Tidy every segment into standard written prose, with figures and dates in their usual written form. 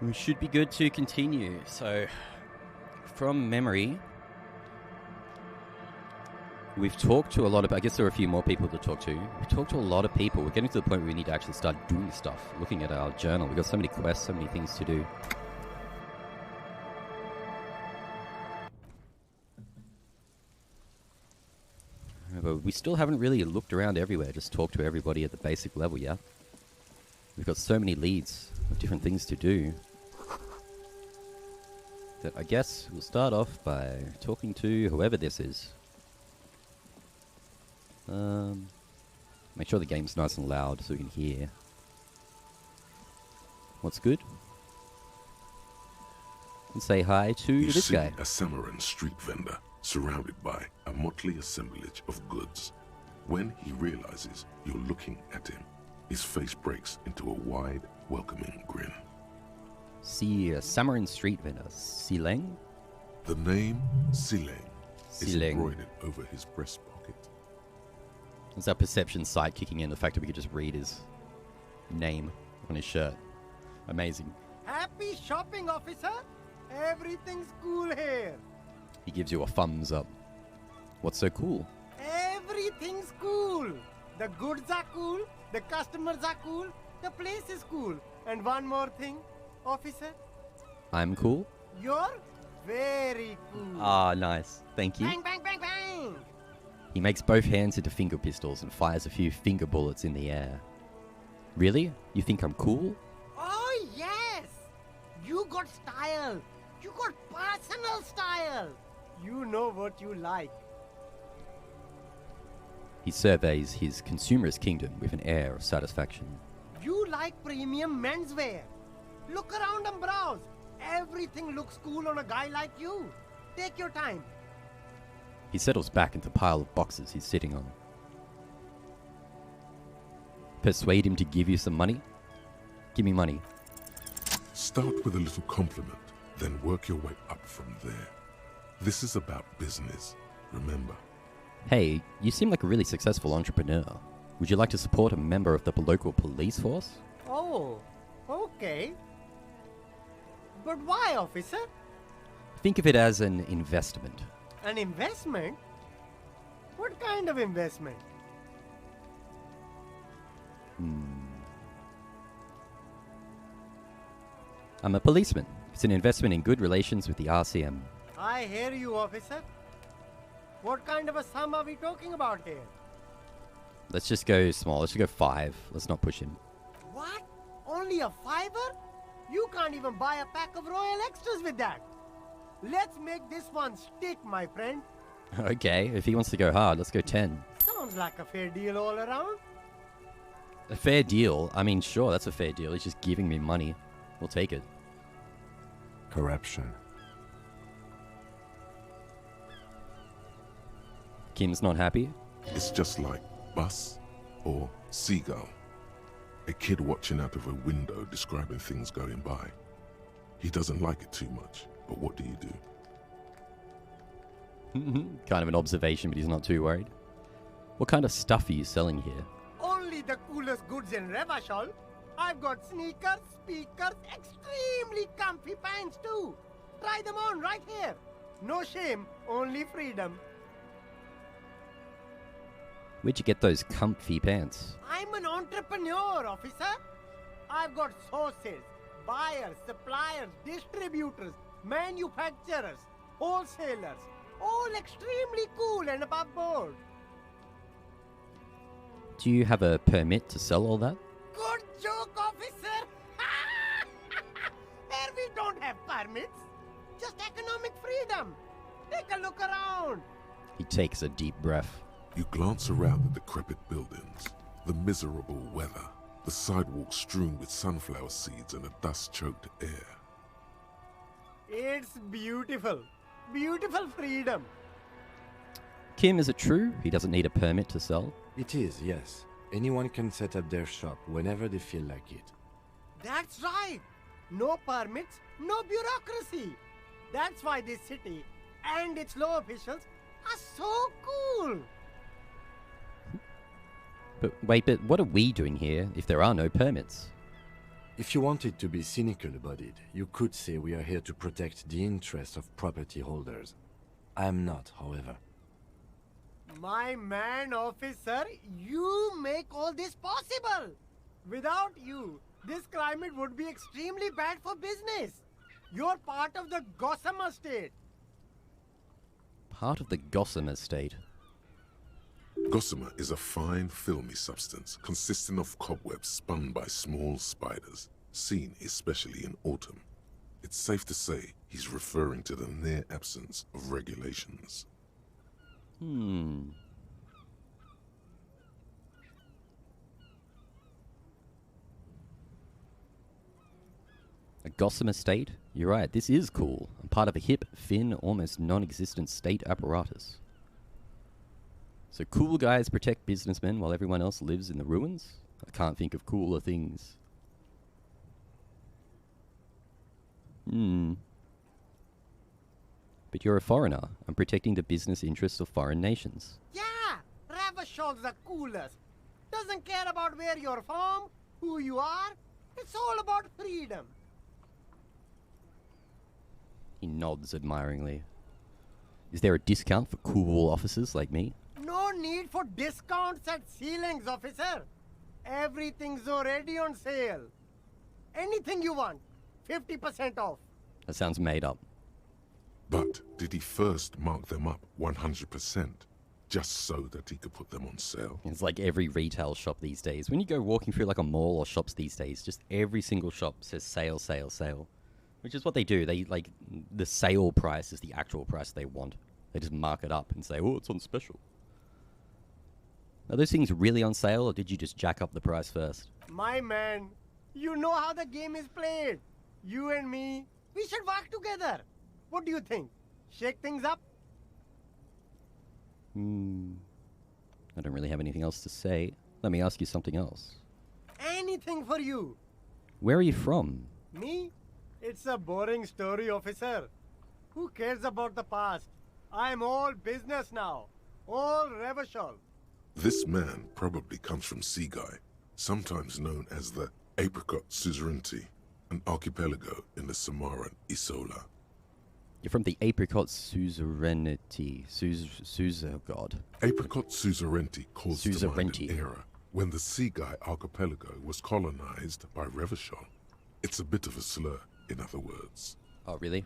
We should be good to continue. So, from memory, we've talked to a lot of... I guess there are a few more people to talk to. We've talked to a lot of people. We're getting to the point where we need to actually start doing stuff. Looking at our journal. We've got so many quests, so many things to do. But we still haven't really looked around everywhere. Just talked to everybody at the basic level, yeah? We've got so many leads of different things to do. That I guess we'll start off by talking to whoever this is. Make sure the game's nice and loud so we can hear. What's good? And say hi to this guy. A Samaran street vendor surrounded by a motley assemblage of goods. When he realizes you're looking at him, his face breaks into a wide, welcoming grin. See a Samaran street vendor. Sileng? The name Sileng is Sileng. embroidered over his breast pocket. It's our perception sight kicking in. The fact that we could just read his name on his shirt. Amazing. Happy shopping, officer! Everything's cool here. He gives you a thumbs up. What's so cool? Everything's cool. The goods are cool, the customers are cool, the place is cool. And one more thing, officer. I'm cool? You're very cool. Ah, nice. Thank you. Bang, bang, bang, bang! He makes both hands into finger pistols and fires a few finger bullets in the air. Really? You think I'm cool? Oh, yes! You got style. You got personal style. You know what you like. He surveys his consumerist kingdom with an air of satisfaction. You like premium menswear. Look around and browse. Everything looks cool on a guy like you. Take your time. He settles back into the pile of boxes he's sitting on. Persuade him to give you some money? Give me money. Start with a little compliment, then work your way up from there. This is about business, remember. Hey, you seem like a really successful entrepreneur. Would you like to support a member of the local police force? Oh, okay. But why, officer? Think of it as an investment. An investment? What kind of investment? I'm a policeman. It's an investment in good relations with the RCM. I hear you, officer. What kind of a sum are we talking about here? Let's just go small. Let's just go 5. Let's not push him. What? Only a $5? You can't even buy a pack of Royal Extras with that. Let's make this one stick, my friend. Okay, if he wants to go hard, let's go 10. Sounds like a fair deal all around. A fair deal? I mean, sure, that's a fair deal. He's just giving me money. We'll take it. Corruption. Kim's not happy? It's just like bus or seagull. A kid watching out of a window describing things going by. He doesn't like it too much, but what do you do? Kind of an observation, but he's not too worried. What kind of stuff are you selling here? Only the coolest goods in Revachol. I've got sneakers, speakers, extremely comfy pants too. Try them on right here. No shame, only freedom. Where'd you get those comfy pants? I'm an entrepreneur, officer. I've got sources, buyers, suppliers, distributors, manufacturers, wholesalers, all extremely cool and above board. Do you have a permit to sell all that? Good joke, officer. Here we don't have permits, just economic freedom. Take a look around. He takes a deep breath. You glance around the decrepit buildings, the miserable weather, the sidewalks strewn with sunflower seeds and a dust-choked air. It's beautiful. Beautiful freedom. Kim, is it true he doesn't need a permit to sell? It is, yes. Anyone can set up their shop whenever they feel like it. That's right. No permits, no bureaucracy. That's why this city and its law officials are so cool. But wait, but what are we doing here if there are no permits? If you wanted to be cynical about it, you could say we are here to protect the interests of property holders. I am not, however. My man, officer, you make all this possible. Without you, this climate would be extremely bad for business. You're part of the Gossamer State. Part of the Gossamer State. Gossamer is a fine, filmy substance consisting of cobwebs spun by small spiders, seen especially in autumn. It's safe to say he's referring to the near absence of regulations. A Gossamer State? You're right, this is cool. I'm part of a hip, thin, almost non-existent state apparatus. So cool guys protect businessmen while everyone else lives in the ruins? I can't think of cooler things. But you're a foreigner. I'm protecting the business interests of foreign nations. Yeah, Ravashol's the coolest. Doesn't care about where you're from, who you are. It's all about freedom. He nods admiringly. Is there a discount for cool officers like me? No need for discounts at ceilings, officer. Everything's already on sale. Anything you want, 50% off. That sounds made up. But did he first mark them up 100%, just so that he could put them on sale? It's like every retail shop these days. When you go walking through like a mall or shops these days, just every single shop says sale, sale, sale. Which is what they do. They, like, the sale price is the actual price they want. They just mark it up and say, oh, it's on special. Are those things really on sale, or did you just jack up the price first? My man, you know how the game is played. You and me, we should work together. What do you think? Shake things up? I don't really have anything else to say. Let me ask you something else. Anything for you. Where are you from? Me? It's a boring story, officer. Who cares about the past? I'm all business now. All Revachol. This man probably comes from Seaguy, sometimes known as the Apricot Suzerainty, an archipelago in the Samaran Isola. You're from the Apricot Suzerainty. Oh god. Apricot Suzerainty calls to mind Suzerainty. an era when the Seaguy archipelago was colonized by Revachol. It's a bit of a slur, in other words. Oh, really?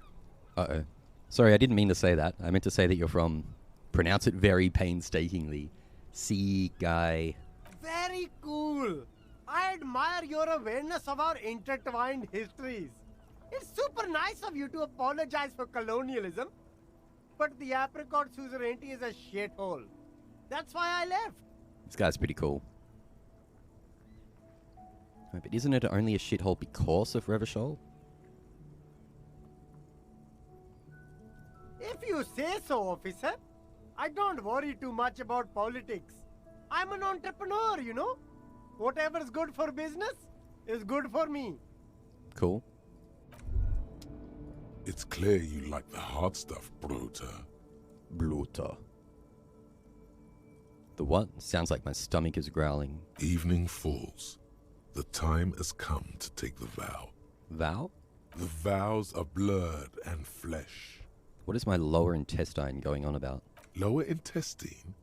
Uh-oh. Sorry, I didn't mean to say that. I meant to say that you're from... Pronounce it very painstakingly. Seaguy. Very cool. I admire your awareness of our intertwined histories. It's super nice of you to apologize for colonialism. But the Apricot Suzerainty is a shithole. That's why I left. This guy's pretty cool. Wait, but isn't it only a shithole because of Revachol? If you say so, officer. I don't worry too much about politics. I'm an entrepreneur, you know. Whatever's good for business is good for me. Cool. It's clear you like the hard stuff, Brota. Bluta. The what? Sounds like my stomach is growling. Evening falls. The time has come to take the vow. Vow? The vows are blood and flesh. What is my lower intestine going on about? Lower intestine?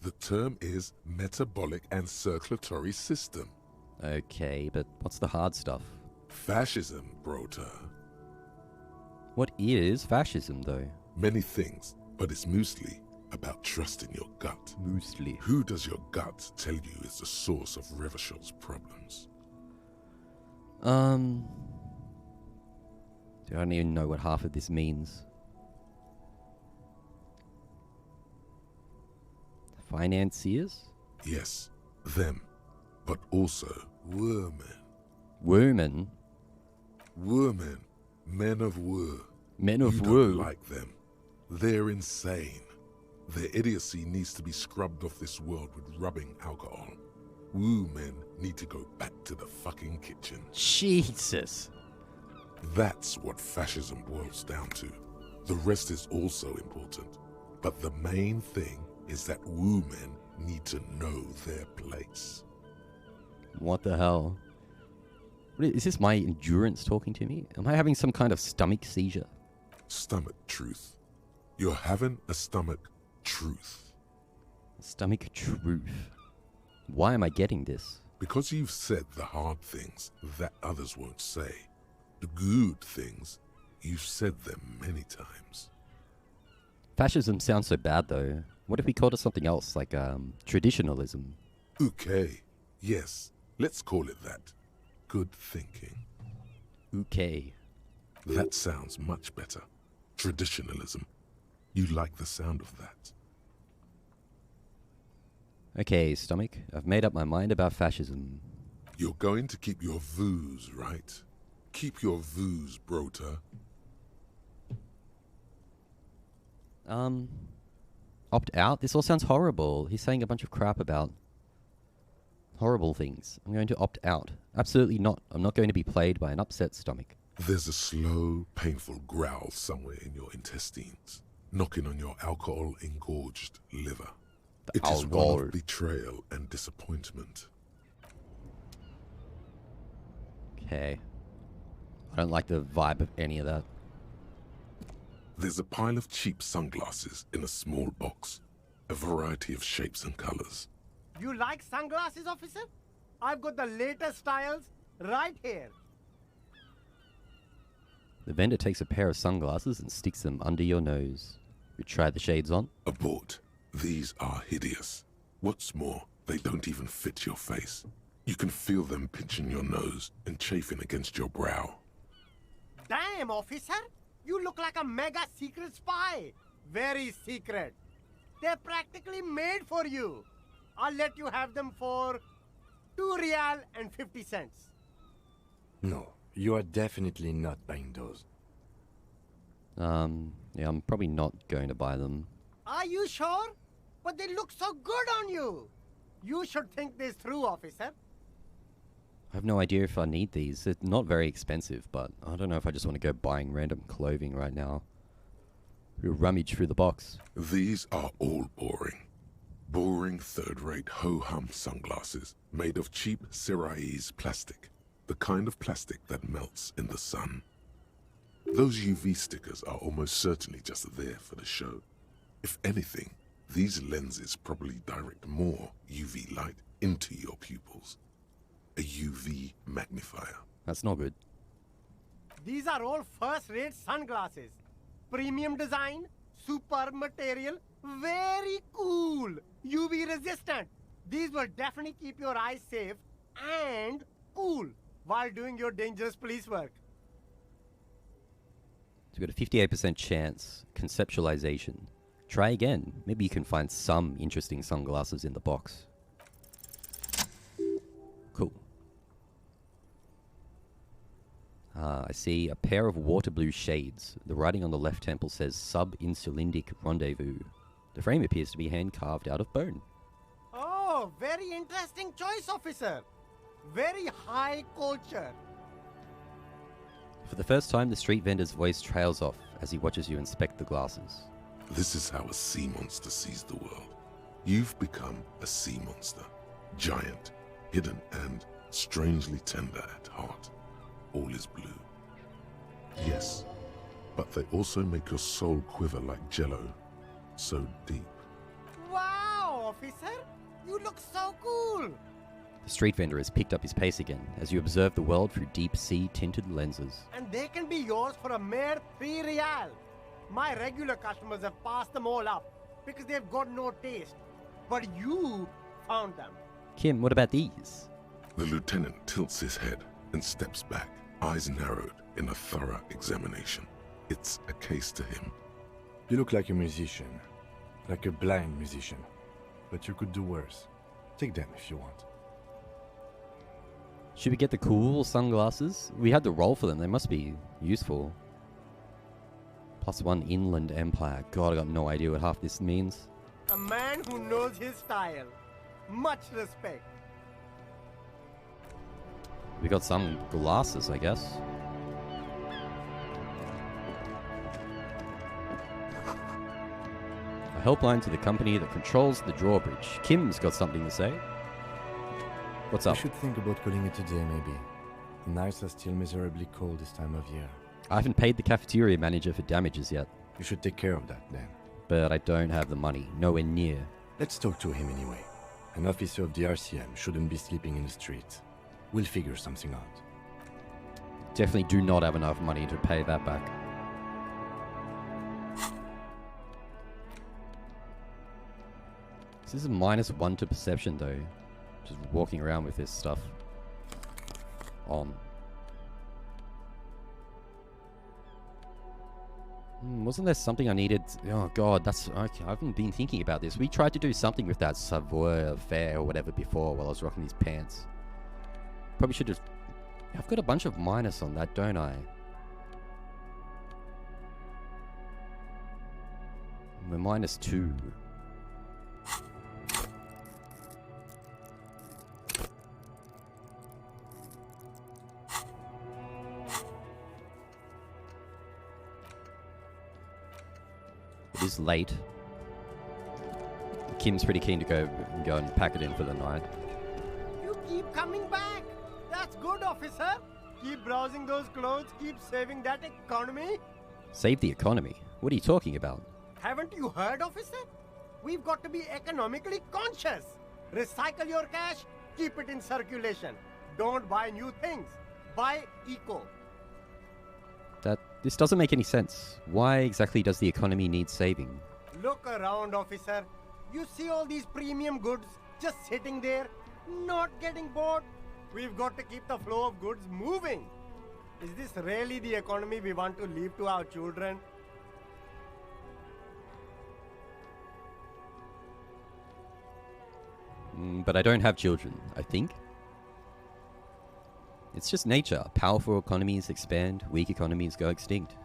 The term is metabolic and circulatory system. Okay, but what's the hard stuff? Fascism, Brota. What is fascism, though? Many things, but it's mostly about trusting your gut. Mostly. Who does your gut tell you is the source of Revachol's problems? I don't even know what half of this means. Financiers? Yes, them, but also women. Women? Women, men of war. Men of You war? don't like them. They're insane. Their idiocy needs to be scrubbed off this world with rubbing alcohol. Woo men need to go back to the fucking kitchen. Jesus. That's what fascism boils down to. The rest is also important. But the main thing is that woo men need to know their place. What the hell? Is this my endurance talking to me? Am I having some kind of stomach seizure? Stomach truth. You're having a stomach truth. Stomach truth. Why am I getting this? Because you've said the hard things that others won't say. The good things, you've said them many times. Fascism sounds so bad, though. What if we called it something else, like traditionalism? Okay, yes, let's call it that. Good thinking. Okay. That sounds much better. Traditionalism. You like the sound of that. Okay, stomach. I've made up my mind about fascism. You're going to keep your vooz, right? Keep your vooz, brota. Opt out? This all sounds horrible. He's saying a bunch of crap about horrible things. I'm going to opt out. Absolutely not. I'm not going to be played by an upset stomach. There's a slow, painful growl somewhere in your intestines, knocking on your alcohol-engorged liver. It is one of betrayal and disappointment. Okay. I don't like the vibe of any of that. There's a pile of cheap sunglasses in a small box, a variety of shapes and colors. You like sunglasses, officer? I've got the latest styles right here. The vendor takes a pair of sunglasses and sticks them under your nose. You try the shades on. Abort. These are hideous. What's more, they don't even fit your face. You can feel them pinching your nose and chafing against your brow. Damn, officer! You look like a mega secret spy. Very secret. They're practically made for you. I'll let you have them for 2 real and 50 cents. No, you are definitely not buying those. Yeah, I'm probably not going to buy them. Are you sure? But they look so good on you. You should think this through, officer. I have no idea if I need these. They're not very expensive, but I don't know if I just want to go buying random clothing right now. We'll rummage through the box. These are all boring. Boring third-rate ho-hum sunglasses made of cheap Syrahese plastic. The kind of plastic that melts in the sun. Those UV stickers are almost certainly just there for the show. If anything, these lenses probably direct more UV light into your pupils. A UV magnifier. That's not good. These are all first-rate sunglasses. Premium design, super material, very cool. UV resistant. These will definitely keep your eyes safe and cool while doing your dangerous police work. So we've got a 58% chance. Conceptualization. Try again. Maybe you can find some interesting sunglasses in the box. Cool. I see a pair of water blue shades. The writing on the left temple says Sub-Insulindic Rendezvous. The frame appears to be hand-carved out of bone. Oh, very interesting choice, officer. Very high culture. For the first time, the street vendor's voice trails off as he watches you inspect the glasses. This is how a sea monster sees the world. You've become a sea monster. Giant, hidden, and strangely tender at heart. All is blue. Yes, but they also make your soul quiver like jello. So deep. Wow, officer. You look so cool. The street vendor has picked up his pace again as you observe the world through deep sea tinted lenses. And they can be yours for a mere 3 real. My regular customers have passed them all up because they've got no taste. But you found them. Kim, what about these? The lieutenant tilts his head and steps back, eyes narrowed in a thorough examination. It's a case to him. You look like a musician. Like a blind musician. But you could do worse. Take them if you want. Should we get the cool sunglasses? We had the roll for them. They must be useful. +1 Inland Empire. God, I got no idea what half this means. A man who knows his style. Much respect. We got some glasses, I guess. A helpline to the company that controls the drawbridge. Kim's got something to say. What's I up? should think about calling it a day, maybe. Nights are still miserably cold this time of year. I haven't paid the cafeteria manager for damages yet, You should take care of that then. but I don't have the money. Nowhere near. Let's talk to him anyway. An officer of the RCM shouldn't be sleeping in the streets. We'll figure something out. Definitely do not have enough money to pay that back. This is a -1 to perception though. Just walking around with this stuff on. Wasn't there something I needed? Oh god, that's okay. I haven't been thinking about this. We tried to do something with that Savoy affair or whatever before while I was rocking these pants. Probably should have. I've got a bunch of minus on that, don't I? We're -2. It is late. Kim's pretty keen to go and pack it in for the night. You keep coming back. That's good, officer. Keep browsing those clothes. Keep saving that economy. Save the economy? What are you talking about? Haven't you heard, officer? We've got to be economically conscious. Recycle your cash. Keep it in circulation. Don't buy new things. Buy eco. This doesn't make any sense. Why exactly does the economy need saving? Look around, officer. You see all these premium goods just sitting there, not getting bought. We've got to keep the flow of goods moving. Is this really the economy we want to leave to our children? But I don't have children, I think. It's just nature. Powerful economies expand, weak economies go extinct.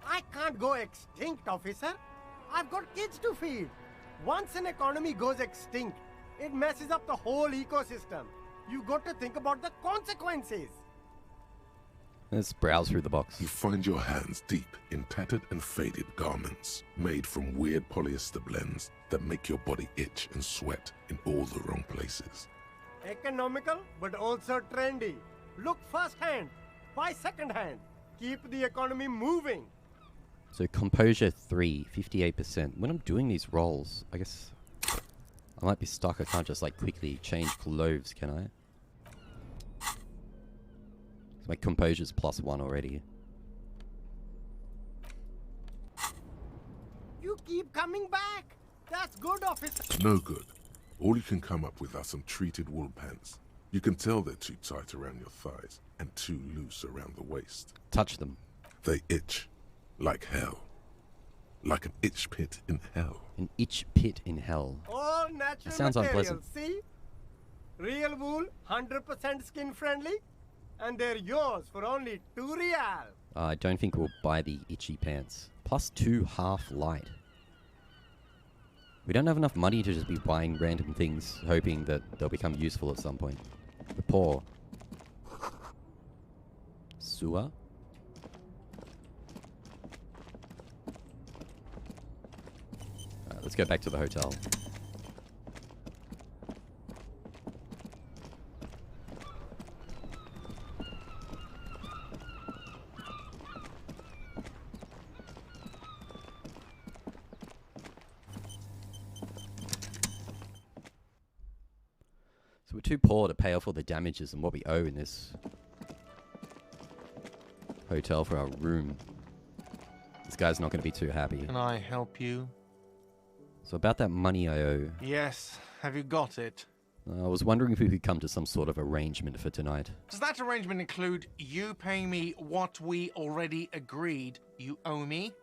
I can't go extinct, officer. I've got kids to feed. Once an economy goes extinct, it messes up the whole ecosystem. You got to think about the consequences. Let's browse through the box. You find your hands deep in tattered and faded garments made from weird polyester blends that make your body itch and sweat in all the wrong places. Economical, but also trendy. Look firsthand, buy secondhand. Keep the economy moving. So composure 3, 58%. When I'm doing these rolls, I guess I might be stuck. I can't just like quickly change clothes, can I? My composure's +1 already. You keep coming back. That's good, officer. No good. All you can come up with are some treated wool pants. You can tell they're too tight around your thighs and too loose around the waist. Touch them. They itch like hell. Like an itch pit in hell. An itch pit in hell. All natural That sounds materials, unpleasant. see? Real wool, 100% skin friendly. And they're yours for only 2 real. I don't think we'll buy the itchy pants. +2 half light. We don't have enough money to just be buying random things, hoping that they'll become useful at some point. We're poor. Sewer? Alright, let's go back to the hotel. So we're too poor to pay off all the damages and what we owe in this hotel for our room. This guy's not going to be too happy. Can I help you? So about that money I owe, Yes. Have you got it? I was wondering if we could come to some sort of arrangement for tonight. Does that arrangement include you paying me what we already agreed you owe me?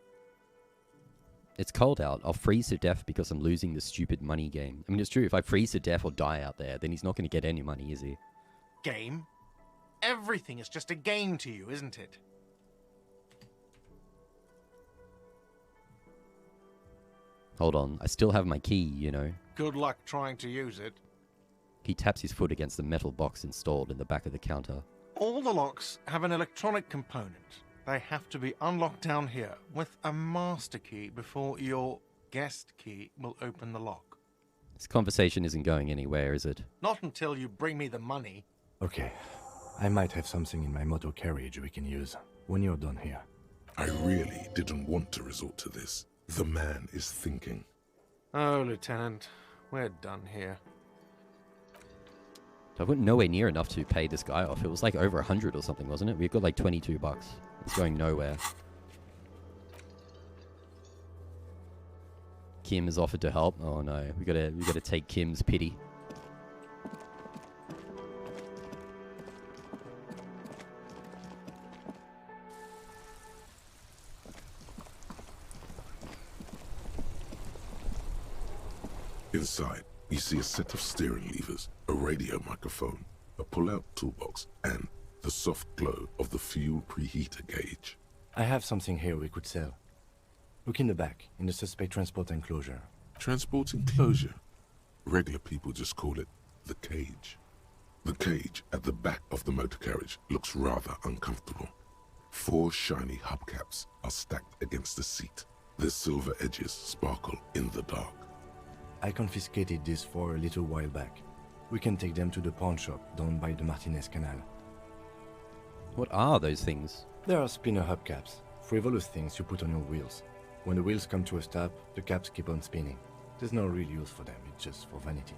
It's cold out. I'll freeze to death because I'm losing the stupid money game. I mean, it's true. If I freeze to death or die out there, then he's not going to get any money, is he? Game? Everything is just a game to you, isn't it? Hold on. I still have my key, you know. Good luck trying to use it. He taps his foot against the metal box installed in the back of the counter. All the locks have an electronic component. They have to be unlocked down here with a master key before your guest key will open the lock. This conversation isn't going anywhere, is it? Not until you bring me the money. Okay. I might have something in my motor carriage we can use when you're done here. I really didn't want to resort to this. The man is thinking. Oh, Lieutenant, we're done here. I've got nowhere near enough to pay this guy off. It was like over 100 or something, wasn't it? We've got like 22 bucks. It's going nowhere. Kim has offered to help. Oh no, we gotta take Kim's pity. Inside, you see a set of steering levers, a radio microphone, a pull-out toolbox, and the soft glow of the fuel preheater gauge. I have something here we could sell. Look in the back, in the suspect transport enclosure. Transport enclosure. Regular people just call it the cage. The cage at the back of the motor carriage looks rather uncomfortable. 4 shiny hubcaps are stacked against the seat. Their silver edges sparkle in the dark. I confiscated these 4 a little while back. We can take them to the pawn shop down by the Martinez Canal. What are those things? There are spinner hubcaps, frivolous things you put on your wheels. When the wheels come to a stop, the caps keep on spinning. There's no real use for them, it's just for vanity.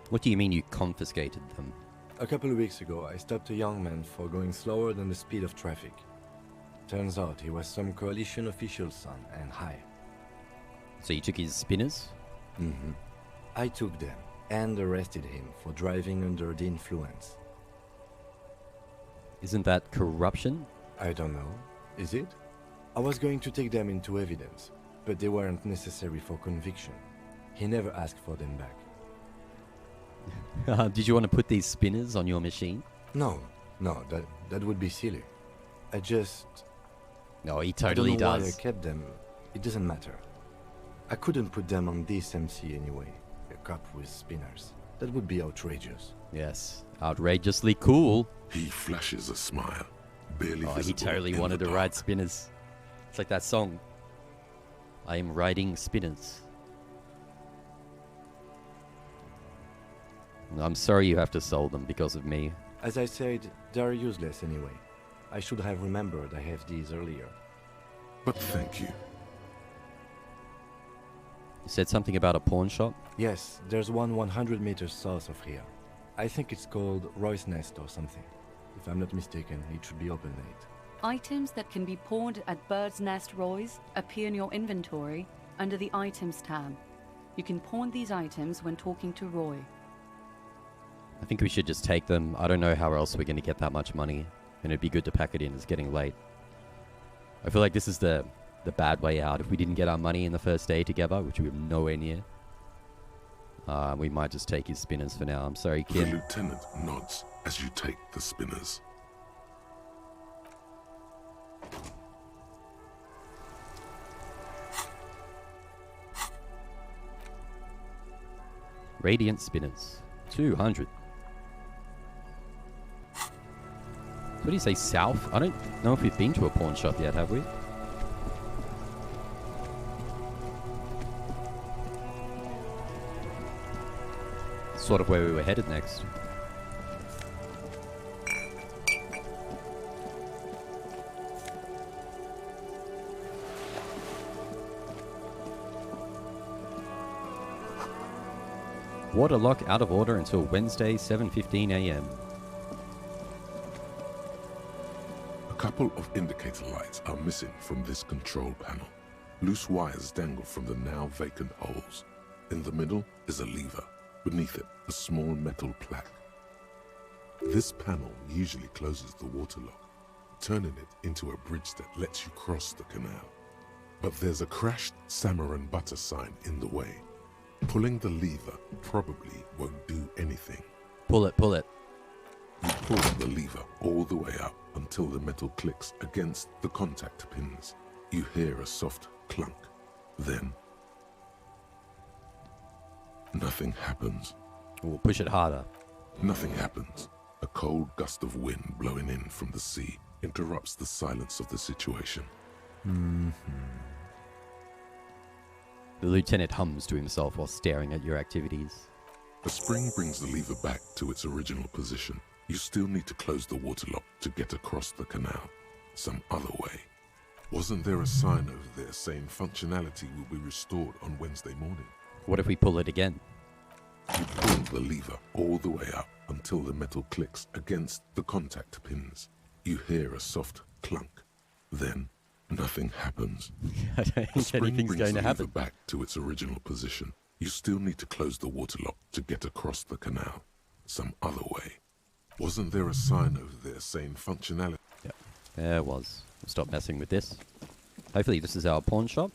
What do you mean you confiscated them? A couple of weeks ago, I stopped a young man for going slower than the speed of traffic. Turns out he was some coalition official's son and high. So you took his spinners? Mm-hmm. I took them and arrested him for driving under the influence. Isn't that corruption? I don't know. Is it? I was going to take them into evidence, but they weren't necessary for conviction. He never asked for them back. Did you want to put these spinners on your machine? No, that would be silly. I just... No, he totally I don't know does. why I kept them. It doesn't matter. I couldn't put them on this MC anyway. A cop with spinners. That would be outrageous. Yes, outrageously cool. He flashes a smile, barely Oh, he visible totally in wanted the to ride dark. spinners. It's like that song. I am riding spinners. I'm sorry you have to sell them because of me. As I said, they are useless anyway. I should have remembered I have these earlier. But thank you. You said something about a pawn shop? Yes, there's one 100 meters south of here. I think it's called Roy's Nest or something. If I'm not mistaken, it should be open late. Items that can be pawned at Bird's Nest Roy's appear in your inventory under the Items tab. You can pawn these items when talking to Roy. I think we should just take them. I don't know how else we're going to get that much money. And it'd be good to pack it in. It's getting late. I feel like this is the bad way out. If we didn't get our money in the first day together, which we were nowhere near, we might just take his spinners for now. I'm sorry, The Kim. lieutenant nods as you take the spinners. Radiant spinners. 200. What do you say, south? I don't know if we've been to a pawn shop yet, have we? Sort of where we were headed next. Water lock out of order until Wednesday, 7:15 a.m. A couple of indicator lights are missing from this control panel. Loose wires dangle from the now vacant holes. In the middle is a lever. Beneath it, a small metal plaque. This panel usually closes the water lock, turning it into a bridge that lets you cross the canal. But there's a crashed salmon and butter sign in the way. Pulling the lever probably won't do anything. Pull it, pull it. You pull the lever all the way up until the metal clicks against the contact pins. You hear a soft clunk. Then, nothing happens. We'll push it harder. Nothing happens. A cold gust of wind blowing in from the sea interrupts the silence of the situation. The lieutenant hums to himself while staring at your activities. A spring brings the lever back to its original position. You still need to close the water lock to get across the canal. Some other way. Wasn't there a sign over there saying functionality will be restored on Wednesday morning? What if we pull it again? You pull the lever all the way up until the metal clicks against the contact pins. You hear a soft clunk. Then, nothing happens. I don't The think spring anything's brings going the to lever happen. back to its original position. You still need to close the water lock to get across the canal. Some other way. Wasn't there a sign over there saying functionality? Yep, there was. We'll stop messing with this. Hopefully this is our pawn shop.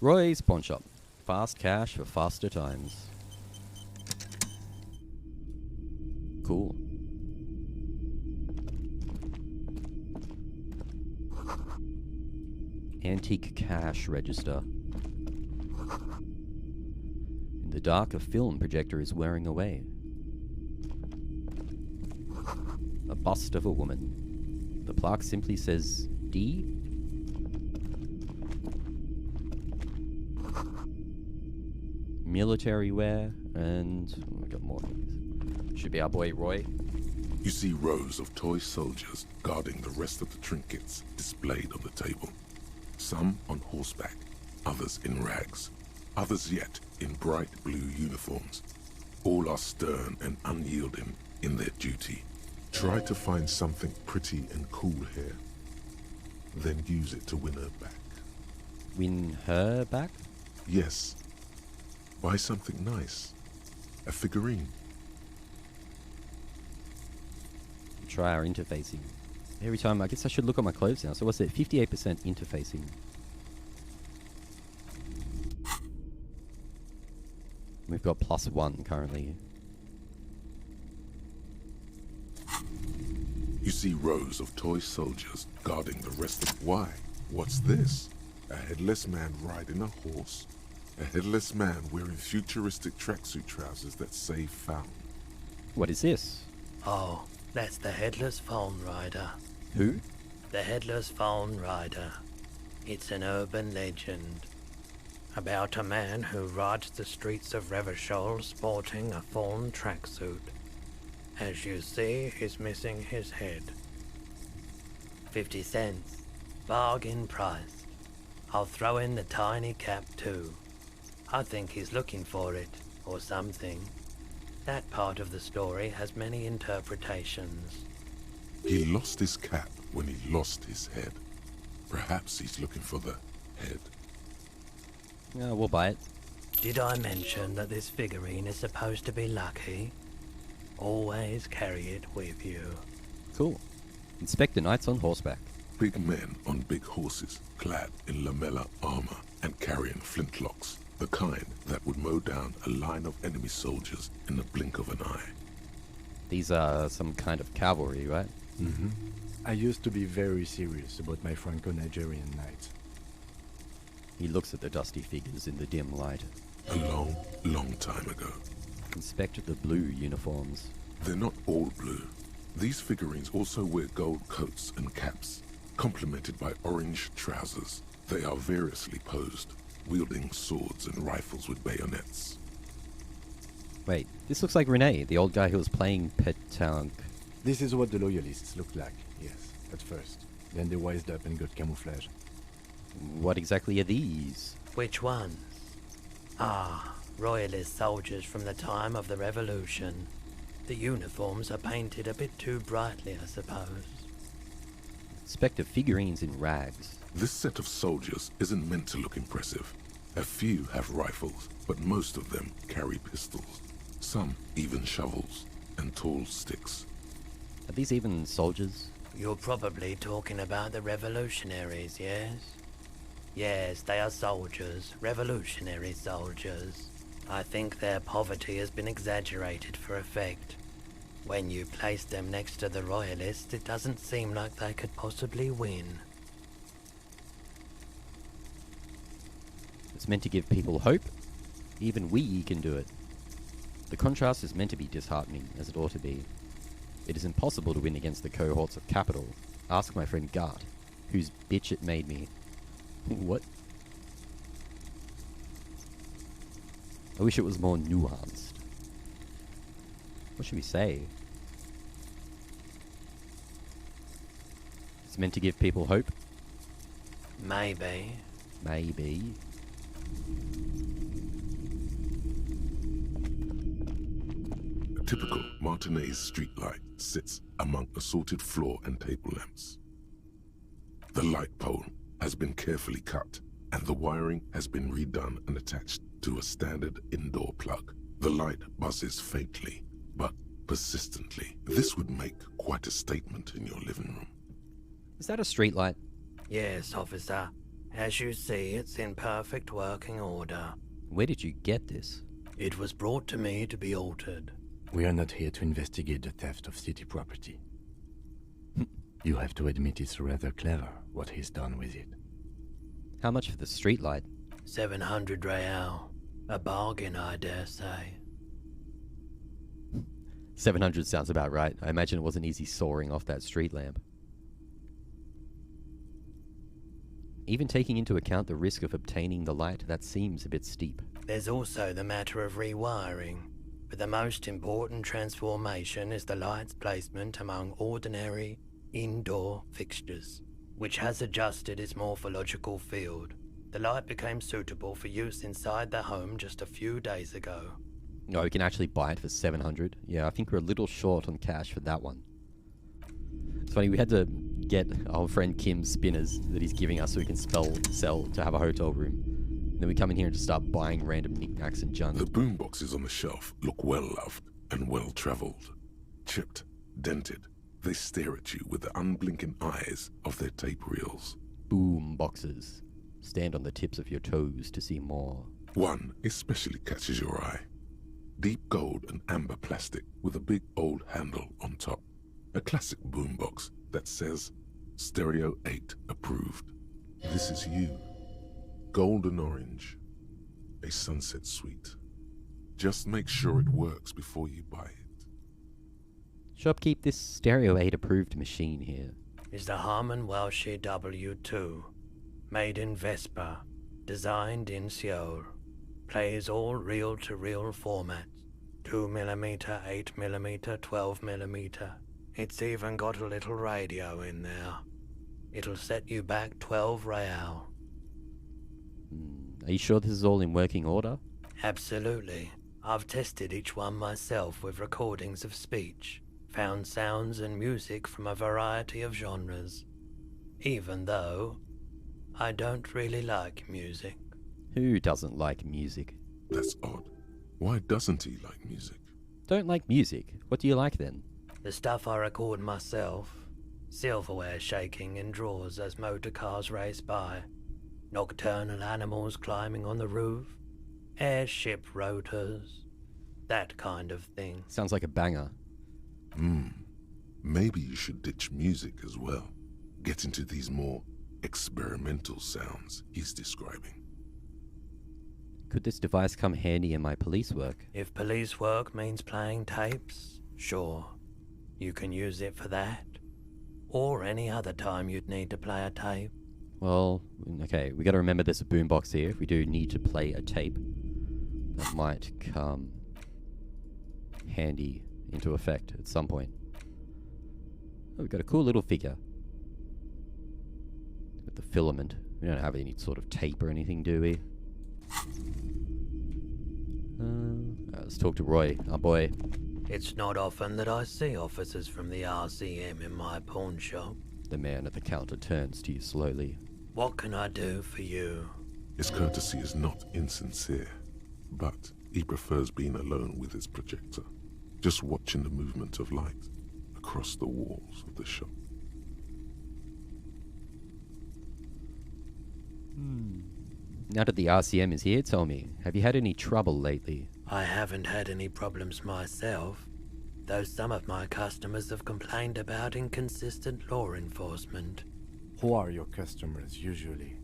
Roy's pawn shop. Fast cash for faster times. Cool. Antique cash register. In the dark, a film projector is wearing away. A bust of a woman. The plaque simply says D. Military wear, and we got more things. Should be our boy Roy. You see rows of toy soldiers guarding the rest of the trinkets displayed on the table. Some on horseback, others in rags, others yet in bright blue uniforms. All are stern and unyielding in their duty. Try to find something pretty and cool here. Then use it to win her back. Win her back? Yes. Buy something nice. A figurine. Try our interfacing. Every time, I guess I should look at my clothes now. So what's it? 58% interfacing. We've got +1 currently. You see rows of toy soldiers guarding the rest of... Why? What's this? A headless man riding a horse? A headless man wearing futuristic tracksuit trousers that say found. What is this? Oh, that's the Headless Phone Rider. Who? The Headless Phone Rider. It's an urban legend about a man who rides the streets of Revachol sporting a fawn tracksuit. As you see, he's missing his head. 50 cents. Bargain price. I'll throw in the tiny cap too. I think he's looking for it, or something. That part of the story has many interpretations. He lost his cap when he lost his head. Perhaps he's looking for the head. Yeah, we'll buy it. Did I mention that this figurine is supposed to be lucky? Always carry it with you. Cool. Inspect the knights on horseback. Big men on big horses, clad in lamella armor and carrying flintlocks. The kind that would mow down a line of enemy soldiers in the blink of an eye. These are some kind of cavalry, right? Mm-hmm. I used to be very serious about my Franco-Nigerian knights. He looks at the dusty figures in the dim light. A long, long time ago. Inspect the blue uniforms. They're not all blue. These figurines also wear gold coats and caps, complemented by orange trousers. They are variously posed, wielding swords and rifles with bayonets. Wait, this looks like Rene, the old guy who was playing Petanque. This is what the loyalists looked like, yes, at first. Then they wised up and got camouflage. What exactly are these? Which ones? Ah, royalist soldiers from the time of the Revolution. The uniforms are painted a bit too brightly, I suppose. Inspect the figurines in rags. This set of soldiers isn't meant to look impressive. A few have rifles, but most of them carry pistols. Some even shovels and tall sticks. Are these even soldiers? You're probably talking about the revolutionaries, yes? Yes, they are soldiers, revolutionary soldiers. I think their poverty has been exaggerated for effect. When you place them next to the royalists, it doesn't seem like they could possibly win. It's meant to give people hope. Even we can do it. The contrast is meant to be disheartening, as it ought to be. It is impossible to win against the cohorts of capital. Ask my friend Gart, whose bitch it made me. What? I wish it was more nuanced. What should we say? It's meant to give people hope? Maybe. Maybe. A typical Martinez streetlight sits among assorted floor and table lamps. The light pole has been carefully cut, and the wiring has been redone and attached to a standard indoor plug. The light buzzes faintly, but persistently. This would make quite a statement in your living room. Is that a street light? Yes, officer. As you see, it's in perfect working order. Where did you get this? It was brought to me to be altered. We are not here to investigate the theft of city property. You have to admit it's rather clever what he's done with it. How much for the street light? 700 real. A bargain, I dare say. 700 sounds about right. I imagine it wasn't easy sawing off that street lamp. Even taking into account the risk of obtaining the light, that seems a bit steep. There's also the matter of rewiring. But the most important transformation is the light's placement among ordinary indoor fixtures, which has adjusted its morphological field. The light became suitable for use inside the home just a few days ago. No, we can actually buy it for 700. Yeah, I think we're a little short on cash for that one. It's funny, we had to get our friend Kim's spinners that he's giving us so we can sell to have a hotel room. Then we come in here and just start buying random knickknacks and junk. The boomboxes on the shelf look well-loved and well-traveled. Chipped, dented, they stare at you with the unblinking eyes of their tape reels. Boom boxes. Stand on the tips of your toes to see more. One especially catches your eye. Deep gold and amber plastic with a big old handle on top. A classic boombox that says Stereo 8 approved. This is you. Golden orange. A sunset suite. Just make sure it works before you buy it. Shopkeep, this Stereo 8 approved machine here. Is the Harman Welsh W2. Made in Vespa. Designed in Seoul. Plays all reel-to-reel formats. 2mm, 8mm, 12mm. It's even got a little radio in there. It'll set you back 12 real. Are you sure this is all in working order? Absolutely. I've tested each one myself with recordings of speech, found sounds and music from a variety of genres. Even though I don't really like music. Who doesn't like music? That's odd. Why doesn't he like music? Don't like music? What do you like then? The stuff I record myself. Silverware shaking in drawers as motor cars race by. Nocturnal animals climbing on the roof. Airship rotors. That kind of thing. Sounds like a banger. Maybe you should ditch music as well. Get into these more experimental sounds he's describing. Could this device come handy in my police work? If police work means playing tapes, sure. You can use it for that. Or any other time you'd need to play a tape. Well, okay, we gotta remember there's a boombox here. If we do need to play a tape, that might come handy into effect at some point. Oh, we've got a cool little figure. With the filament. We don't have any sort of tape or anything, do we? Let's talk to Roy, our boy. It's not often that I see officers from the RCM in my pawn shop. The man at the counter turns to you slowly. What can I do for you? His courtesy is not insincere, but he prefers being alone with his projector, just watching the movement of light across the walls of the shop. Now that the RCM is here, tell me, have you had any trouble lately? I haven't had any problems myself, though some of my customers have complained about inconsistent law enforcement. Who are your customers usually?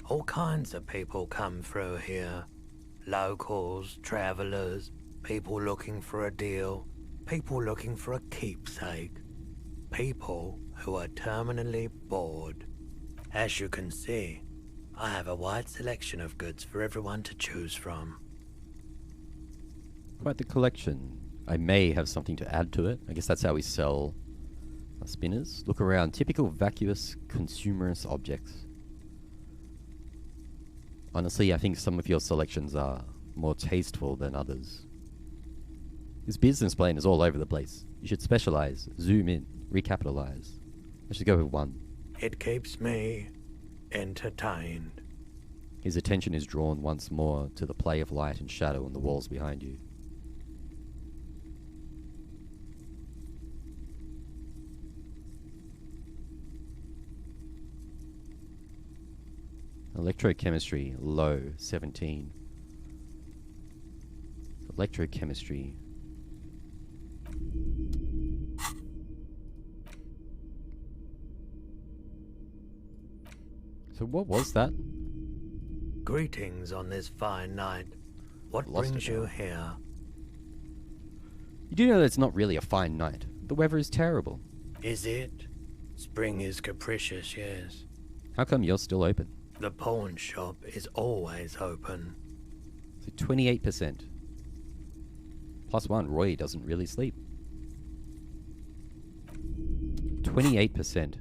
All kinds of people come through here. Locals, travelers, people looking for a deal, people looking for a keepsake, people who are terminally bored. As you can see, I have a wide selection of goods for everyone to choose from. Quite the collection. I may have something to add to it. I guess that's how we sell our spinners. Look around. Typical vacuous consumerist objects. Honestly, I think some of your selections are more tasteful than others. This business plan is all over the place. You should specialize, zoom in, recapitalize. I should go with one. It keeps me entertained. His attention is drawn once more to the play of light and shadow on the walls behind you. Electrochemistry, low, 17. Electrochemistry. So what was that? Greetings on this fine night. What Lost brings it you now. here? You do know that it's not really a fine night. The weather is terrible. Is it? Spring is capricious, yes. How come you're still open? The pawn shop is always open. So 28%. Plus one, Roy doesn't really sleep. 28%.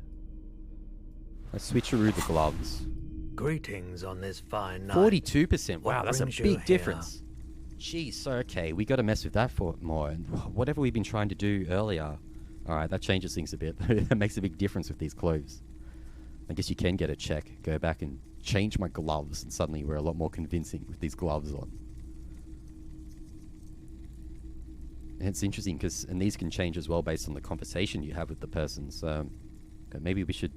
I switcheroo the gloves. Greetings on this fine night. 42%. What Wow, that's a brings you big here? difference. Jeez, so okay, we got to mess with that for more. And whatever we've been trying to do earlier, all right, that changes things a bit. That makes a big difference with these clothes. I guess you can get a check, go back and change my gloves, and suddenly we're a lot more convincing with these gloves on. And it's interesting because, and these can change as well based on the conversation you have with the person. So maybe we should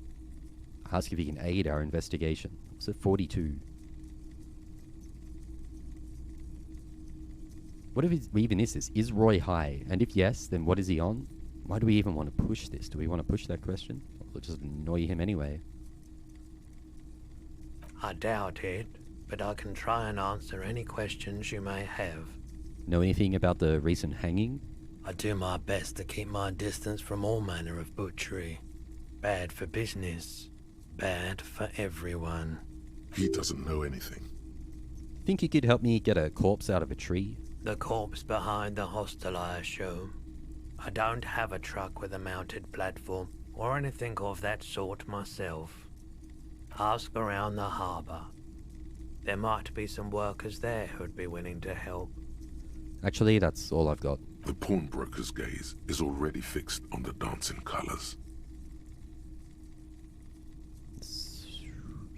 ask if you can aid our investigation. It's at 42. What if even is this? Is Roy high? And if yes, then what is he on? Why do we even want to push this? Do we want to push that question? Or will it just annoy him anyway? I doubt it, but I can try and answer any questions you may have. Know anything about the recent hanging? I do my best to keep my distance from all manner of butchery. Bad for business, bad for everyone. He doesn't know anything. Think you could help me get a corpse out of a tree? The corpse behind the hostel, I assume. I don't have a truck with a mounted platform or anything of that sort myself. Ask around the harbour. There might be some workers there who'd be willing to help. Actually, that's all I've got. The pawnbroker's gaze is already fixed on the dancing colors.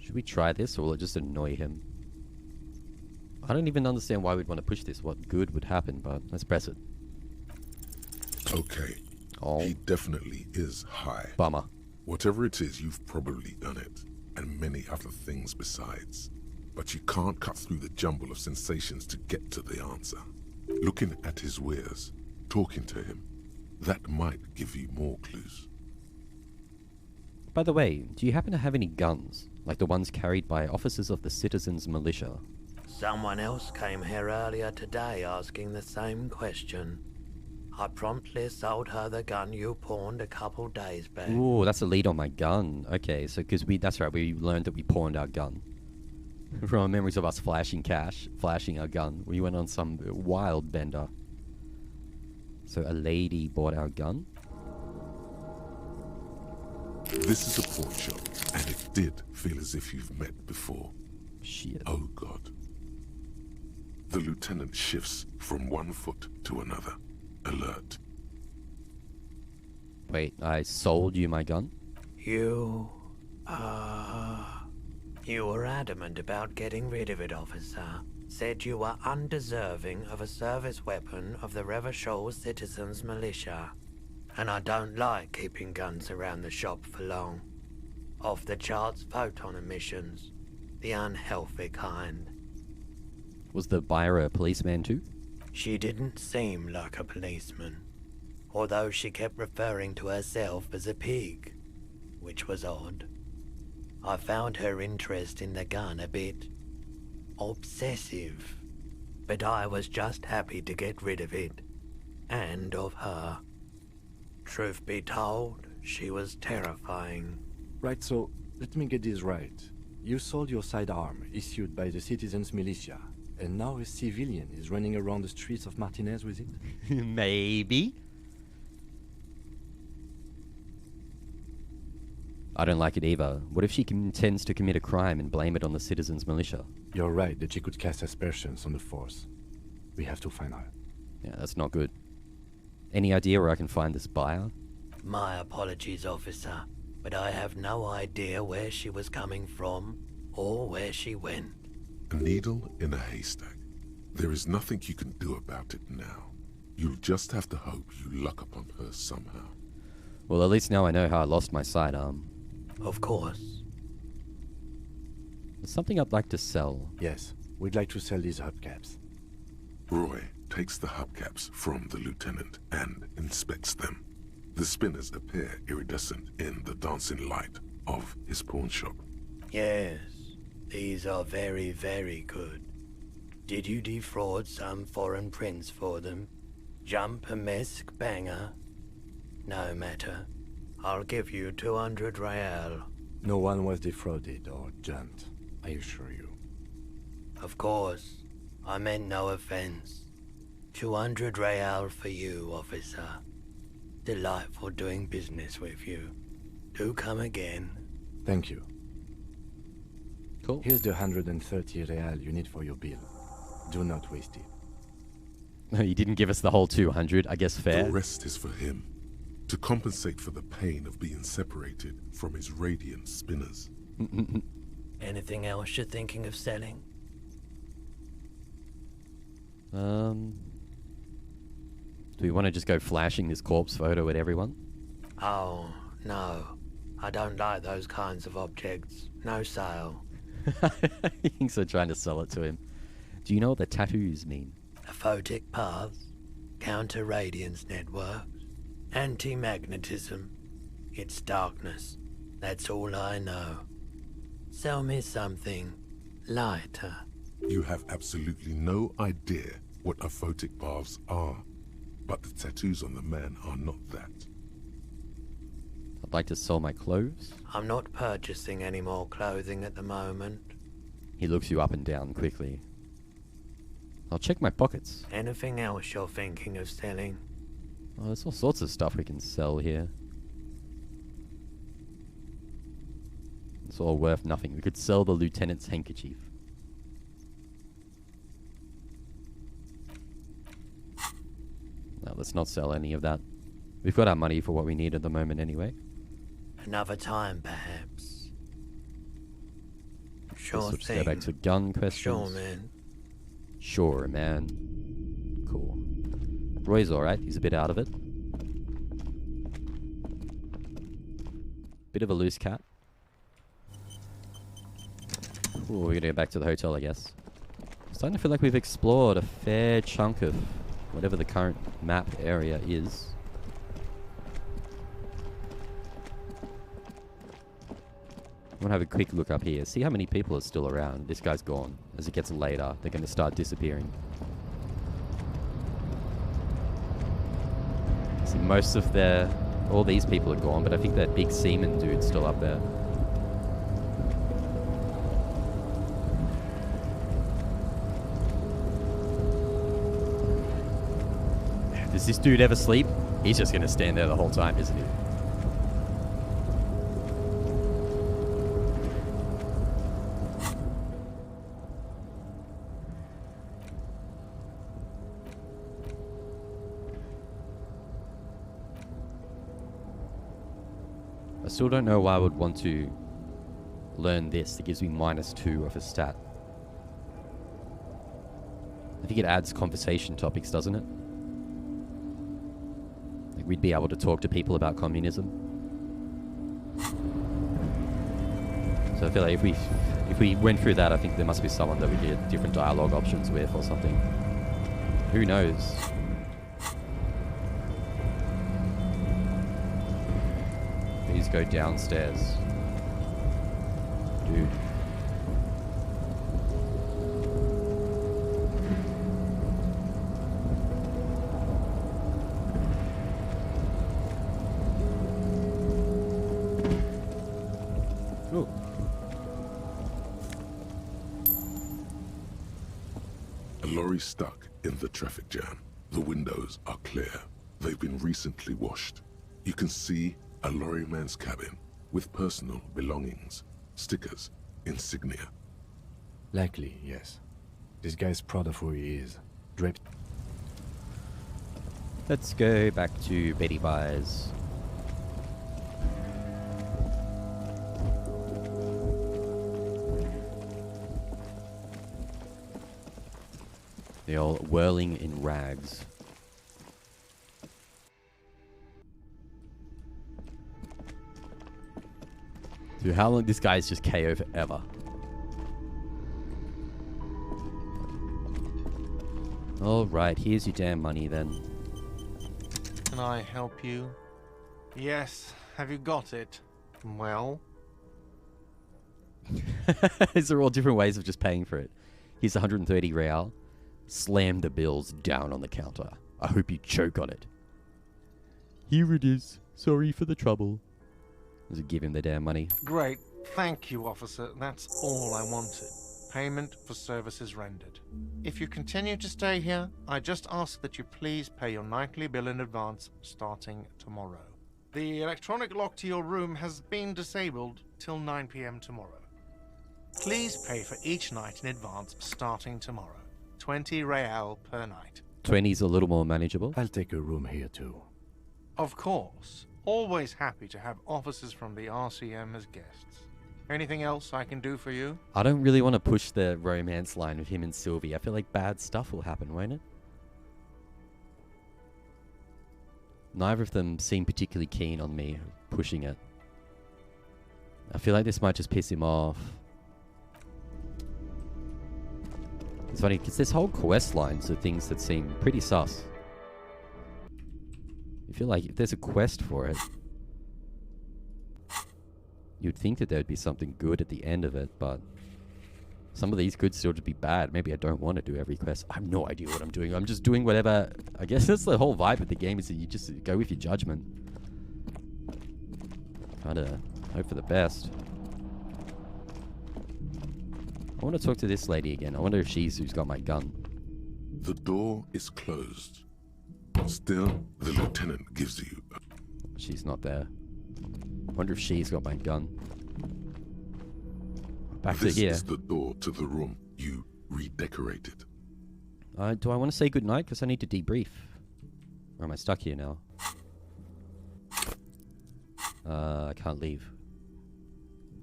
Should we try this, or will it just annoy him? I don't even understand why we'd want to push this, what good would happen, but let's press it. Okay. Oh, He definitely is high. bummer. Whatever it is, you've probably done it, and many other things besides. But you can't cut through the jumble of sensations to get to the answer. Looking at his wares, talking to him, that might give you more clues. By the way, do you happen to have any guns, like the ones carried by officers of the Citizens Militia? Someone else came here earlier today asking the same question. I promptly sold her the gun you pawned a couple days back. Ooh, that's a lead on my gun. Okay, so because that's right, we learned that we pawned our gun. From our memories of us flashing cash, flashing our gun, we went on some wild bender. So a lady bought our gun? This is a pawn shop, and it did feel as if you've met before. Shit. Oh God. The lieutenant shifts from one foot to another, alert. Wait, I sold you my gun? You were adamant about getting rid of it, officer. Said you were undeserving of a service weapon of the Revachol Citizens Militia. And I don't like keeping guns around the shop for long. Off the charts photon emissions. The unhealthy kind. Was the buyer a policeman too? She didn't seem like a policeman. Although she kept referring to herself as a pig. Which was odd. I found her interest in the gun a bit obsessive. But I was just happy to get rid of it. And of her. Truth be told, she was terrifying. Right, so let me get this right. You sold your sidearm, issued by the citizens' militia, and now a civilian is running around the streets of Martinez with it? Maybe. I don't like it either. What if she intends to commit a crime and blame it on the citizens' militia? You're right that she could cast aspersions on the force. We have to find her. Yeah, that's not good. Any idea where I can find this buyer? My apologies, officer, but I have no idea where she was coming from or where she went. A needle in a haystack. There is nothing you can do about it now. You'll just have to hope you luck upon her somehow. Well, at least now I know how I lost my sidearm. Of course. There's something I'd like to sell. Yes, we'd like to sell these hubcaps. Roy takes the hubcaps from the lieutenant and inspects them. The spinners appear iridescent in the dancing light of his pawn shop. Yes, these are very, very good. Did you defraud some foreign prince for them? Jump-a-mesque banger? No matter. I'll give you 200 real. No one was defrauded or jumped, I assure you. Of course. I meant no offense. 200 real for you, officer. Delightful doing business with you. Do come again. Thank you. Cool. Here's the 130 real you need for your bill. Do not waste it. He didn't give us the whole 200, I guess fair. The rest is for him, to compensate for the pain of being separated from his radiant spinners. Anything else you're thinking of selling? Do we want to just go flashing this corpse photo at everyone? Oh, no. I don't like those kinds of objects. No sale. He thinks we're trying to sell it to him. Do you know what the tattoos mean? Aphotic paths, counter-radiance networks, anti-magnetism. It's darkness. That's all I know. Sell me something lighter. You have absolutely no idea what aphotic paths are, but the tattoos on the man are not that. I'd like to sell my clothes. I'm not purchasing any more clothing at the moment. He looks you up and down quickly. I'll check my pockets. Anything else you're thinking of selling? Oh, there's all sorts of stuff we can sell here. It's all worth nothing. We could sell the lieutenant's handkerchief. No, let's not sell any of that. We've got our money for what we need at the moment anyway. Another time, perhaps. Sure Let's just thing. go back to gun questions. Sure, man. Sure, man. Cool. Roy's alright. He's a bit out of it. Bit of a loose cat. Ooh, we're gonna go back to the hotel, I guess. I'm starting to feel like we've explored a fair chunk of whatever the current map area is. I'm gonna have a quick look up here, see how many people are still around. This guy's gone. As it gets later, they're gonna start disappearing. See, most of all these people are gone, but I think that big seaman dude's still up there. Does this dude ever sleep? He's just gonna stand there the whole time, isn't he? I still don't know why I would want to learn this. It gives me -2 of a stat. I think it adds conversation topics, doesn't it? Like we'd be able to talk to people about communism. So I feel like if we went through that, I think there must be someone that we get different dialogue options with or something. Who knows? Please go downstairs. Dude. Ooh. lorry stuck in the traffic jam. The windows are clear. They've been recently washed. You can see a lorryman's cabin with personal belongings, stickers, insignia. Likely, yes. This guy's proud of who he is. Draped. Let's go back to Betty Byers. They're all whirling in rags. Dude, how long this guy's just KO forever? Alright, here's your damn money then. Can I help you? Yes. Have you got it? Well? These are all different ways of just paying for it. Here's 130 real. Slam the bills down on the counter. I hope you choke on it. Here it is. Sorry for the trouble. Does it give him the damn money? Great. Thank you, officer. That's all I wanted. Payment for services rendered. If you continue to stay here, I just ask that you please pay your nightly bill in advance starting tomorrow. The electronic lock to your room has been disabled till 9 p.m. tomorrow. Please pay for each night in advance starting tomorrow. 20 real per night. 20's a little more manageable. I'll take a room here too. Of course. Always happy to have officers from the RCM as guests. Anything else I can do for you? I don't really want to push the romance line with him and Sylvie. I feel like bad stuff will happen, won't it? Neither of them seem particularly keen on me pushing it. I feel like this might just piss him off. It's funny, because there's whole quest lines of things that seem pretty sus. I feel like if there's a quest for it, you'd think that there'd be something good at the end of it, but some of these could still just be bad. Maybe I don't want to do every quest. I have no idea what I'm doing. I'm just doing whatever. I guess that's the whole vibe of the game, is that you just go with your judgment. Kind of hope for the best. I want to talk to this lady again. I wonder if she's who's got my gun. The door is closed. Still, the lieutenant gives you a... She's not there. I wonder if she's got my gun. Back This to here. is the door to the room you redecorated. Do I want to say goodnight? Because I need to debrief. Or am I stuck here now? I can't leave.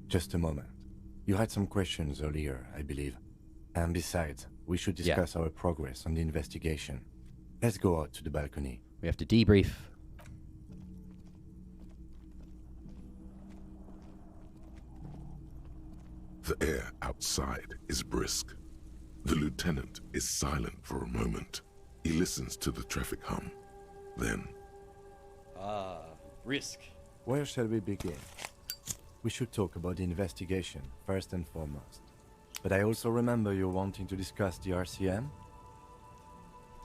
Just a moment. You had some questions earlier, I believe. And besides, we should discuss our progress on the investigation. Let's go out to the balcony. We have to debrief. The air outside is brisk. The lieutenant is silent for a moment. He listens to the traffic hum. Then, Risk. Where shall we begin? We should talk about the investigation, first and foremost. But I also remember you wanting to discuss the RCM?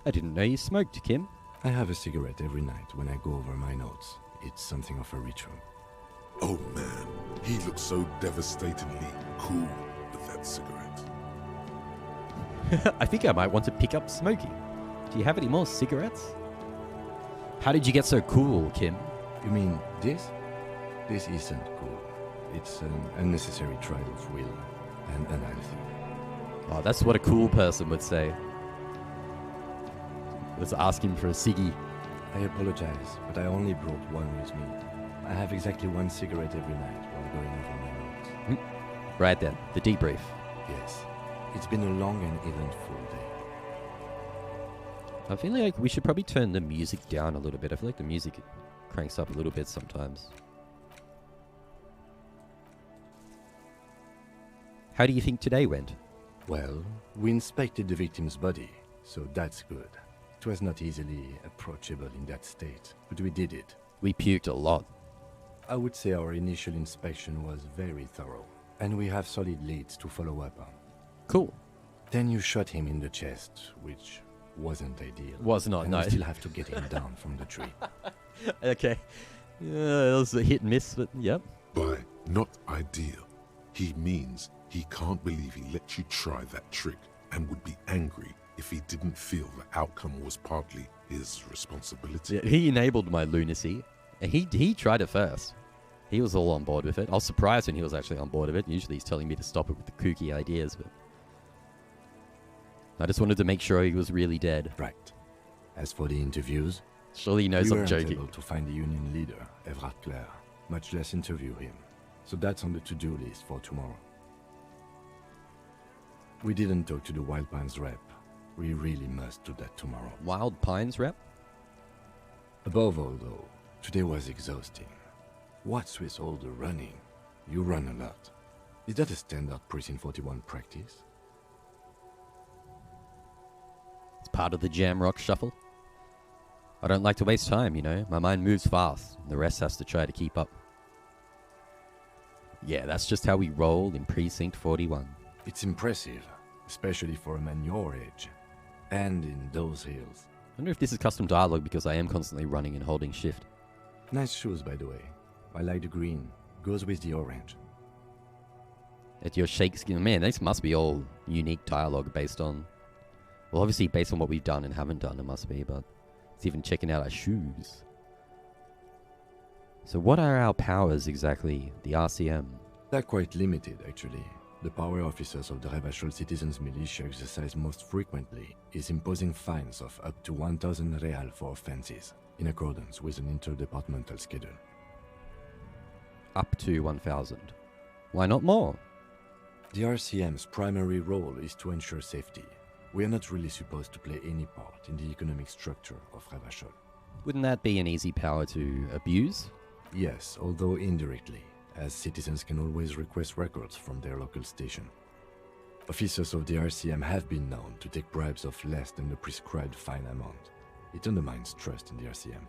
I didn't know you smoked, Kim. I have a cigarette every night when I go over my notes. It's something of a ritual. oh man, he looks so devastatingly cool with that cigarette. I think I might want to pick up smoking. Do you have any more cigarettes? How did you get so cool, Kim? You mean this? This isn't cool. It's an unnecessary trial of will and unhealthy. Oh, that's what a cool person would say. Let's ask him for a ciggy. I apologize, but I only brought one with me. I have exactly one cigarette every night while going over my notes. Right then, the debrief. Yes, it's been a long and eventful day. I feel like we should probably turn the music down a little bit. I feel like the music cranks up a little bit sometimes. How do you think today went? Well, we inspected the victim's body, so that's good. It was not easily approachable in that state, but we did it. We puked a lot. I would say our initial inspection was very thorough, and we have solid leads to follow up on. Cool. Then you shot him in the chest, which wasn't ideal. Was not, and no. we still have to get him down from the tree. Okay. That was a hit and miss, but yep. By not ideal, he means he can't believe he let you try that trick and would be angry if he didn't feel the outcome was partly his responsibility. Yeah, he enabled my lunacy. And he tried it first. He was all on board with it. I was surprised when he was actually on board with it. Usually he's telling me to stop it with the kooky ideas, but I just wanted to make sure he was really dead. Right. As for the interviews, Surely he knows we I'm weren't joking. able to find the union leader, Everard Clare, much less interview him. So that's on the to-do list for tomorrow. We didn't talk to the Wild Pines rep. We really must do that tomorrow. Wild Pines rep? Above all, though, today was exhausting. What's with all the running? You run a lot. Is that a standard Precinct 41 practice? It's part of the Jam Rock Shuffle. I don't like to waste time, you know. My mind moves fast. And the rest has to try to keep up. Yeah, that's just how we roll in Precinct 41. It's impressive, especially for a man your age. And in those hills. I wonder if this is custom dialogue because I am constantly running and holding shift. Nice shoes, by the way. I like the green. Goes with the orange. At your shake skin. Man, this must be all unique dialogue based on... Well, obviously based on what we've done and haven't done, it must be, but... It's even checking out our shoes. So what are our powers exactly? The RCM? They're quite limited, actually. The power officers of the Revachol Citizens Militia exercise most frequently is imposing fines of up to 1,000 real for offenses, in accordance with an interdepartmental schedule. Up to 1,000. Why not more? The RCM's primary role is to ensure safety. We are not really supposed to play any part in the economic structure of Revachol. Wouldn't that be an easy power to abuse? Yes, although indirectly, as citizens can always request records from their local station. Officers of the RCM have been known to take bribes of less than the prescribed fine amount. It undermines trust in the RCM.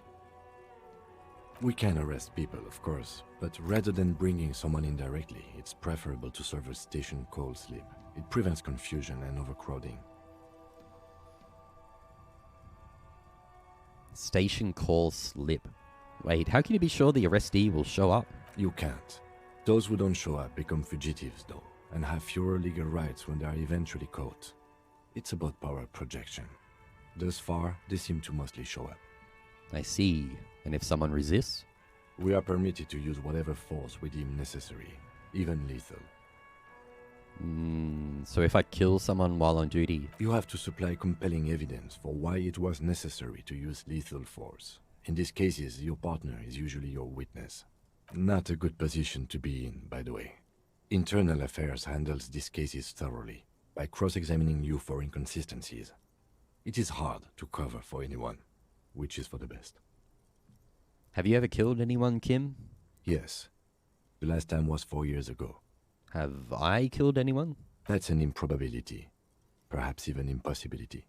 We can arrest people, of course, but rather than bringing someone in directly, it's preferable to serve a station call slip. It prevents confusion and overcrowding. Station call slip. Wait, how can you be sure the arrestee will show up? You can't. Those who don't show up become fugitives, though, and have fewer legal rights when they are eventually caught. It's about power projection. Thus far, they seem to mostly show up. I see. And if someone resists? We are permitted to use whatever force we deem necessary, even lethal. So if I kill someone while on duty... You have to supply compelling evidence for why it was necessary to use lethal force. In these cases, your partner is usually your witness. Not a good position to be in, by the way. Internal Affairs handles these cases thoroughly, by cross-examining you for inconsistencies. It is hard to cover for anyone, which is for the best. Have you ever killed anyone, Kim? Yes. The last time was 4 years ago. Have I killed anyone? That's an improbability. Perhaps even impossibility.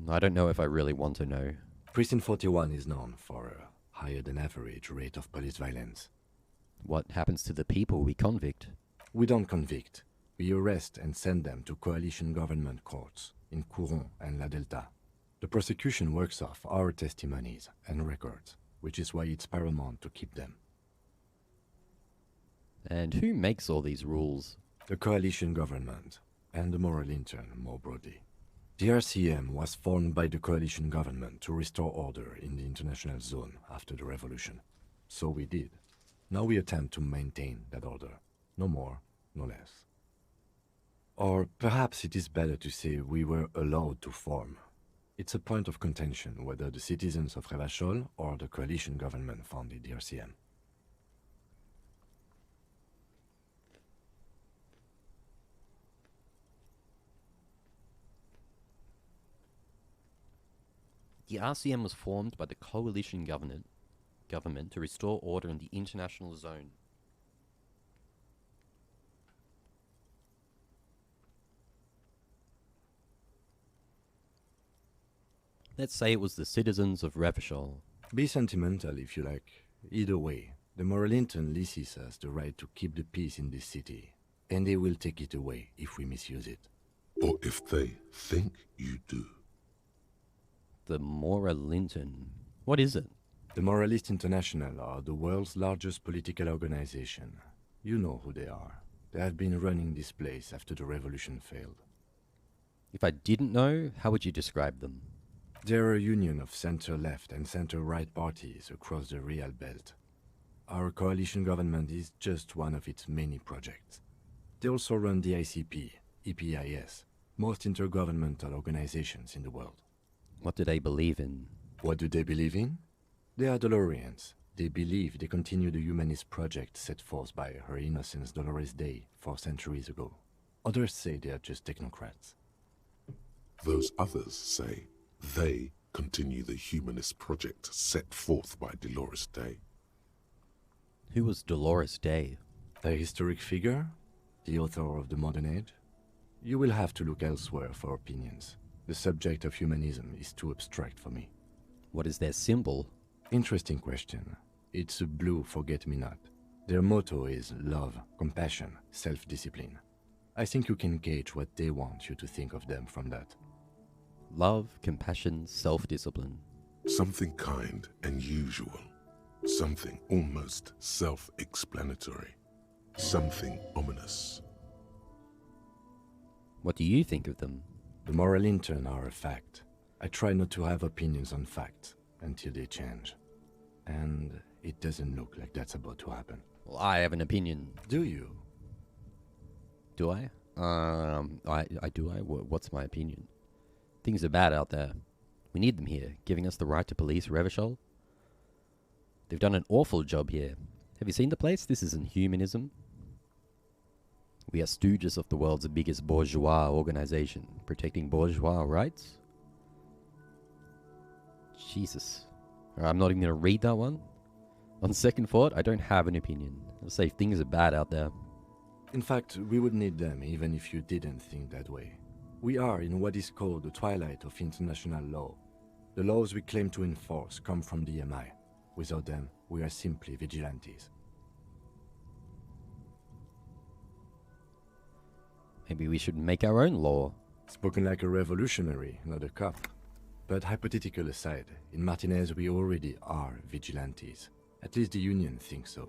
I don't know if I really want to know. Precinct 41 is known for a higher than average rate of police violence. What happens to the people we convict? We don't convict. We arrest and send them to coalition government courts in Couron and La Delta. The prosecution works off our testimonies and records, which is why it's paramount to keep them. And who makes all these rules? The coalition government, and the moral intern more broadly. The RCM was formed by the coalition government to restore order in the international zone after the revolution. So we did. Now we attempt to maintain that order. No more, no less. Or perhaps it is better to say we were allowed to form. It's a point of contention whether the citizens of Revachol or the coalition government founded the RCM. The RCM was formed by the coalition government to restore order in the international zone. Let's say it was the citizens of Revachol. Be sentimental if you like. Either way, the moral intern leases us the right to keep the peace in this city, and they will take it away if we misuse it. Or if they think you do. The Moralinton. What is it? The Moralist International are the world's largest political organization. You know who they are. They have been running this place after the revolution failed. If I didn't know, how would you describe them? They're a union of center-left and center-right parties across the Real Belt. Our coalition government is just one of its many projects. They also run the ICP, EPIS, most intergovernmental organizations in the world. What do they believe in? What do they believe in? They are Dolorians. They believe they continue the humanist project set forth by Her Innocence Dolores Day 4 centuries ago. Others say they are just technocrats. Those others say they continue the humanist project set forth by Dolores Day. Who was Dolores Day? A historic figure? The author of the modern age? You will have to look elsewhere for opinions. The subject of humanism is too abstract for me. What is their symbol? Interesting question. It's a blue forget-me-not. Their motto is love, compassion, self-discipline. I think you can gauge what they want you to think of them from that. Love, compassion, self-discipline. Something kind and usual. Something almost self-explanatory. Something ominous. What do you think of them? The moral intern are a fact. I try not to have opinions on facts until they change. And it doesn't look like that's about to happen. Well, I have an opinion. Do you? Do I? I do. What's my opinion? Things are bad out there. We need them here, giving us the right to police Revachol. They've done an awful job here. Have you seen the place? This isn't humanism. We are stooges of the world's biggest bourgeois organization, protecting bourgeois rights. Jesus. I'm not even going to read that one. On second thought, I don't have an opinion. I'll say things are bad out there. In fact, we would need them even if you didn't think that way. We are in what is called the twilight of international law. The laws we claim to enforce come from the MI. Without them, we are simply vigilantes. Maybe we should make our own law. Spoken like a revolutionary, not a cop. But hypothetical aside, in Martinez we already are vigilantes. At least the Union thinks so.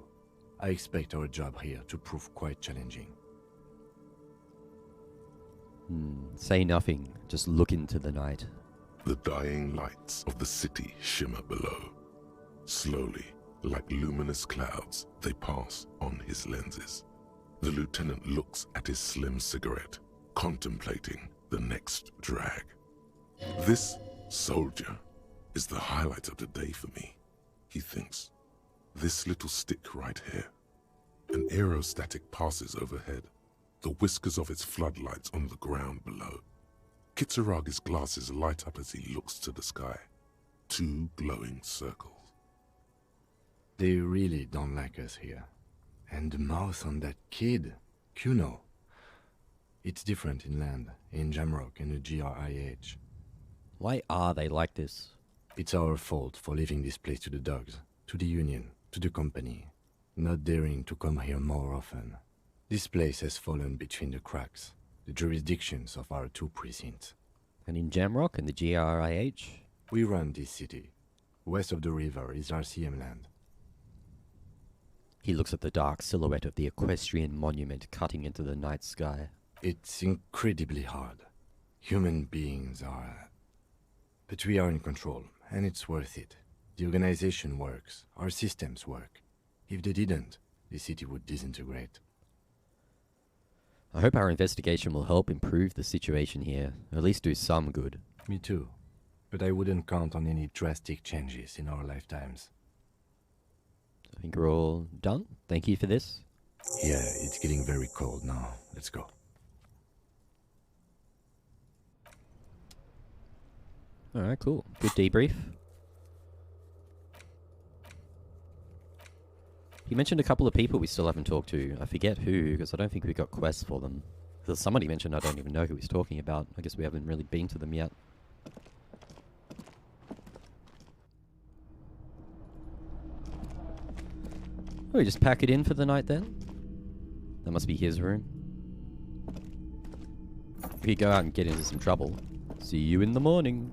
I expect our job here to prove quite challenging. Say nothing, just look into the night. The dying lights of the city shimmer below. Slowly, like luminous clouds, they pass on his lenses. The lieutenant looks at his slim cigarette, contemplating the next drag. This soldier is the highlight of the day for me, he thinks. This little stick right here. An aerostatic passes overhead, the whiskers of its floodlights on the ground below. Kitsuragi's glasses light up as he looks to the sky. 2 glowing circles. They really don't like us here. And the mouth on that kid, Kuno. It's different inland, in Jamrock and the GRIH. Why are they like this? It's our fault for leaving this place to the dogs, to the Union, to the company, not daring to come here more often. This place has fallen between the cracks, the jurisdictions of our 2 precincts. And in Jamrock and the GRIH? We run this city. West of the river is RCM land. He looks at the dark silhouette of the equestrian monument cutting into the night sky. It's incredibly hard. Human beings are... But we are in control, and it's worth it. The organization works. Our systems work. If they didn't, the city would disintegrate. I hope our investigation will help improve the situation here, at least do some good. Me too. But I wouldn't count on any drastic changes in our lifetimes. I think we're all done. Thank you for this. Yeah, it's getting very cold now. Let's go. Alright, cool. Good debrief. He mentioned a couple of people we still haven't talked to. I forget who, because I don't think we got quests for them. There's somebody mentioned I don't even know who he's talking about. I guess we haven't really been to them yet. Oh, we just pack it in for the night then? That must be his room. If we go out and get into some trouble, see you in the morning.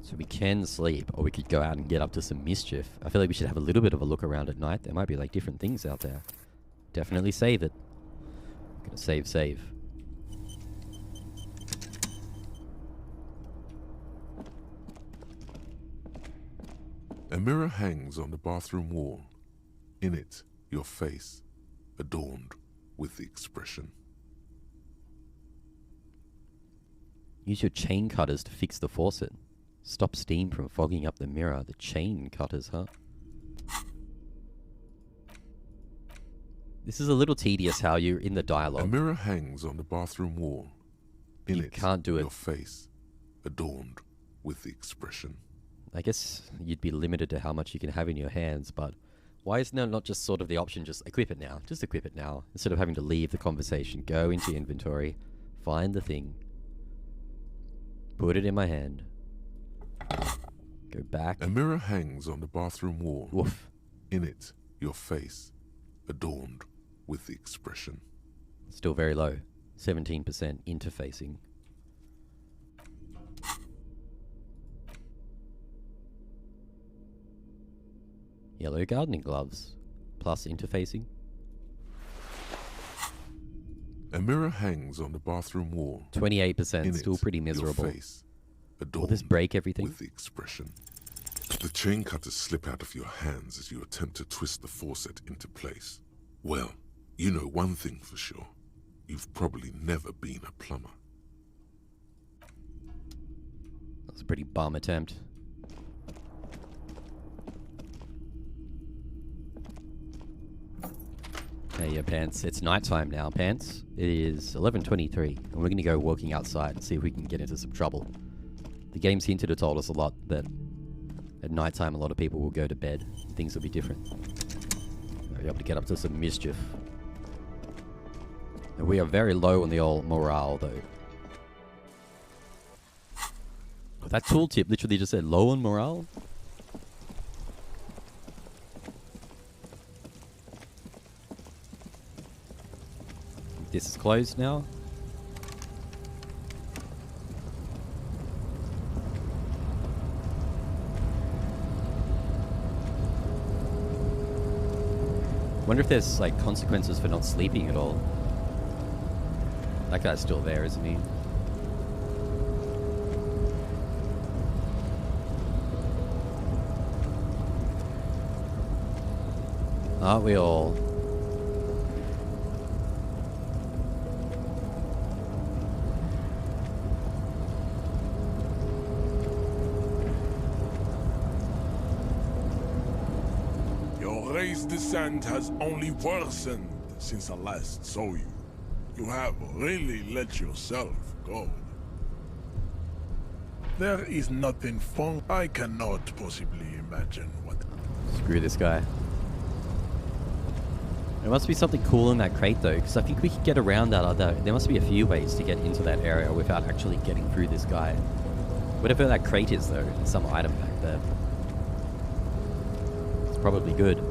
So we can sleep, or we could go out and get up to some mischief. I feel like we should have a little bit of a look around at night. There might be like different things out there. Definitely save it. Gonna save. A mirror hangs on the bathroom wall. In it, your face, adorned with the expression. Use your chain cutters to fix the faucet. Stop steam from fogging up the mirror. The chain cutters, huh? This is a little tedious how you're in the A dialogue. mirror hangs on the bathroom wall. In You it, can't do it. your face, adorned with the expression. I guess you'd be limited to how much you can have in your hands, but why isn't there not just sort of the option, just equip it now? Just equip it now. Instead of having to leave the conversation, go into inventory, find the thing, put it in my hand, go back. A mirror hangs on the bathroom wall. Woof. In it, your face, adorned with the expression. Still very low. 17% interfacing. Yellow gardening gloves. Plus interfacing. A mirror hangs on the bathroom wall. 28%. In Still it, pretty miserable. Your face, Will adorned this break everything? with the expression. The chain cutters slip out of your hands as you attempt to twist the faucet into place. Well, you know one thing for sure. You've probably never been a plumber. That was a pretty bum attempt. Hey, yeah, Pants. It's nighttime now, Pants. It is 11:23, and we're going to go walking outside and see if we can get into some trouble. The game's hinted or told us a lot that at nighttime a lot of people will go to bed. Things will be different. We'll be able to get up to some mischief. And we are very low on the old morale, though. Oh, that tooltip literally just said low on morale? This is closed now. Wonder if there's like consequences for not sleeping at all. That guy's still there, isn't he? Aren't we all? Your race descent has only worsened since I last saw you. You have really let yourself go. There is nothing fun. I cannot possibly imagine what... Screw this guy. There must be something cool in that crate though, because I think we could get around that other... There must be a few ways to get into that area without actually getting through this guy. Whatever that crate is though, there's some item back there. It's probably good.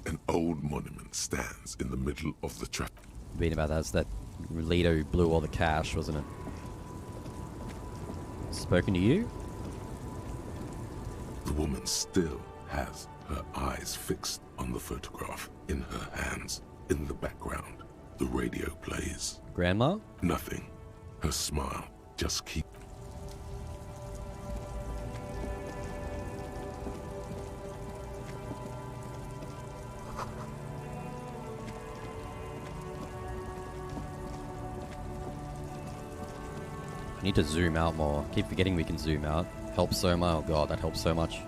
An old monument stands in the middle of the traffic. Being about that's that leader who blew all the cash, wasn't it? Spoken to you? The woman still has her eyes fixed on the photograph in her hands. In the background, the radio plays. Grandma? Nothing. Her smile just keeps. I need to zoom out more. Keep forgetting we can zoom out. Helps so much. Oh god, that helps so much.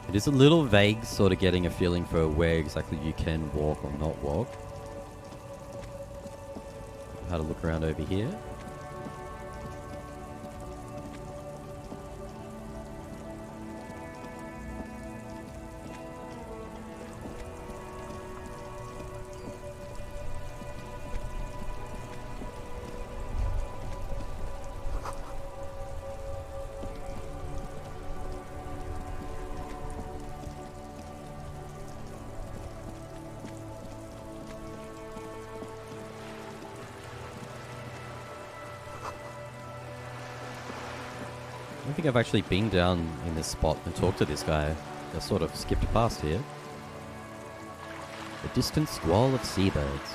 It is a little vague, sort of getting a feeling for where exactly you can walk or not walk. How to look around over here. don't think I've actually been down in this spot and talked to this guy. I sort of skipped past here. The distant squall of seabirds.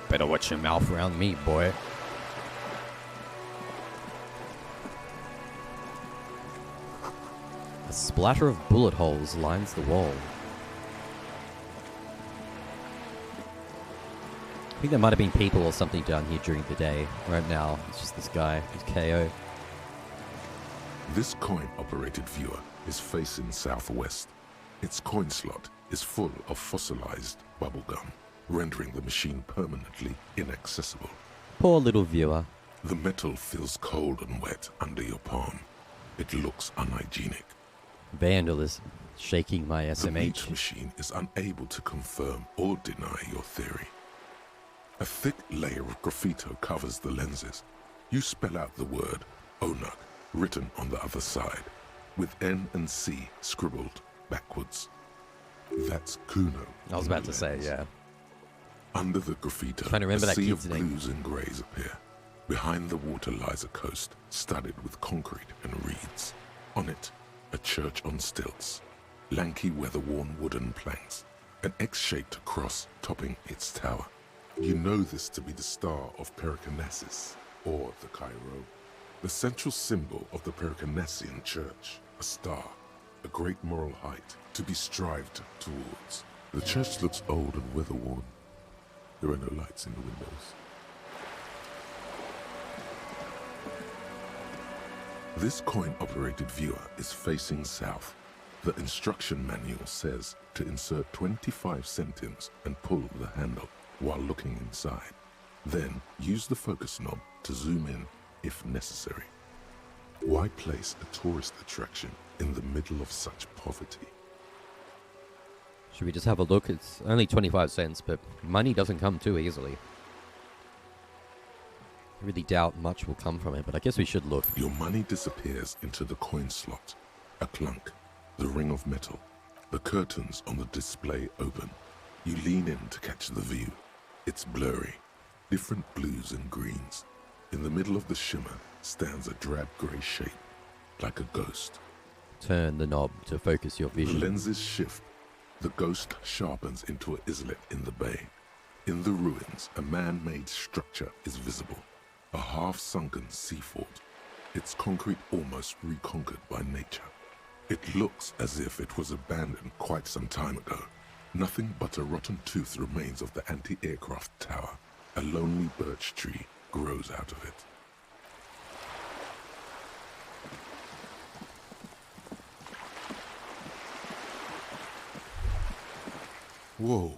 Better watch your mouth around me, boy. A splatter of bullet holes lines the wall. I think there might have been people or something down here during the day. Right now, it's just this guy who's KO. This coin-operated viewer is facing southwest. Its coin slot is full of fossilized bubblegum, rendering the machine permanently inaccessible. Poor little viewer. The metal feels cold and wet under your palm. It looks unhygienic. Vandalism, shaking my The meat SMH. machine is unable to confirm or deny your theory. A thick layer of graffito covers the lenses. You spell out the word Onuk written on the other side, with N and C scribbled backwards. That's Kuno. I was on the about to say, lens. yeah. Under the graffito, Trying to remember a that sea kid's of name. blues and greys appear. Behind the water lies a coast studded with concrete and reeds. On it, a church on stilts, lanky weather-worn wooden planks, an X-shaped cross topping its tower. You know this to be the Star of Periconesus, or the Cairo, the central symbol of the Periconesian Church, a star, a great moral height to be strived towards. The church looks old and weather-worn. There are no lights in the windows. This coin-operated viewer is facing south. The instruction manual says to insert 25 centimes and pull the handle while looking inside. Then use the focus knob to zoom in if necessary. Why place a tourist attraction in the middle of such poverty? Should we just have a look? It's only 25 cents, but money doesn't come too easily. I really doubt much will come from it, but I guess we should look. Your money disappears into the coin slot. A clunk, the ring of metal. The curtains on the display open. You lean in to catch the view. It's blurry, different blues and greens. In the middle of the shimmer stands a drab grey shape, like a ghost. Turn the knob to focus your The vision. lenses shift. The ghost sharpens into an islet in the bay. In the ruins, a man-made structure is visible. A half-sunken sea fort. Its concrete almost reconquered by nature. It looks as if it was abandoned quite some time ago. Nothing but a rotten tooth remains of the anti-aircraft tower. A lonely birch tree grows out of it. Whoa,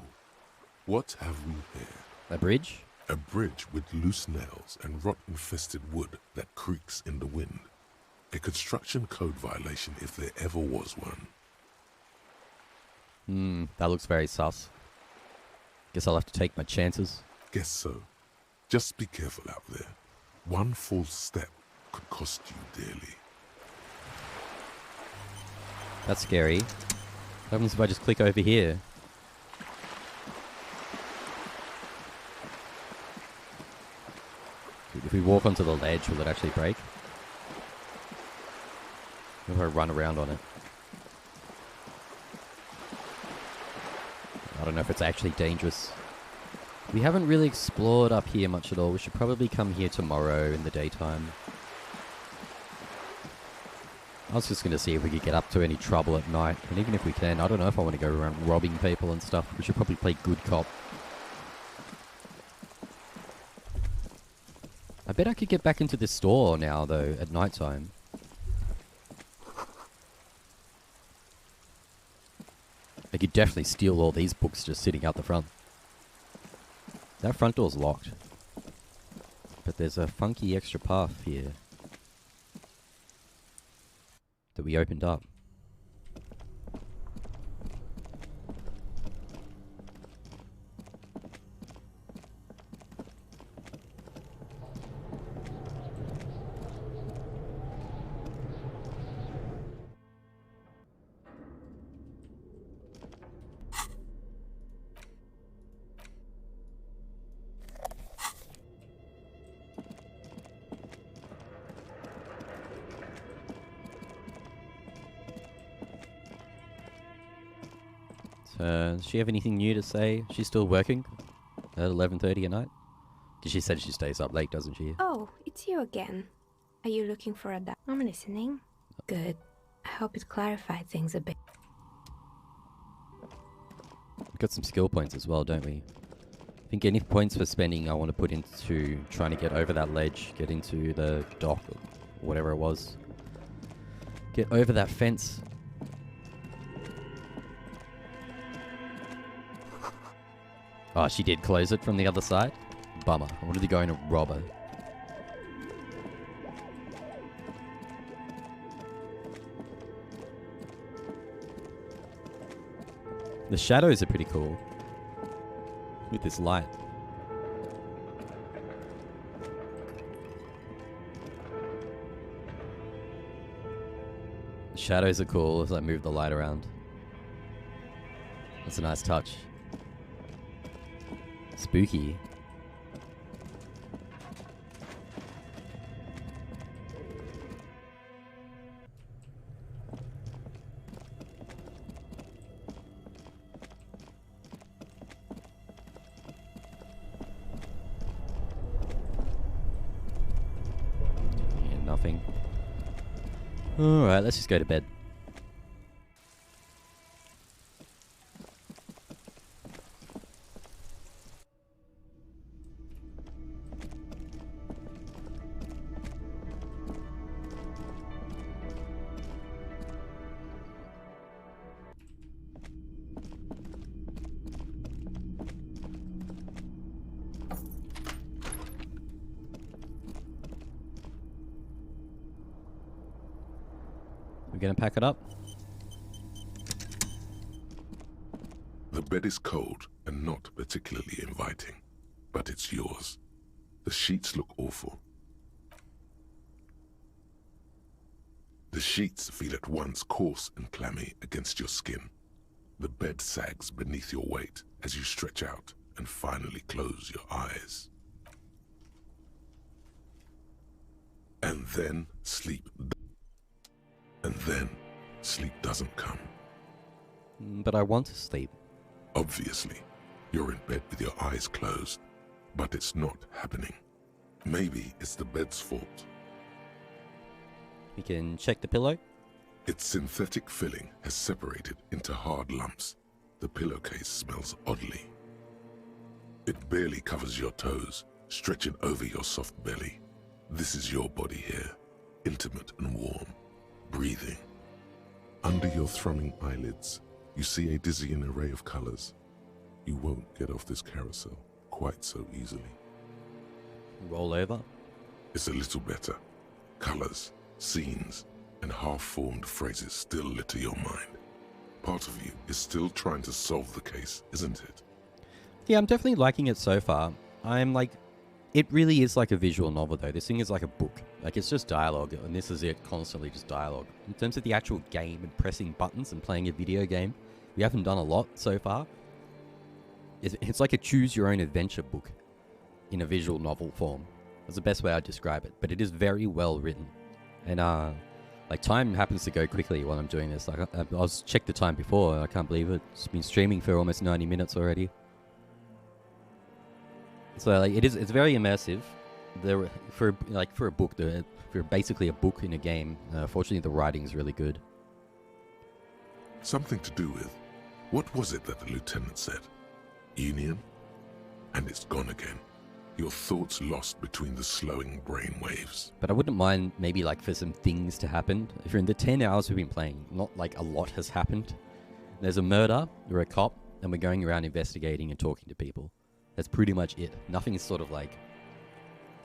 what have we here? A bridge? A bridge with loose nails and rot-infested wood that creaks in the wind. A construction code violation if there ever was one. That looks very sus. Guess I'll have to take my chances. Guess so. Just be careful out there. One false step could cost you dearly. That's scary. What happens if I just click over here? If we walk onto the ledge, will it actually break? If I run around on it? I don't know if it's actually dangerous. We haven't really explored up here much at all. We should probably come here tomorrow in the daytime. I was just going to see if we could get up to any trouble at night. And even if we can, I don't know if I want to go around robbing people and stuff. We should probably play good cop. I bet I could get back into this store now, though, at night time. I could definitely steal all these books just sitting out the front. That front door's locked. But there's a funky extra path here that we opened up. Does she have anything new to say? She's still working at 11:30 at night? Because she said she stays up late, doesn't she? Oh, it's you again. Are you looking for a I'm listening. Good. I hope it clarified things a bit. We've got some skill points as well, don't we? I think any points for spending I want to put into trying to get over that ledge, get into the dock, or whatever it was. Get over that fence. Oh, she did close it from the other side? Bummer. I wanted to go in and rob her. The shadows are pretty cool. With this light. The shadows are cool as I move the light around. That's a nice touch. Spooky. Yeah, nothing. Alright, let's just go to bed. We're gonna pack it up. The bed is cold and not particularly inviting, but it's yours. The sheets look awful. The sheets feel at once coarse and clammy against your skin. The bed sags beneath your weight as you stretch out and finally close your eyes. And then sleep doesn't come. But I want to sleep. Obviously, you're in bed with your eyes closed, but it's not happening. Maybe it's the bed's fault. We can check the pillow. Its synthetic filling has separated into hard lumps. The pillowcase smells oddly. It barely covers your toes, stretching over your soft belly. This is your body here, intimate and warm, breathing. Under your thrumming eyelids, you see a dizzying array of colors. You won't get off this carousel quite so easily. Roll over. It's a little better. Colors, scenes, and half-formed phrases still litter your mind. Part of you is still trying to solve the case, isn't it? Yeah, I'm definitely liking it so far. I'm like, it really is like a visual novel though. This thing is like a book. Like it's just dialogue, and this is it, constantly just dialogue. In terms of the actual game and pressing buttons and playing a video game, we haven't done a lot so far. It's like a choose-your-own-adventure book in a visual novel form. That's the best way I'd describe it. But it is very well written. And like time happens to go quickly while I'm doing this. Like I was checked the time before, and I can't believe it. It's been streaming for almost 90 minutes already. So like it's very immersive. For a book, for basically a book in a game. Fortunately, the writing is really good. Something to do with, what was it that the lieutenant said? Union? And it's gone again. Your thoughts lost between the slowing brain waves. But I wouldn't mind maybe like for some things to happen. If you're in the 10 hours we've been playing, not like a lot has happened. There's a murder, you're a cop, and we're going around investigating and talking to people. That's pretty much it. Nothing is sort of like,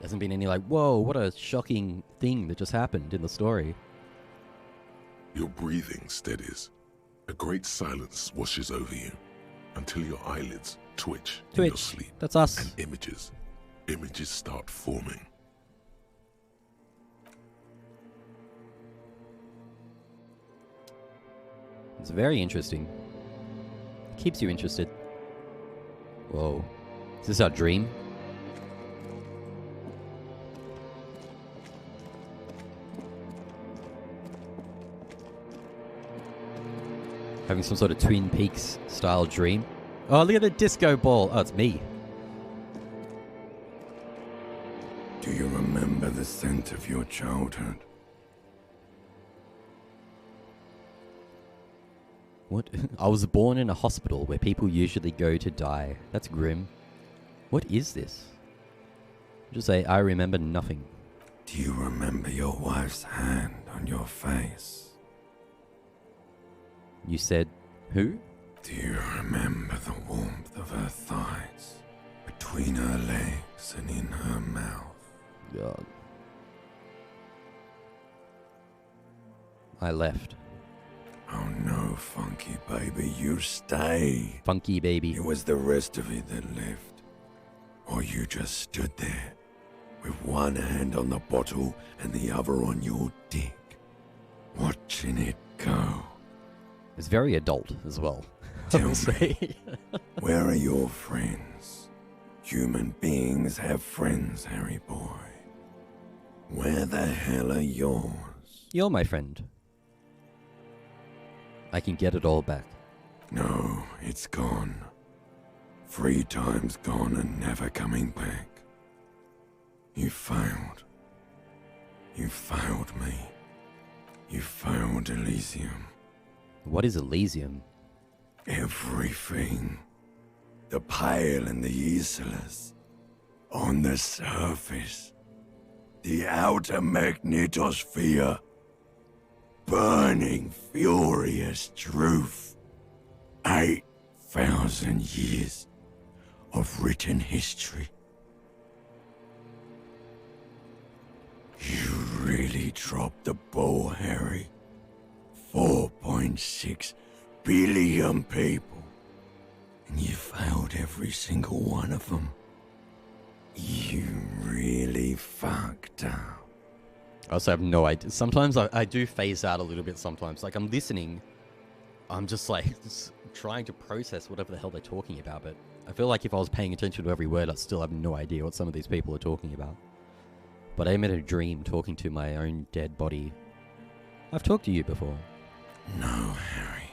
hasn't been any like, whoa, what a shocking thing that just happened in the story. Your breathing steadies. A great silence washes over you until your eyelids twitch in your sleep. That's us. And images start forming. It's very interesting. It keeps you interested. Whoa. Is this our dream? Having some sort of Twin Peaks style dream. Oh, look at the disco ball. Oh, it's me. Do you remember the scent of your childhood? What? I was born in a hospital where people usually go to die. That's grim. What is this? Just say, I remember nothing. Do you remember your wife's hand on your face? You said, who? Do you remember the warmth of her thighs, between her legs and in her mouth? God. I left. Oh no, Funky baby, you stay. Funky baby. It was the rest of it that left. Or you just stood there, with one hand on the bottle and the other on your dick, watching it go. It's very adult as well. Tell me, where are your friends? Human beings have friends, Harry boy. Where the hell are yours? You're my friend. I can get it all back. No, it's gone. 3 times gone and never coming back. You failed. You failed me. You failed Elysium. What is Elysium? Everything. The Pale and the Islas. On the surface. The outer magnetosphere. Burning, furious truth. 8,000 years of written history. You really dropped the ball, Harry. 4.6 billion people. And you failed every single one of them. You really fucked up. I also have no idea. Sometimes I do phase out a little bit sometimes. Like, I'm listening. I'm just like just trying to process whatever the hell they're talking about. But I feel like if I was paying attention to every word, I'd still have no idea what some of these people are talking about. But I'm in a dream talking to my own dead body. I've talked to you before. No, Harry.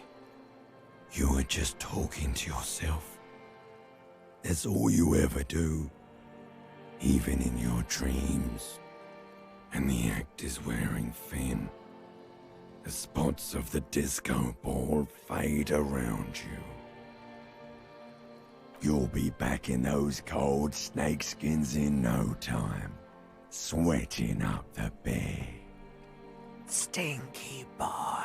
You were just talking to yourself. That's all you ever do. Even in your dreams. And the act is wearing thin. The spots of the disco ball fade around you. You'll be back in those cold snakeskins in no time. Sweating up the bed. Stinky boy.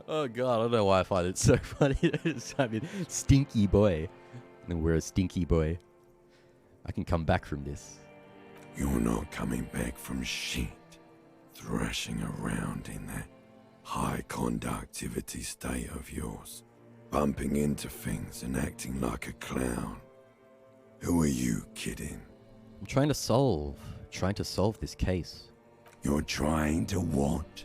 Oh god, I don't know why I find it so funny. I mean, stinky boy. And we're a stinky boy. I can come back from this. You're not coming back from shit. Thrashing around in that high conductivity state of yours. Bumping into things and acting like a clown. Who are you kidding? I'm trying to solve this case. You're trying to what?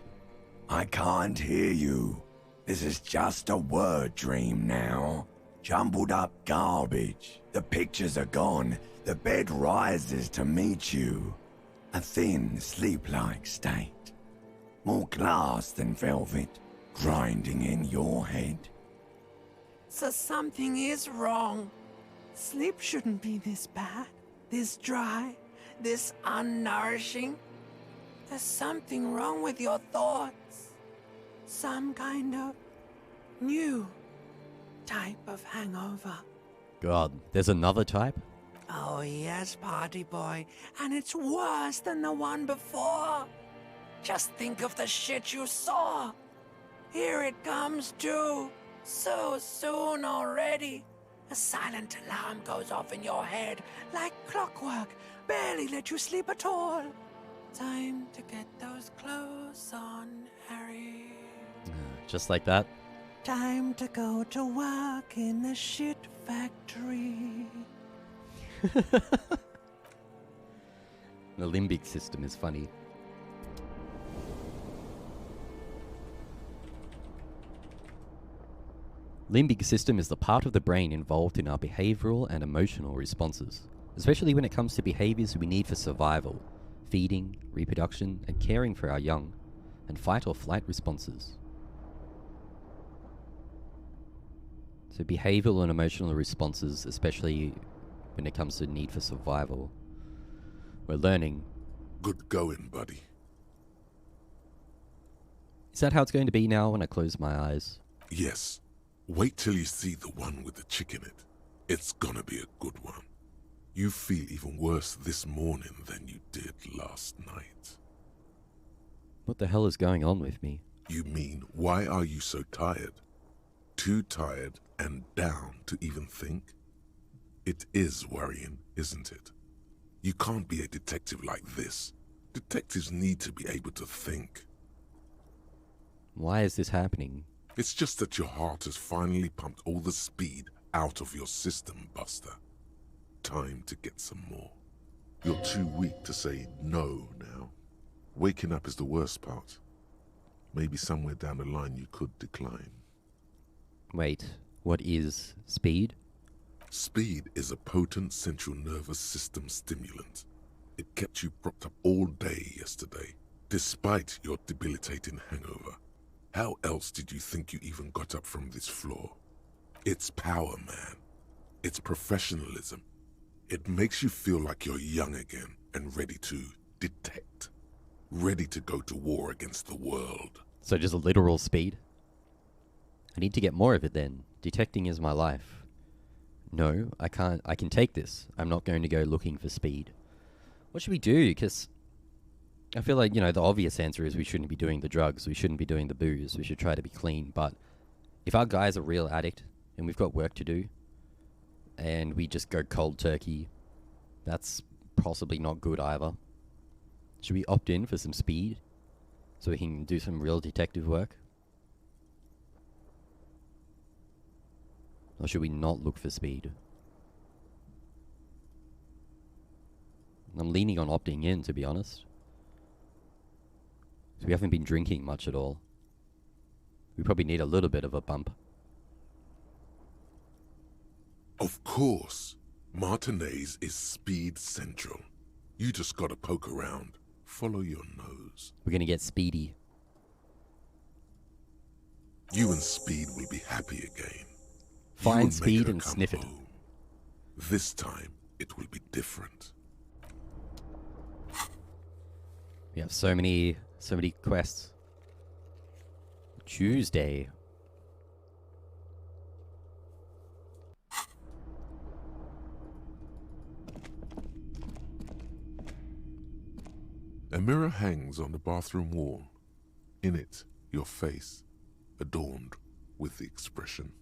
I can't hear you. This is just a word dream now. Jumbled up garbage. The pictures are gone. The bed rises to meet you. A thin, sleep-like state. More glass than velvet, grinding in your head. So something is wrong. Sleep shouldn't be this bad, this dry, this unnourishing. There's something wrong with your thoughts. Some kind of new type of hangover. God, there's another type? Oh yes, party boy, and it's worse than the one before. Just think of the shit you saw. Here it comes too. So soon already. A silent alarm goes off in your head like clockwork. Barely let you sleep at all. Time to get those clothes on, Harry. Just like that? Time to go to work in the shit factory. The limbic system is funny. Limbic system is the part of the brain involved in our behavioral and emotional responses, especially when it comes to behaviors we need for survival, feeding, reproduction, and caring for our young, and fight or flight responses. So behavioral and emotional responses, especially when it comes to need for survival. We're learning. Good going, buddy. Is that how it's going to be now when I close my eyes? Yes. Wait till you see the one with the chick in it. It's gonna be a good one. You feel even worse this morning than you did last night. What the hell is going on with me? You mean, why are you so tired? Too tired and down to even think? It is worrying, isn't it? You can't be a detective like this. Detectives need to be able to think. Why is this happening? It's just that your heart has finally pumped all the speed out of your system, Buster. Time to get some more. You're too weak to say no now. Waking up is the worst part. Maybe somewhere down the line you could decline. Wait, what is speed? Speed is a potent central nervous system stimulant. It kept you propped up all day yesterday, despite your debilitating hangover. How else did you think you even got up from this floor? It's power, man. It's professionalism. It makes you feel like you're young again and ready to detect. Ready to go to war against the world. So just a literal speed? I need to get more of it then. Detecting is my life. No, I can't. I can take this. I'm not going to go looking for speed. What should we do? Because I feel like, the obvious answer is we shouldn't be doing the drugs. We shouldn't be doing the booze. We should try to be clean. But if our guy's a real addict and we've got work to do and we just go cold turkey, that's possibly not good either. Should we opt in for some speed so we can do some real detective work? Or should we not look for speed? I'm leaning on opting in, to be honest. So we haven't been drinking much at all. We probably need a little bit of a bump. Of course. Martinez is speed central. You just gotta poke around. Follow your nose. We're gonna get speedy. You and Speed will be happy again. Find Speed and sniff it. Home. This time, it will be different. We have so many quests. Tuesday. A mirror hangs on the bathroom wall. In it, your face, adorned with the expression.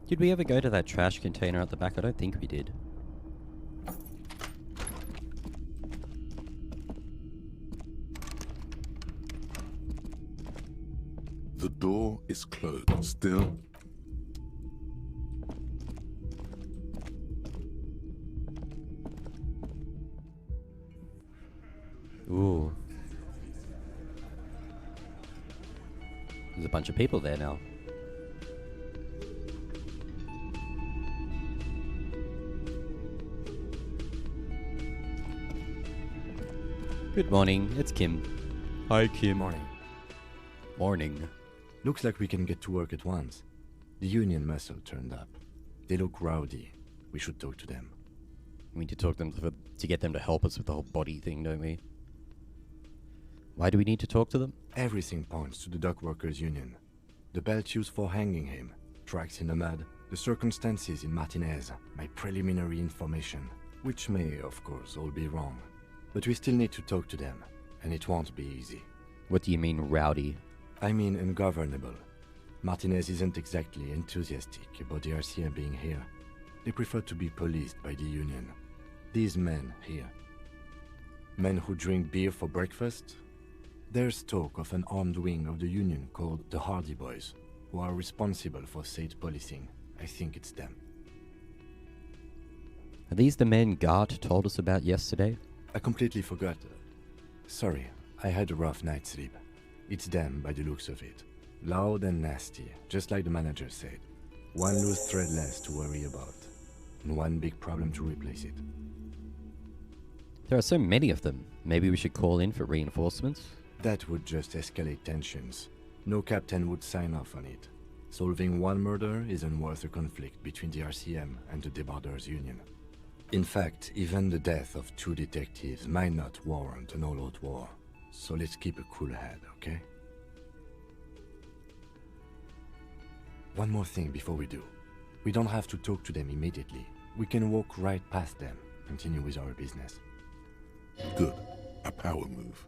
Did we ever go to that trash container at the back? I don't think we did. The door is closed. Still. Ooh. There's a bunch of people there now. Good morning, it's Kim. Hi, Kim. Morning. Morning. Looks like we can get to work at once. The Union muscle turned up. They look rowdy. We should talk to them. We need to talk to them to get them to help us with the whole body thing, don't we? Why do we need to talk to them? Everything points to the dock workers' union. The belt used for hanging him, tracks in the mud, the circumstances in Martinez, my preliminary information, which may, of course, all be wrong. But we still need to talk to them, and it won't be easy. What do you mean, rowdy? I mean ungovernable. Martinez isn't exactly enthusiastic about the RCM being here. They prefer to be policed by the Union. These men here. Men who drink beer for breakfast? There's talk of an armed wing of the Union called the Hardy Boys, who are responsible for state policing. I think it's them. Are these the men Gart told us about yesterday? I completely forgot. Sorry, I had a rough night's sleep. It's them by the looks of it. Loud and nasty, just like the manager said. One loose thread less to worry about, and one big problem to replace it. There are so many of them. Maybe we should call in for reinforcements? That would just escalate tensions. No captain would sign off on it. Solving one murder isn't worth a conflict between the RCM and the Debarders Union. In fact, even the death of 2 detectives might not warrant an all-out war. So let's keep a cool head, okay? One more thing before we do. We don't have to talk to them immediately. We can walk right past them, continue with our business. Good. A power move.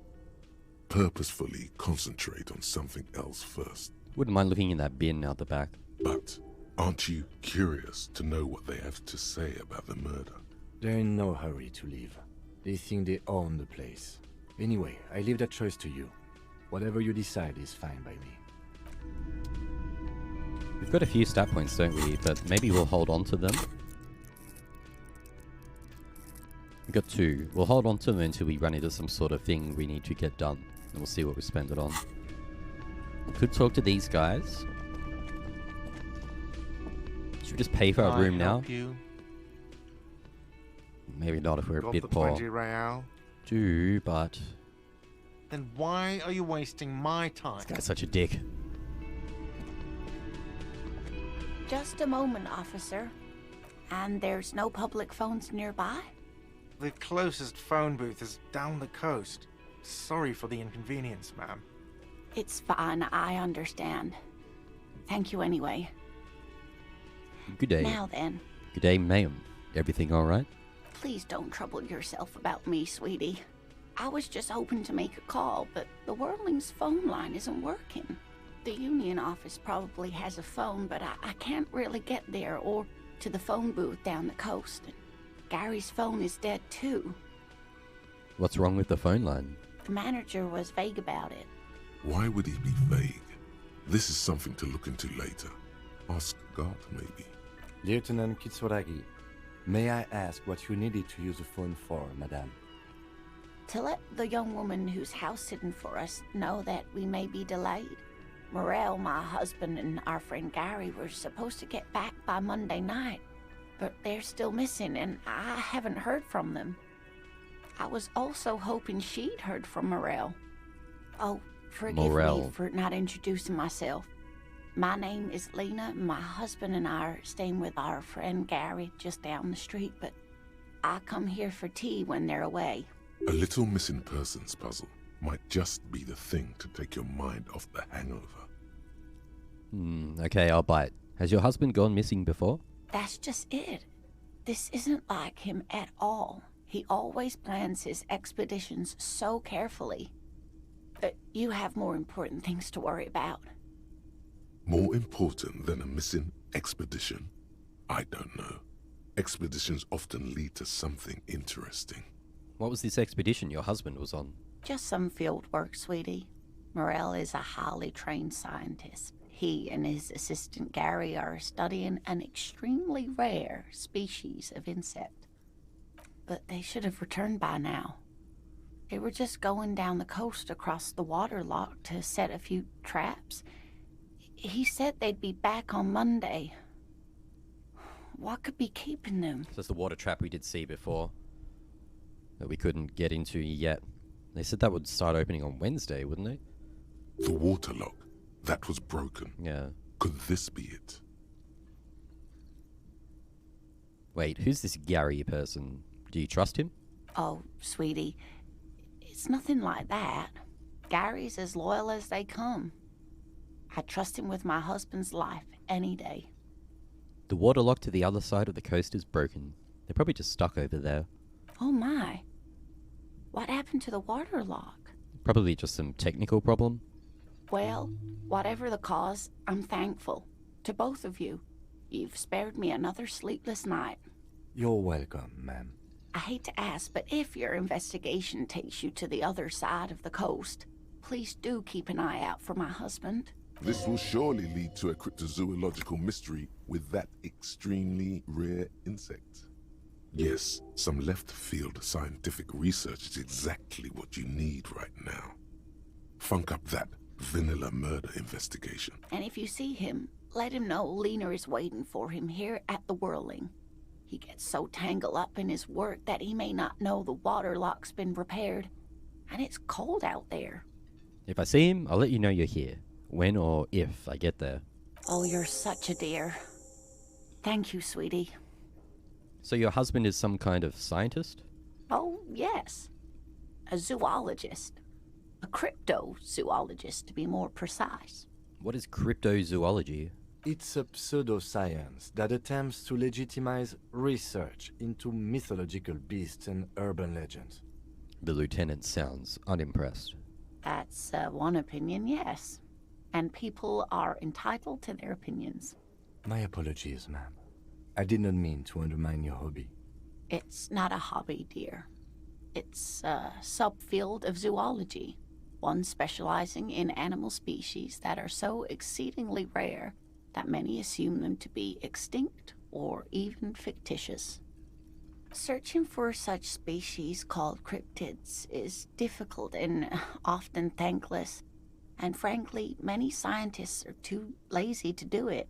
Purposefully concentrate on something else first. Wouldn't mind looking in that bin out the back. But aren't you curious to know what they have to say about the murder? They're in no hurry to leave. They think they own the place. Anyway, I leave that choice to you. Whatever you decide is fine by me. We've got a few stat points, don't we? But maybe we'll hold on to them. We've got 2. We'll hold on to them until we run into some sort of thing we need to get done. And we'll see what we spend it on. We could talk to these guys. Should we just pay for our room now? You? Maybe not if we're a Got bit the poor. 20 real? Do, but... Then why are you wasting my time? This guy's such a dick. Just a moment, officer. And there's no public phones nearby? The closest phone booth is down the coast. Sorry for the inconvenience, ma'am. It's fine, I understand. Thank you anyway. Good day. Now then. Good day, ma'am. Everything alright? Please don't trouble yourself about me, sweetie. I was just hoping to make a call, but the Whirling's phone line isn't working. The union office probably has a phone, but I can't really get there or to the phone booth down the coast. And Gary's phone is dead too. What's wrong with the phone line? The manager was vague about it. Why would he be vague? This is something to look into later. Ask Gart, maybe. Lieutenant Kitsuragi, may I ask what you needed to use the phone for, madame? To let the young woman who's house-sitting for us know that we may be delayed. Morel, my husband, and our friend Gary were supposed to get back by Monday night, but they're still missing, and I haven't heard from them. I was also hoping she'd heard from Morel. Oh, forgive me for not introducing myself. My name is Lena, and my husband and I are staying with our friend Gary just down the street, but I come here for tea when they're away. A little missing persons puzzle might just be the thing to take your mind off the hangover. Okay, I'll bite. Has your husband gone missing before? That's just it. This isn't like him at all. He always plans his expeditions so carefully. You have more important things to worry about. More important than a missing expedition? I don't know. Expeditions often lead to something interesting. What was this expedition your husband was on? Just some field work, sweetie. Morel is a highly trained scientist. He and his assistant Gary are studying an extremely rare species of insect. But they should have returned by now. They were just going down the coast across the waterlock to set a few traps. He said they'd be back on Monday. What could be keeping them? That's the water trap we did see before, that we couldn't get into yet. They said that would start opening on Wednesday, wouldn't they? The waterlock. That was broken. Yeah. Could this be it? Wait, who's this Gary person? Do you trust him? Oh, sweetie, it's nothing like that. Gary's as loyal as they come. I trust him with my husband's life any day. The waterlock to the other side of the coast is broken. They're probably just stuck over there. Oh my. What happened to the waterlock? Probably just some technical problem. Well, whatever the cause, I'm thankful. To both of you. You've spared me another sleepless night. You're welcome, ma'am. I hate to ask, but if your investigation takes you to the other side of the coast, please do keep an eye out for my husband. This will surely lead to a cryptozoological mystery with that extremely rare insect. Yes, some left-field scientific research is exactly what you need right now. Funk up that vanilla murder investigation. And if you see him, let him know Lena is waiting for him here at the Whirling. He gets so tangled up in his work that he may not know the water lock's been repaired. And it's cold out there. If I see him, I'll let you know you're here. When or if I get there. Oh, you're such a dear. Thank you, sweetie. So your husband is some kind of scientist? Oh, yes. A zoologist. A cryptozoologist, to be more precise. What is cryptozoology? It's a pseudoscience that attempts to legitimize research into mythological beasts and urban legends. The lieutenant sounds unimpressed. That's one opinion, yes. And people are entitled to their opinions. My apologies, ma'am. I did not mean to undermine your hobby. It's not a hobby, dear. It's a subfield of zoology, one specializing in animal species that are so exceedingly rare that many assume them to be extinct or even fictitious. Searching for such species called cryptids is difficult and often thankless, and frankly, many scientists are too lazy to do it.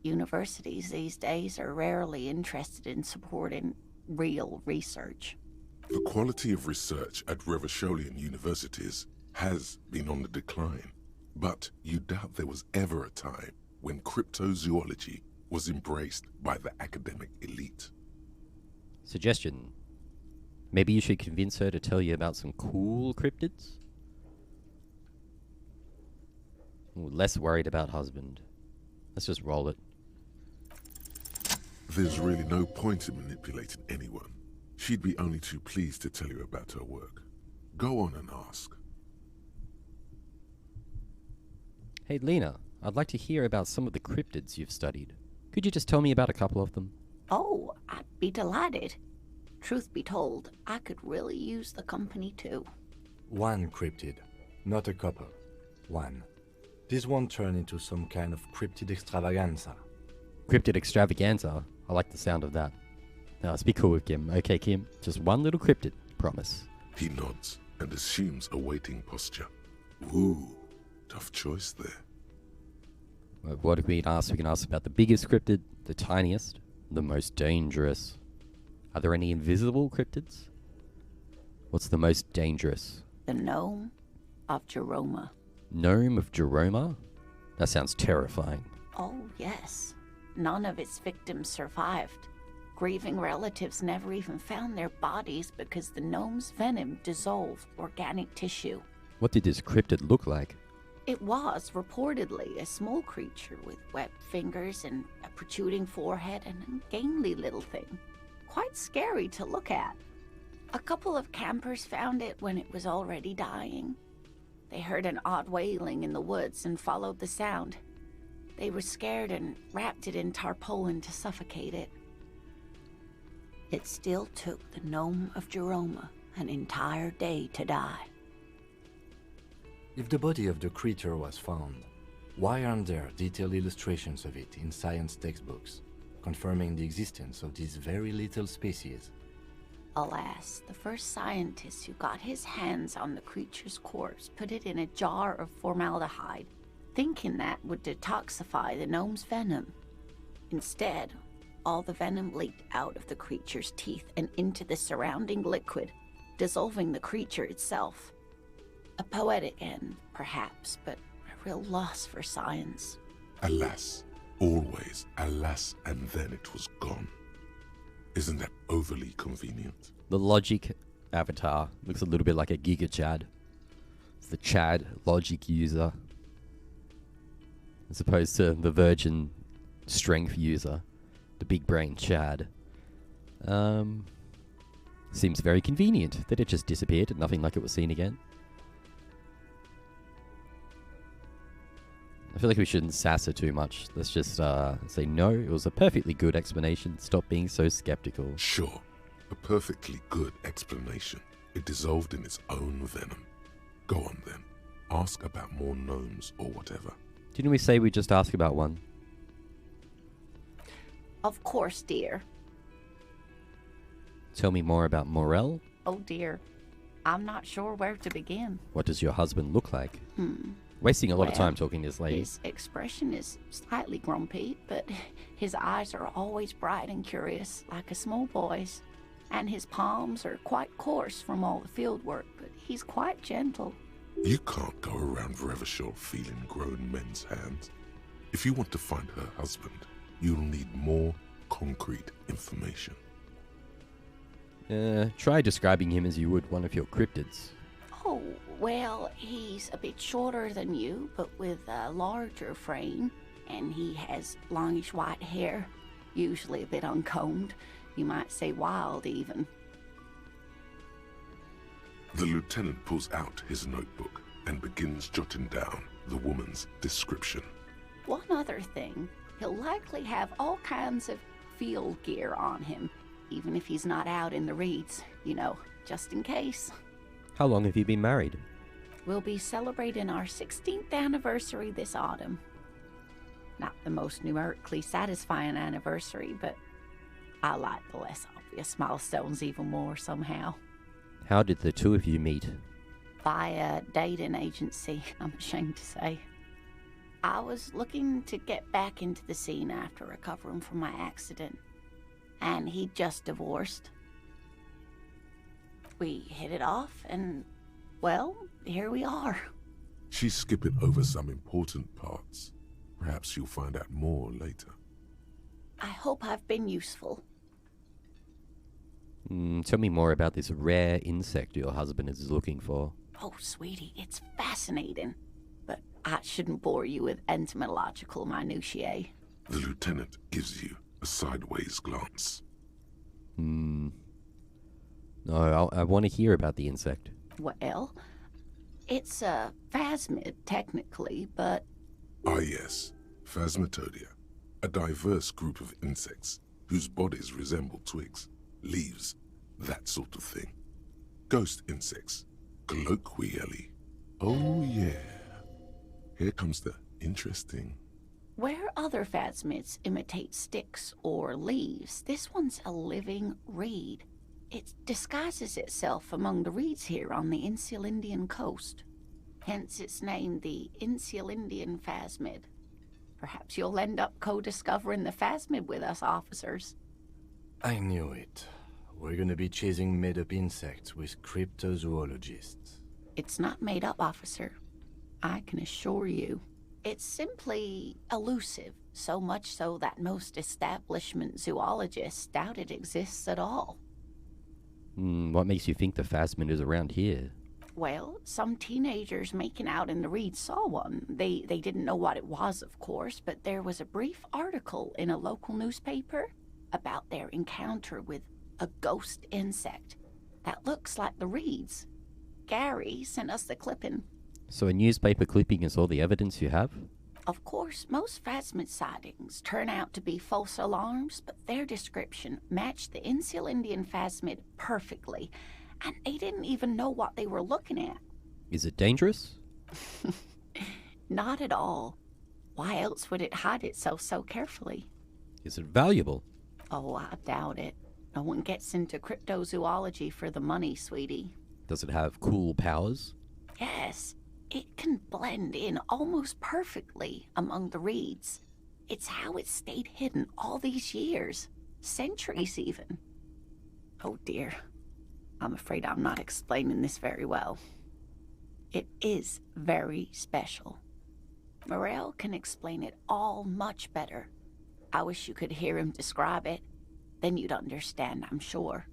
Universities these days are rarely interested in supporting real research. The quality of research at Revacholian universities has been on the decline, but you doubt there was ever a time when cryptozoology was embraced by the academic elite. Suggestion. Maybe you should convince her to tell you about some cool cryptids? Ooh, less worried about husband. Let's just roll it. There's really no point in manipulating anyone. She'd be only too pleased to tell you about her work. Go on and ask. Hey Lena, I'd like to hear about some of the cryptids you've studied. Could you just tell me about a couple of them? Oh, I'd be delighted. Truth be told, I could really use the company too. One cryptid, not a couple. One. This won't turn into some kind of cryptid extravaganza. Cryptid extravaganza? I like the sound of that. Now let's be cool with Kim. Okay, Kim, just one little cryptid, promise. He nods and assumes a waiting posture. Ooh, tough choice there. What do we ask? We can ask about the biggest cryptid, the tiniest, the most dangerous. Are there any invisible cryptids? What's the most dangerous? The gnome of Jeroma. Gnome of Jeroma? That sounds terrifying. Oh, yes. None of its victims survived. Grieving relatives never even found their bodies because the gnome's venom dissolved organic tissue. What did this cryptid look like? It was reportedly a small creature with webbed fingers and a protruding forehead and an ungainly little thing. Quite scary to look at. A couple of campers found it when it was already dying. They heard an odd wailing in the woods and followed the sound. They were scared and wrapped it in tarpaulin to suffocate it. It still took the gnome of Jeroma an entire day to die. If the body of the creature was found, why aren't there detailed illustrations of it in science textbooks, confirming the existence of these very little species? Alas, the first scientist who got his hands on the creature's corpse put it in a jar of formaldehyde, thinking that would detoxify the gnome's venom. Instead, all the venom leaked out of the creature's teeth and into the surrounding liquid, dissolving the creature itself. A poetic end, perhaps, but a real loss for science. Alas, always alas, and then it was gone. Isn't that overly convenient? The logic avatar looks a little bit like a Giga Chad. It's the Chad logic user, as opposed to the virgin strength user, the big brain Chad. Seems very convenient that it just disappeared, nothing like it was seen again. I feel like we shouldn't sass her too much. Let's just say no, it was a perfectly good explanation. Stop being so skeptical. Sure, a perfectly good explanation. It dissolved in its own venom. Go on then. Ask about more gnomes or whatever. Didn't we say we just ask about one? Of course, dear. Tell me more about Morel. Oh dear. I'm not sure where to begin. What does your husband look like? Wasting a lot of time talking to this lady. His expression is slightly grumpy, but his eyes are always bright and curious, like a small boy's. And his palms are quite coarse from all the field work, but he's quite gentle. You can't go around Revachol feeling grown men's hands. If you want to find her husband, you'll need more concrete information. Try describing him as you would one of your cryptids. Oh, well, he's a bit shorter than you, but with a larger frame, and he has longish white hair, usually a bit uncombed. You might say wild, even. The lieutenant pulls out his notebook and begins jotting down the woman's description. One other thing, he'll likely have all kinds of field gear on him, even if he's not out in the reeds, you know, just in case. How long have you been married? We'll be celebrating our 16th anniversary this autumn. Not the most numerically satisfying anniversary, but I like the less obvious milestones even more somehow. How did the two of you meet? Via dating agency, I'm ashamed to say. I was looking to get back into the scene after recovering from my accident, and he'd just divorced. We hit it off, and, well, here we are. She's skipping over some important parts. Perhaps you'll find out more later. I hope I've been useful. Tell me more about this rare insect your husband is looking for. Oh, sweetie, it's fascinating. But I shouldn't bore you with entomological minutiae. The lieutenant gives you a sideways glance. No, I want to hear about the insect. Well, it's a phasmid, technically, but... Ah yes, Phasmatodia. A diverse group of insects whose bodies resemble twigs, leaves, that sort of thing. Ghost insects, colloquially. Oh yeah. Here comes the interesting. Where other phasmids imitate sticks or leaves, this one's a living reed. It disguises itself among the reeds here on the Insulindian coast. Hence its name, the Insulindian phasmid. Perhaps you'll end up co-discovering the phasmid with us, officers. I knew it. We're gonna be chasing made-up insects with cryptozoologists. It's not made up, officer. I can assure you. It's simply elusive, so much so that most establishment zoologists doubt it exists at all. What makes you think the phasmid is around here? Well, some teenagers making out in the reeds saw one. They didn't know what it was, of course, but there was a brief article in a local newspaper about their encounter with a ghost insect that looks like the reeds. Gary sent us the clipping. So a newspaper clipping is all the evidence you have? Of course, most phasmid sightings turn out to be false alarms, but their description matched the Insulindian phasmid perfectly, and they didn't even know what they were looking at. Is it dangerous? Not at all. Why else would it hide itself so carefully? Is it valuable? Oh, I doubt it. No one gets into cryptozoology for the money, sweetie. Does it have cool powers? Yes. It can blend in almost perfectly among the reeds. It's how it stayed hidden all these years. Centuries, even. Oh, dear. I'm afraid I'm not explaining this very well. It is very special. Morel can explain it all much better. I wish you could hear him describe it. Then you'd understand, I'm sure.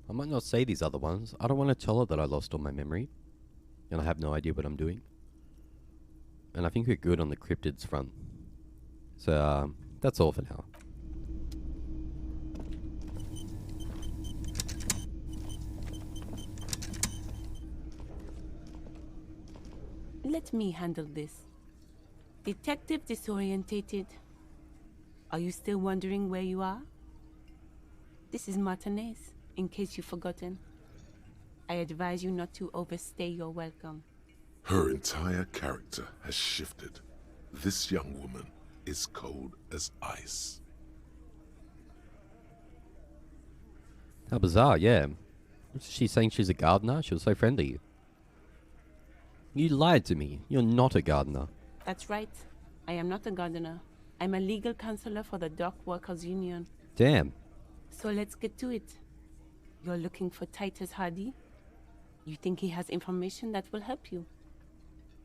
I might not say these other ones. I don't want to tell her that I lost all my memory. And I have no idea what I'm doing. And I think we're good on the cryptids front. So, that's all for now. Let me handle this. Detective Disorientated. Are you still wondering where you are? This is Martinez, in case you've forgotten. I advise you not to overstay your welcome. Her entire character has shifted. This young woman is cold as ice. How bizarre, yeah. She's saying she's a gardener? She was so friendly. You lied to me. You're not a gardener. That's right. I am not a gardener. I'm a legal counselor for the Dock Workers Union. Damn. So let's get to it. You're looking for Titus Hardy? You think he has information that will help you?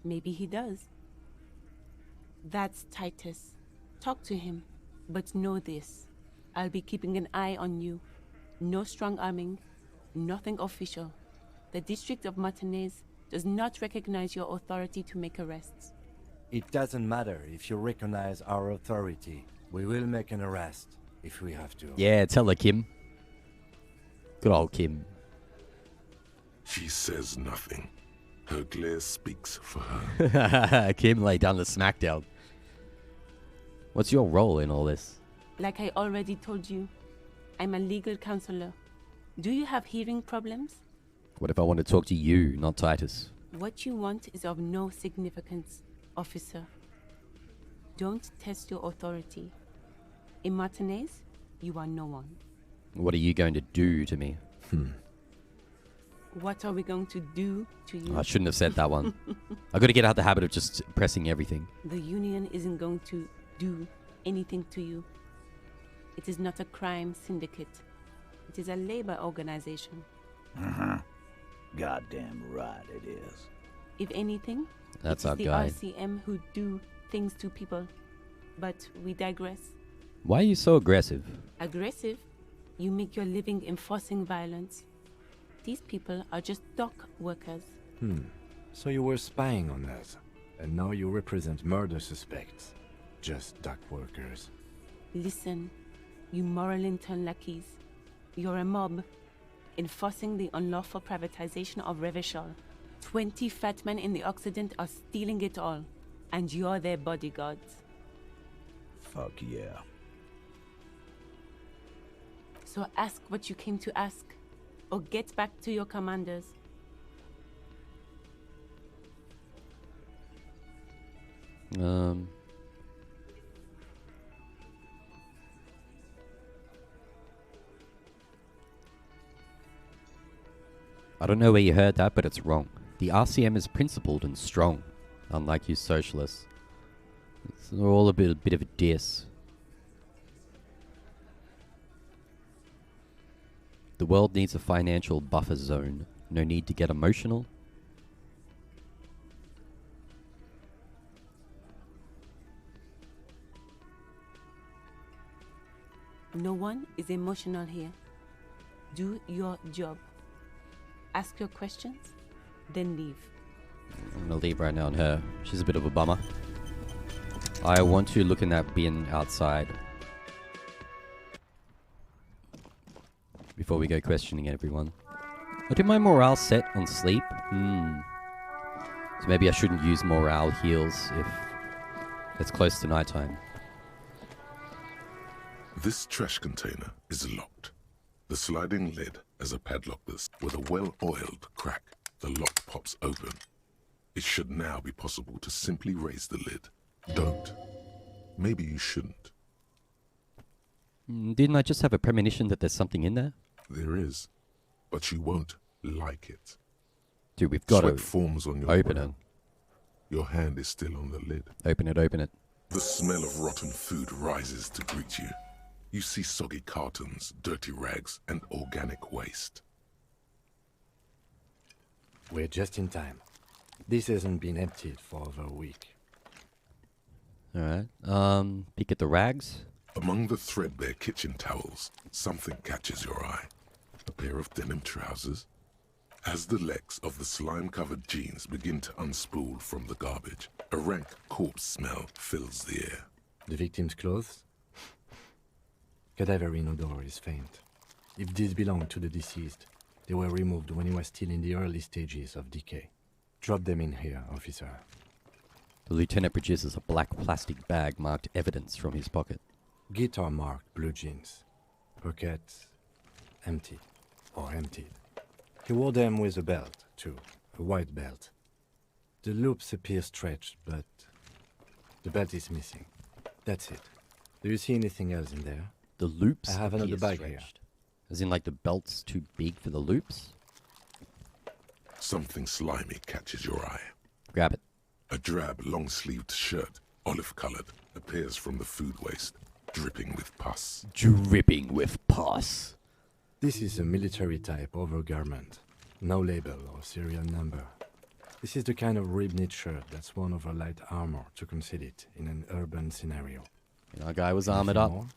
Maybe he does. That's Titus. Talk to him. But know this. I'll be keeping an eye on you. No strong arming. Nothing official. The District of Martinez does not recognize your authority to make arrests. It doesn't matter if you recognize our authority. We will make an arrest if we have to. Yeah, tell her, Kim. Good old Kim. She says nothing. Her glare speaks for her. Kim laid down the smackdown. What's your role in all this? Like I already told you, I'm a legal counselor. Do you have hearing problems? What if I want to talk to you, not Titus? What you want is of no significance, officer. Don't test your authority. In Martinez, you are no one. What are you going to do to me? What are we going to do to you? I shouldn't have said that one. I've got to get out the habit of just pressing everything. The union isn't going to do anything to you. It is not a crime syndicate. It is a labor organization. Goddamn right it is. If anything, That's it is our the guy. RCM who do things to people. But we digress. Why are you so aggressive? Aggressive? You make your living enforcing violence. These people are just dock workers. So you were spying on us, and now you represent murder suspects. Just dock workers. Listen, you moral intern lackeys. You're a mob, enforcing the unlawful privatization of Revachol. 20 fat men in the Occident are stealing it all, and you're their bodyguards. Fuck yeah. So ask what you came to ask, or get back to your commanders. I don't know where you heard that, but it's wrong. The RCM is principled and strong, unlike you socialists. It's all a bit of a diss. The world needs a financial buffer zone. No need to get emotional. No one is emotional here. Do your job. Ask your questions, then leave. I'm gonna leave right now on her. She's a bit of a bummer. I want to look in that bin outside before we go questioning everyone. I did my morale set on sleep. So maybe I shouldn't use morale heals if it's close to nighttime. This trash container is locked. The sliding lid has a padlock this. With a well-oiled crack, the lock pops open. It should now be possible to simply raise the lid. Don't. Maybe you shouldn't. Didn't I just have a premonition that there's something in there? There is, but you won't like it. Dude, we've got Sweat to forms on your open brow. it. Your hand is still on the lid. Open it, open it. The smell of rotten food rises to greet you. You see soggy cartons, dirty rags, and organic waste. We're just in time. This hasn't been emptied for over a week. Alright. Peek at the rags. Among the threadbare kitchen towels, something catches your eye. A pair of denim trousers. As the legs of the slime-covered jeans begin to unspool from the garbage, a rank corpse smell fills the air. The victim's clothes? Cadaverine odor is faint. If these belong to the deceased, they were removed when he was still in the early stages of decay. Drop them in here, officer. The lieutenant produces a black plastic bag marked evidence from his pocket. Guitar marked blue jeans. Pockets empty or emptied. He wore them with a belt, too. A white belt. The loops appear stretched, but the belt is missing. That's it. Do you see anything else in there? The loops I have another appear bag here. stretched. As in, like, the belt's too big for the loops? Something slimy catches your eye. Grab it. A drab, long-sleeved shirt, olive-colored, appears from the food waste, dripping with pus. Dripping with pus. This is a military-type overgarment. No label or serial number. This is the kind of rib-knit shirt that's worn over light armor to conceal it in an urban scenario. And our guy was armored up. More?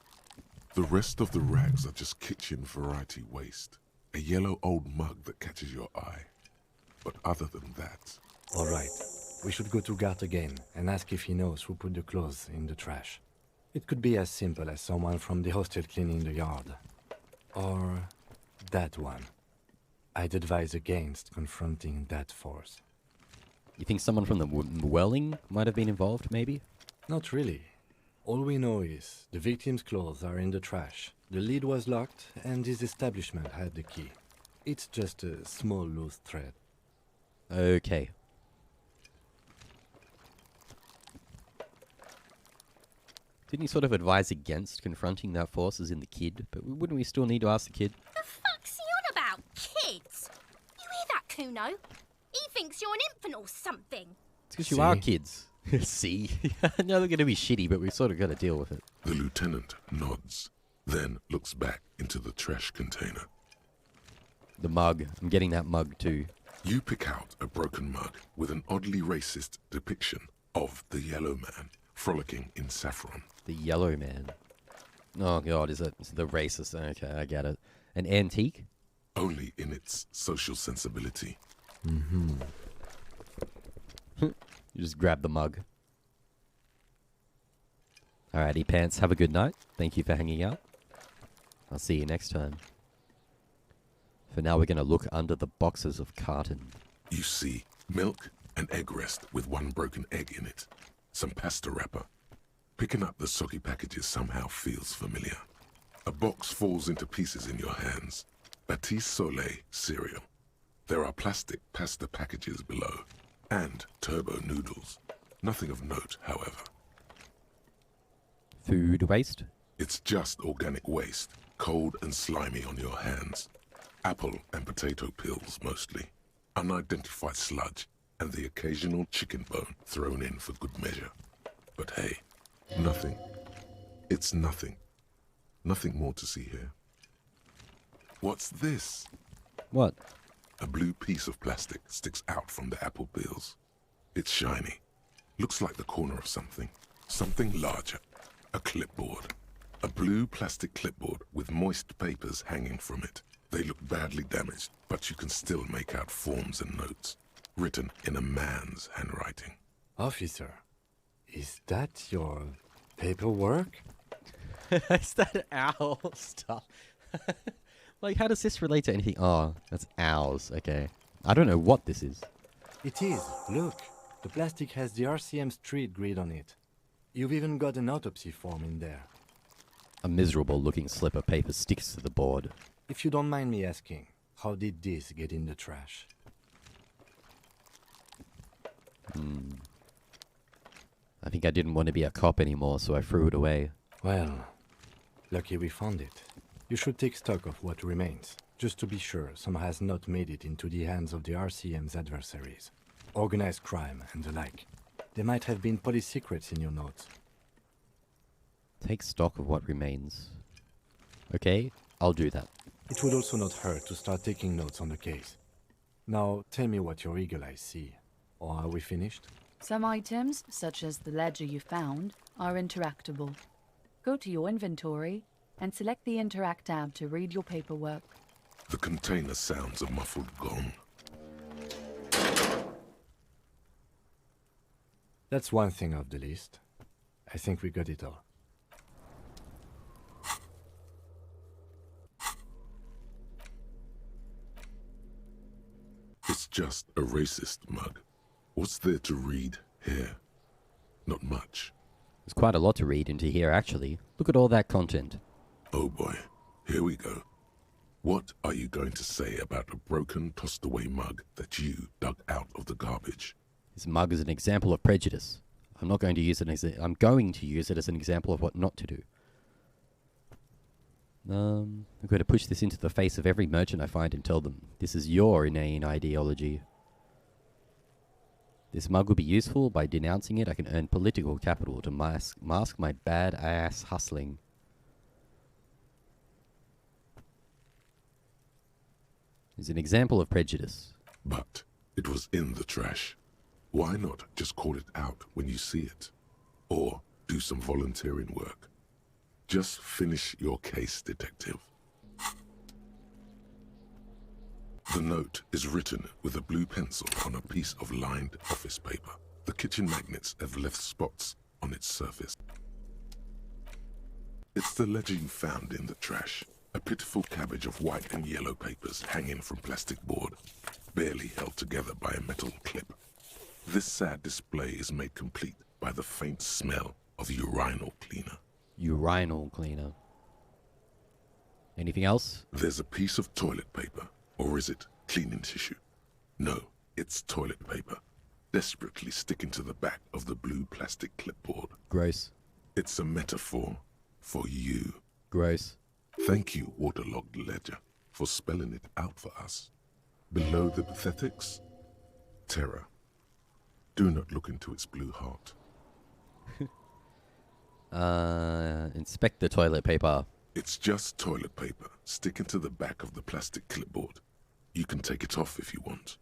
The rest of the rags are just kitchen variety waste. A yellow old mug that catches your eye. But other than that... All right. We should go to Gart again and ask if he knows who put the clothes in the trash. It could be as simple as someone from the hostel cleaning the yard. Or that one. I'd advise against confronting that force. You think someone from the Welling might have been involved, maybe? Not really. All we know is the victim's clothes are in the trash, the lid was locked, and his establishment had the key. It's just a small loose thread. Okay. Didn't he sort of advise against confronting that force as in the kid? But wouldn't we still need to ask the kid? The fuck's he on about? Kids? You hear that, Kuno? He thinks you're an infant or something. It's because you are kids. See? No, they're going to be shitty, but we've sort of got to deal with it. The lieutenant nods, then looks back into the trash container. The mug. I'm getting that mug too. You pick out a broken mug with an oddly racist depiction of the Yellow Man frolicking in saffron. The Yellow Man. Oh god, is it the racist? Okay, I get it. An antique? Only in its social sensibility. Mm-hmm. You just grab the mug. Alrighty, Pants, have a good night. Thank you for hanging out. I'll see you next time. For now, we're going to look under the boxes of carton. You see milk and egg rest with one broken egg in it. Some pasta wrapper. Picking up the soggy packages somehow feels familiar. A box falls into pieces in your hands. Batiste Soleil cereal. There are plastic pasta packages below. And turbo noodles. Nothing of note, however. Food waste? It's just organic waste. Cold and slimy on your hands. Apple and potato peels, mostly. Unidentified sludge. And the occasional chicken bone thrown in for good measure. But hey, nothing. It's nothing. Nothing more to see here. What's this? What? A blue piece of plastic sticks out from the apple peels. It's shiny. Looks like the corner of something. Something larger. A clipboard. A blue plastic clipboard with moist papers hanging from it. They look badly damaged, but you can still make out forms and notes. Written in a man's handwriting. Officer, is that your paperwork? Is that owl stuff? Like, how does this relate to anything? Oh, that's owls. Okay. I don't know what this is. It is. Look. The plastic has the RCM street grid on it. You've even got an autopsy form in there. A miserable-looking slip of paper sticks to the board. If you don't mind me asking, how did this get in the trash? I think I didn't want to be a cop anymore, so I threw it away. Well, lucky we found it. You should take stock of what remains, just to be sure some has not made it into the hands of the RCM's adversaries. Organized crime and the like. There might have been police secrets in your notes. Take stock of what remains. Okay, I'll do that. It would also not hurt to start taking notes on the case. Now, tell me what your eagle eyes see. Or are we finished? Some items, such as the ledger you found, are interactable. Go to your inventory and select the Interact tab to read your paperwork. The container sounds a muffled gong. That's one thing off the list. I think we got it all. It's just a racist mug. What's there to read here? Not much. There's quite a lot to read into here, actually. Look at all that content. Oh boy, here we go. What are you going to say about a broken, tossed-away mug that you dug out of the garbage? This mug is an example of prejudice. I'm not going to use it as I'm going to use it as an example of what not to do. I'm going to push this into the face of every merchant I find and tell them, this is your inane ideology. This mug will be useful. By denouncing it, I can earn political capital to mask my bad-ass hustling. Is an example of prejudice. But it was in the trash. Why not just call it out when you see it? Or do some volunteering work. Just finish your case, detective. The note is written with a blue pencil on a piece of lined office paper. The kitchen magnets have left spots on its surface. It's the ledger you found in the trash. A pitiful cabbage of white and yellow papers hanging from plastic board, barely held together by a metal clip. This sad display is made complete by the faint smell of urinal cleaner. Urinal cleaner. Anything else? There's a piece of toilet paper. Or is it cleaning tissue? No, it's toilet paper, desperately sticking to the back of the blue plastic clipboard. Gross. It's a metaphor for you. Gross. Thank you, waterlogged ledger, for spelling it out for us. Below the pathetics, terror. Do not look into its blue heart. Inspect the toilet paper. It's just toilet paper sticking to the back of the plastic clipboard. You can take it off if you want.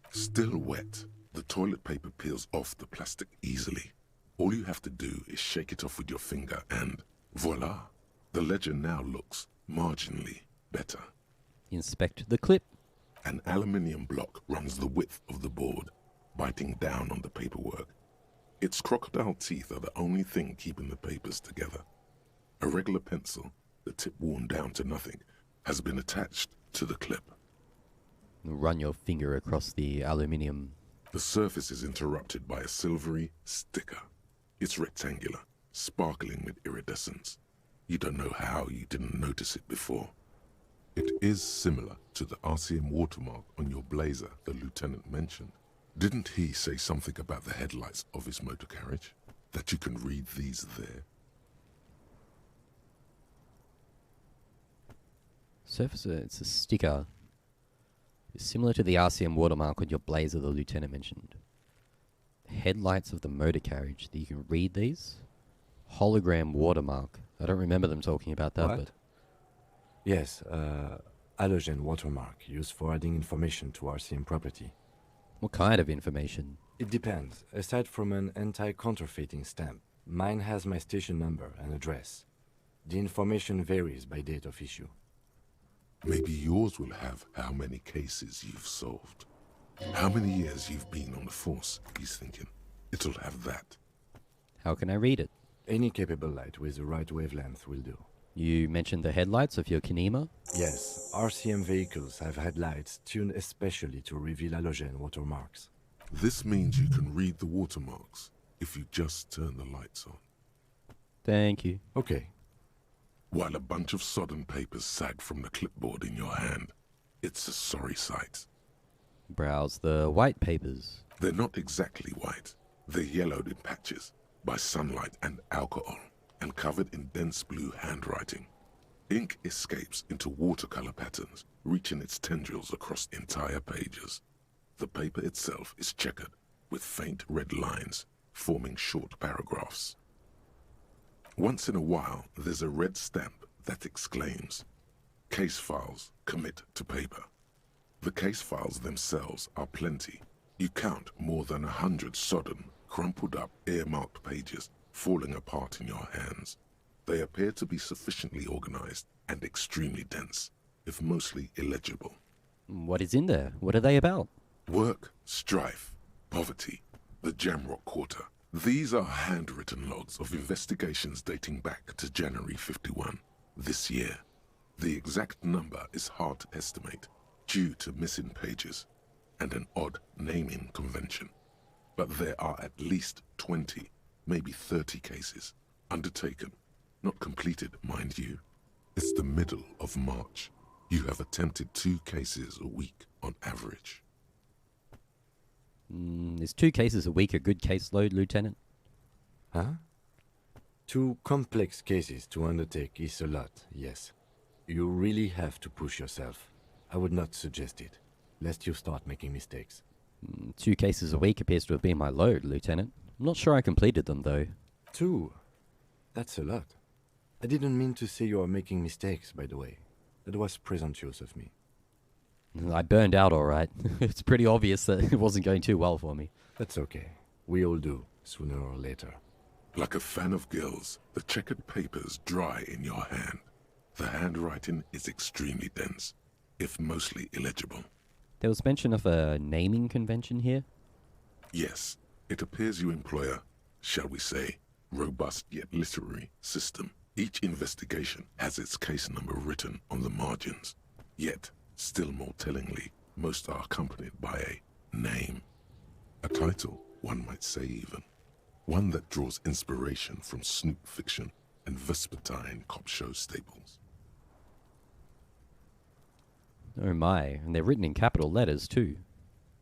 Still wet, the toilet paper peels off the plastic easily. All you have to do is shake it off with your finger and voila! The ledger now looks marginally better. Inspect the clip. An aluminium block runs the width of the board, biting down on the paperwork. Its crocodile teeth are the only thing keeping the papers together. A regular pencil, the tip worn down to nothing, has been attached to the clip. Run your finger across the aluminium. The surface is interrupted by a silvery sticker. It's rectangular, sparkling with iridescence. You don't know how you didn't notice it before. It is similar to the RCM watermark on your blazer the lieutenant mentioned. Didn't he say something about the headlights of his motor carriage? That you can read these there? Surface, it's a sticker. It's similar to the RCM watermark on your blazer the lieutenant mentioned. Headlights of the motor carriage. You can read these. Hologram watermark. I don't remember them talking about that. What? But Yes, halogen watermark used for adding information to RCM property. What kind of information? It depends. Aside from an anti-counterfeiting stamp, mine has my station number and address. The information varies by date of issue. Maybe yours will have how many cases you've solved. How many years you've been on the force, he's thinking. It'll have that. How can I read it? Any capable light with the right wavelength will do. You mentioned the headlights of your Kinema? Yes, RCM vehicles have headlights tuned especially to reveal halogen watermarks. This means you can read the watermarks if you just turn the lights on. Thank you. Okay. While a bunch of sodden papers sag from the clipboard in your hand, it's a sorry sight. Browse the white papers. They're not exactly white. They're yellowed in patches by sunlight and alcohol, and covered in dense blue handwriting. Ink escapes into watercolor patterns, reaching its tendrils across entire pages. The paper itself is checkered, with faint red lines, forming short paragraphs. Once in a while, there's a red stamp that exclaims, "Case files, commit to paper." The case files themselves are plenty. You count more than 100 sodden, crumpled up, earmarked pages falling apart in your hands. They appear to be sufficiently organized and extremely dense, if mostly illegible. What is in there? What are they about? Work, strife, poverty, the Jamrock Quarter. These are handwritten logs of investigations dating back to January 51, this year. The exact number is hard to estimate, due to missing pages and an odd naming convention. But there are at least 20, maybe 30 cases, undertaken, not completed, mind you. It's the middle of March. You have attempted 2 cases a week on average. Is 2 cases a week a good caseload, Lieutenant? Huh? 2 complex cases to undertake is a lot, yes. You really have to push yourself. I would not suggest it, lest you start making mistakes. 2 cases a week appears to have been my load, Lieutenant. I'm not sure I completed them, though. 2? That's a lot. I didn't mean to say you are making mistakes, by the way. That was presumptuous of me. I burned out all right. It's pretty obvious that it wasn't going too well for me. That's okay. We all do, sooner or later. Like a fan of gills, the checkered papers dry in your hand. The handwriting is extremely dense, if mostly illegible. There was mention of a naming convention here? Yes, it appears you employ a, shall we say, robust yet literary system. Each investigation has its case number written on the margins. Yet, still more tellingly, most are accompanied by a name. A title, one might say even. One that draws inspiration from snoop fiction and vespertine cop show staples. Oh my, and they're written in capital letters too.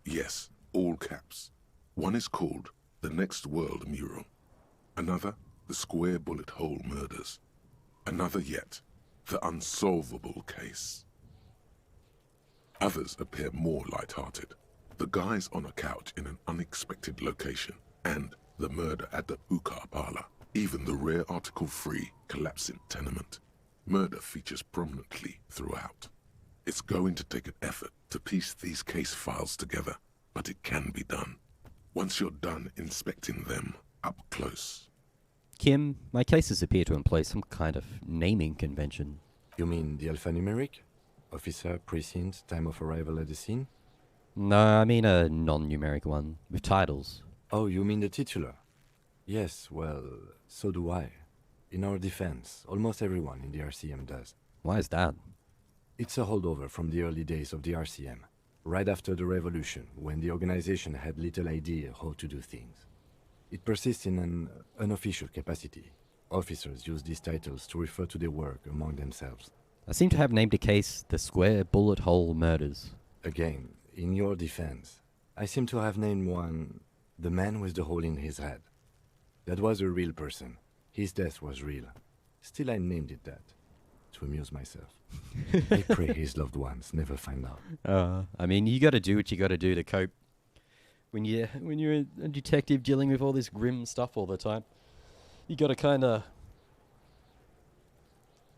Yes, all caps. One is called The Next World Mural. Another, The Square Bullet Hole Murders. Another yet, The Unsolvable Case. Others appear more light-hearted. The guys on a couch in an unexpected location, and the murder at the hookah parlor. Even the rare article-free collapsing tenement. Murder features prominently throughout. It's going to take an effort to piece these case files together, but it can be done. Once you're done inspecting them up close. Kim, my cases appear to employ some kind of naming convention. You mean the alphanumeric? Officer, precinct, time of arrival at the scene? No, I mean a non-numeric one, with titles. Oh, you mean the titular? Yes, well, so do I. In our defense, almost everyone in the RCM does. Why is that? It's a holdover from the early days of the RCM, right after the revolution, when the organization had little idea how to do things. It persists in an unofficial capacity. Officers use these titles to refer to their work among themselves. I seem to have named a case The Square Bullet Hole Murders. Again, in your defense, I seem to have named one The Man with the Hole in His Head. That was a real person. His death was real. Still, I named it that, to amuse myself. I pray his loved ones never find out. I mean, you gotta do what you gotta do to cope. When you're a detective dealing with all this grim stuff all the time, you gotta kinda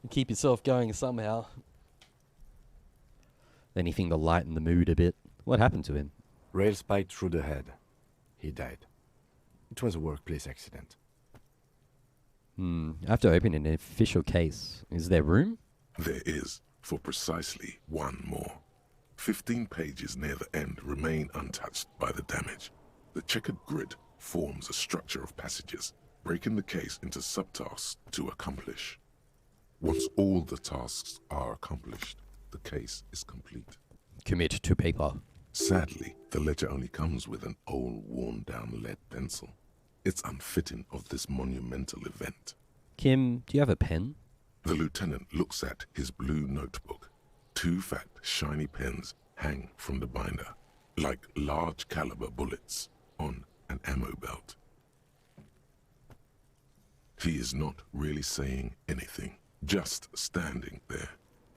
keep yourself going somehow. Anything to lighten the mood a bit. What happened to him? Rail spiked through the head. He died. It was a workplace accident. I have to open an official case. Is there room? There is, for precisely one more. 15 pages near the end remain untouched by the damage. The checkered grid forms a structure of passages, breaking the case into subtasks to accomplish. Once all the tasks are accomplished, the case is complete. Commit to paper. Sadly, the ledger only comes with an old, worn-down lead pencil. It's unfitting of this monumental event. Kim, do you have a pen? The lieutenant looks at his blue notebook. 2 fat, shiny pens hang from the binder, like large caliber bullets on an ammo belt. He is not really saying anything, just standing there,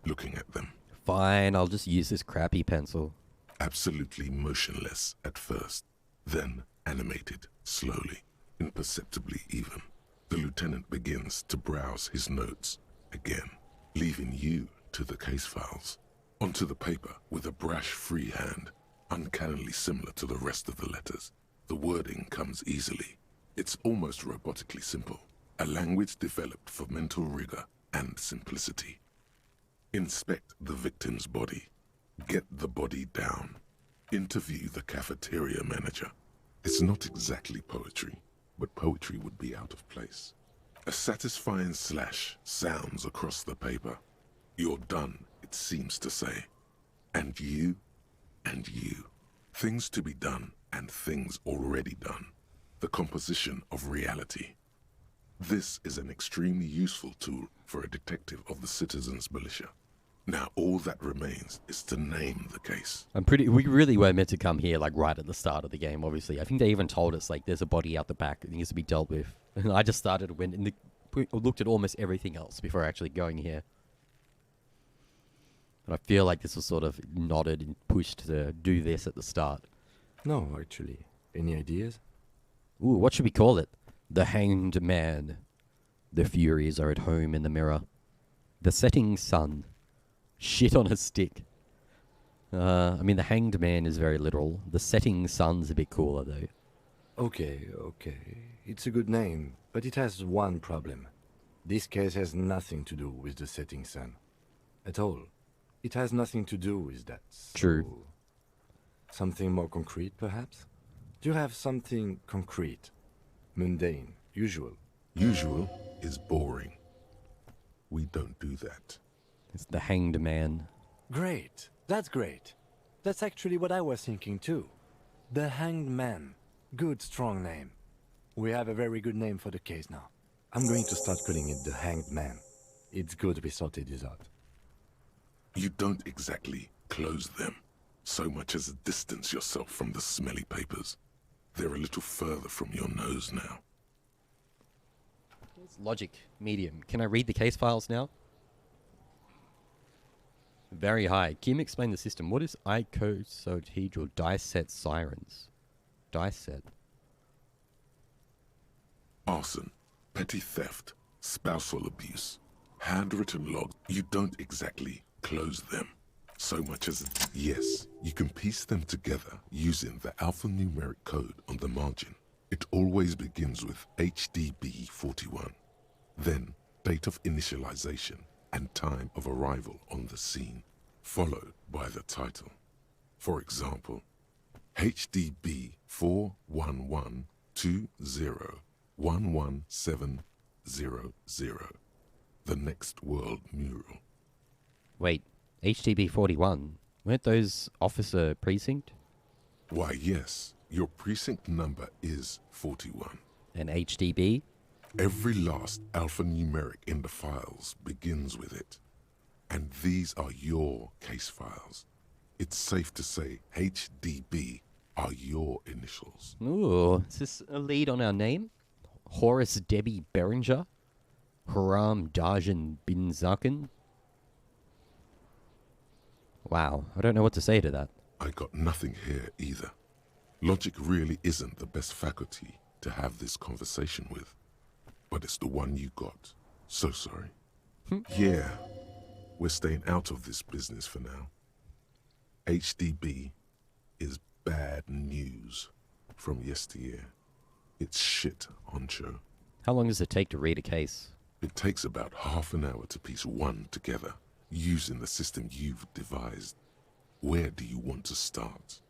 looking at them. Fine, I'll just use this crappy pencil. Absolutely motionless at first, then animated slowly, imperceptibly even. The lieutenant begins to browse his notes again, leaving you to the case files. Onto the paper with a brash free hand, uncannily similar to the rest of the letters. The wording comes easily. It's almost robotically simple, a language developed for mental rigor and simplicity. Inspect the victim's body. Get the body down. Interview the cafeteria manager. It's not exactly poetry, but poetry would be out of place. A satisfying slash sounds across the paper. You're done, it seems to say. And you, and you. Things to be done and things already done. The composition of reality. This is an extremely useful tool for a detective of the citizens' militia. Now all that remains is to name the case. We really were meant to come here like right at the start of the game, obviously. I think they even told us like there's a body out the back that needs to be dealt with. And I just started looked at almost everything else before actually going here. And I feel like this was sort of nodded and pushed to do this at the start. No, actually. Any ideas? Ooh, what should we call it? The Hanged Man. The Furies are at home in the mirror. The Setting Sun. Shit on a stick. I mean, the Hanged Man is very literal. The Setting Sun's a bit cooler, though. Okay. It's a good name, but it has one problem. This case has nothing to do with the setting sun. At all. It has nothing to do with that. So True. Something more concrete, perhaps? Do you have something concrete? Mundane? Usual? Usual is boring. We don't do that. It's the Hanged Man. Great. That's great. That's actually what I was thinking too. The Hanged Man. Good, strong name. We have a very good name for the case now. I'm going to start calling it the Hanged Man. It's good we sorted this out. You don't exactly close them, so much as distance yourself from the smelly papers. They're a little further from your nose now. It's logic, medium. Can I read the case files now? Very high. Kim, explain the system. What is icosahedral dice set sirens? Dice set. Arson, petty theft, spousal abuse, handwritten logs. You don't exactly close them, so much as, yes, you can piece them together using the alphanumeric code on the margin. It always begins with HDB 41, then date of initialization and time of arrival on the scene, followed by the title. For example, HDB 41120111700, the Next World Mural. Wait, HDB 41? Weren't those officer precinct? Why, yes, your precinct number is 41. And HDB? Every last alphanumeric in the files begins with it. And these are your case files. It's safe to say HDB are your initials. Ooh, is this a lead on our name? Horace Debbie Beringer? Haram Dajan Bin Zaken? Wow, I don't know what to say to that. I got nothing here either. Logic really isn't the best faculty to have this conversation with. But it's the one you got. So sorry. Yeah, we're staying out of this business for now. HDB is bad news from yesteryear. It's shit, honcho. How long does it take to read a case? It takes about half an hour to piece one together, using the system you've devised. Where do you want to start?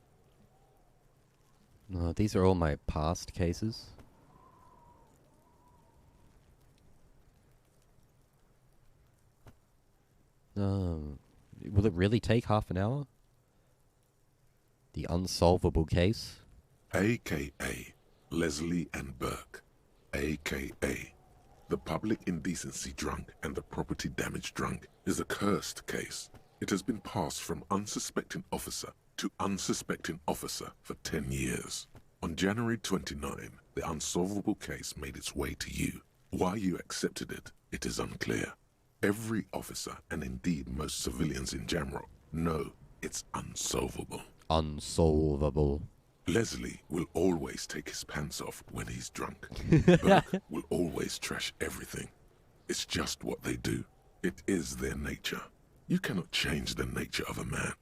These are all my past cases. Will it really take half an hour? The unsolvable case? AKA Leslie and Burke. AKA the public indecency drunk and the property damage drunk is a cursed case. It has been passed from unsuspecting officer to unsuspecting officer for 10 years. On January 29, the unsolvable case made its way to you. Why you accepted it, it is unclear. Every officer, and indeed most civilians in Jamrock, know it's unsolvable. Unsolvable. Leslie will always take his pants off when he's drunk. Burke will always trash everything. It's just what they do. It is their nature. You cannot change the nature of a man.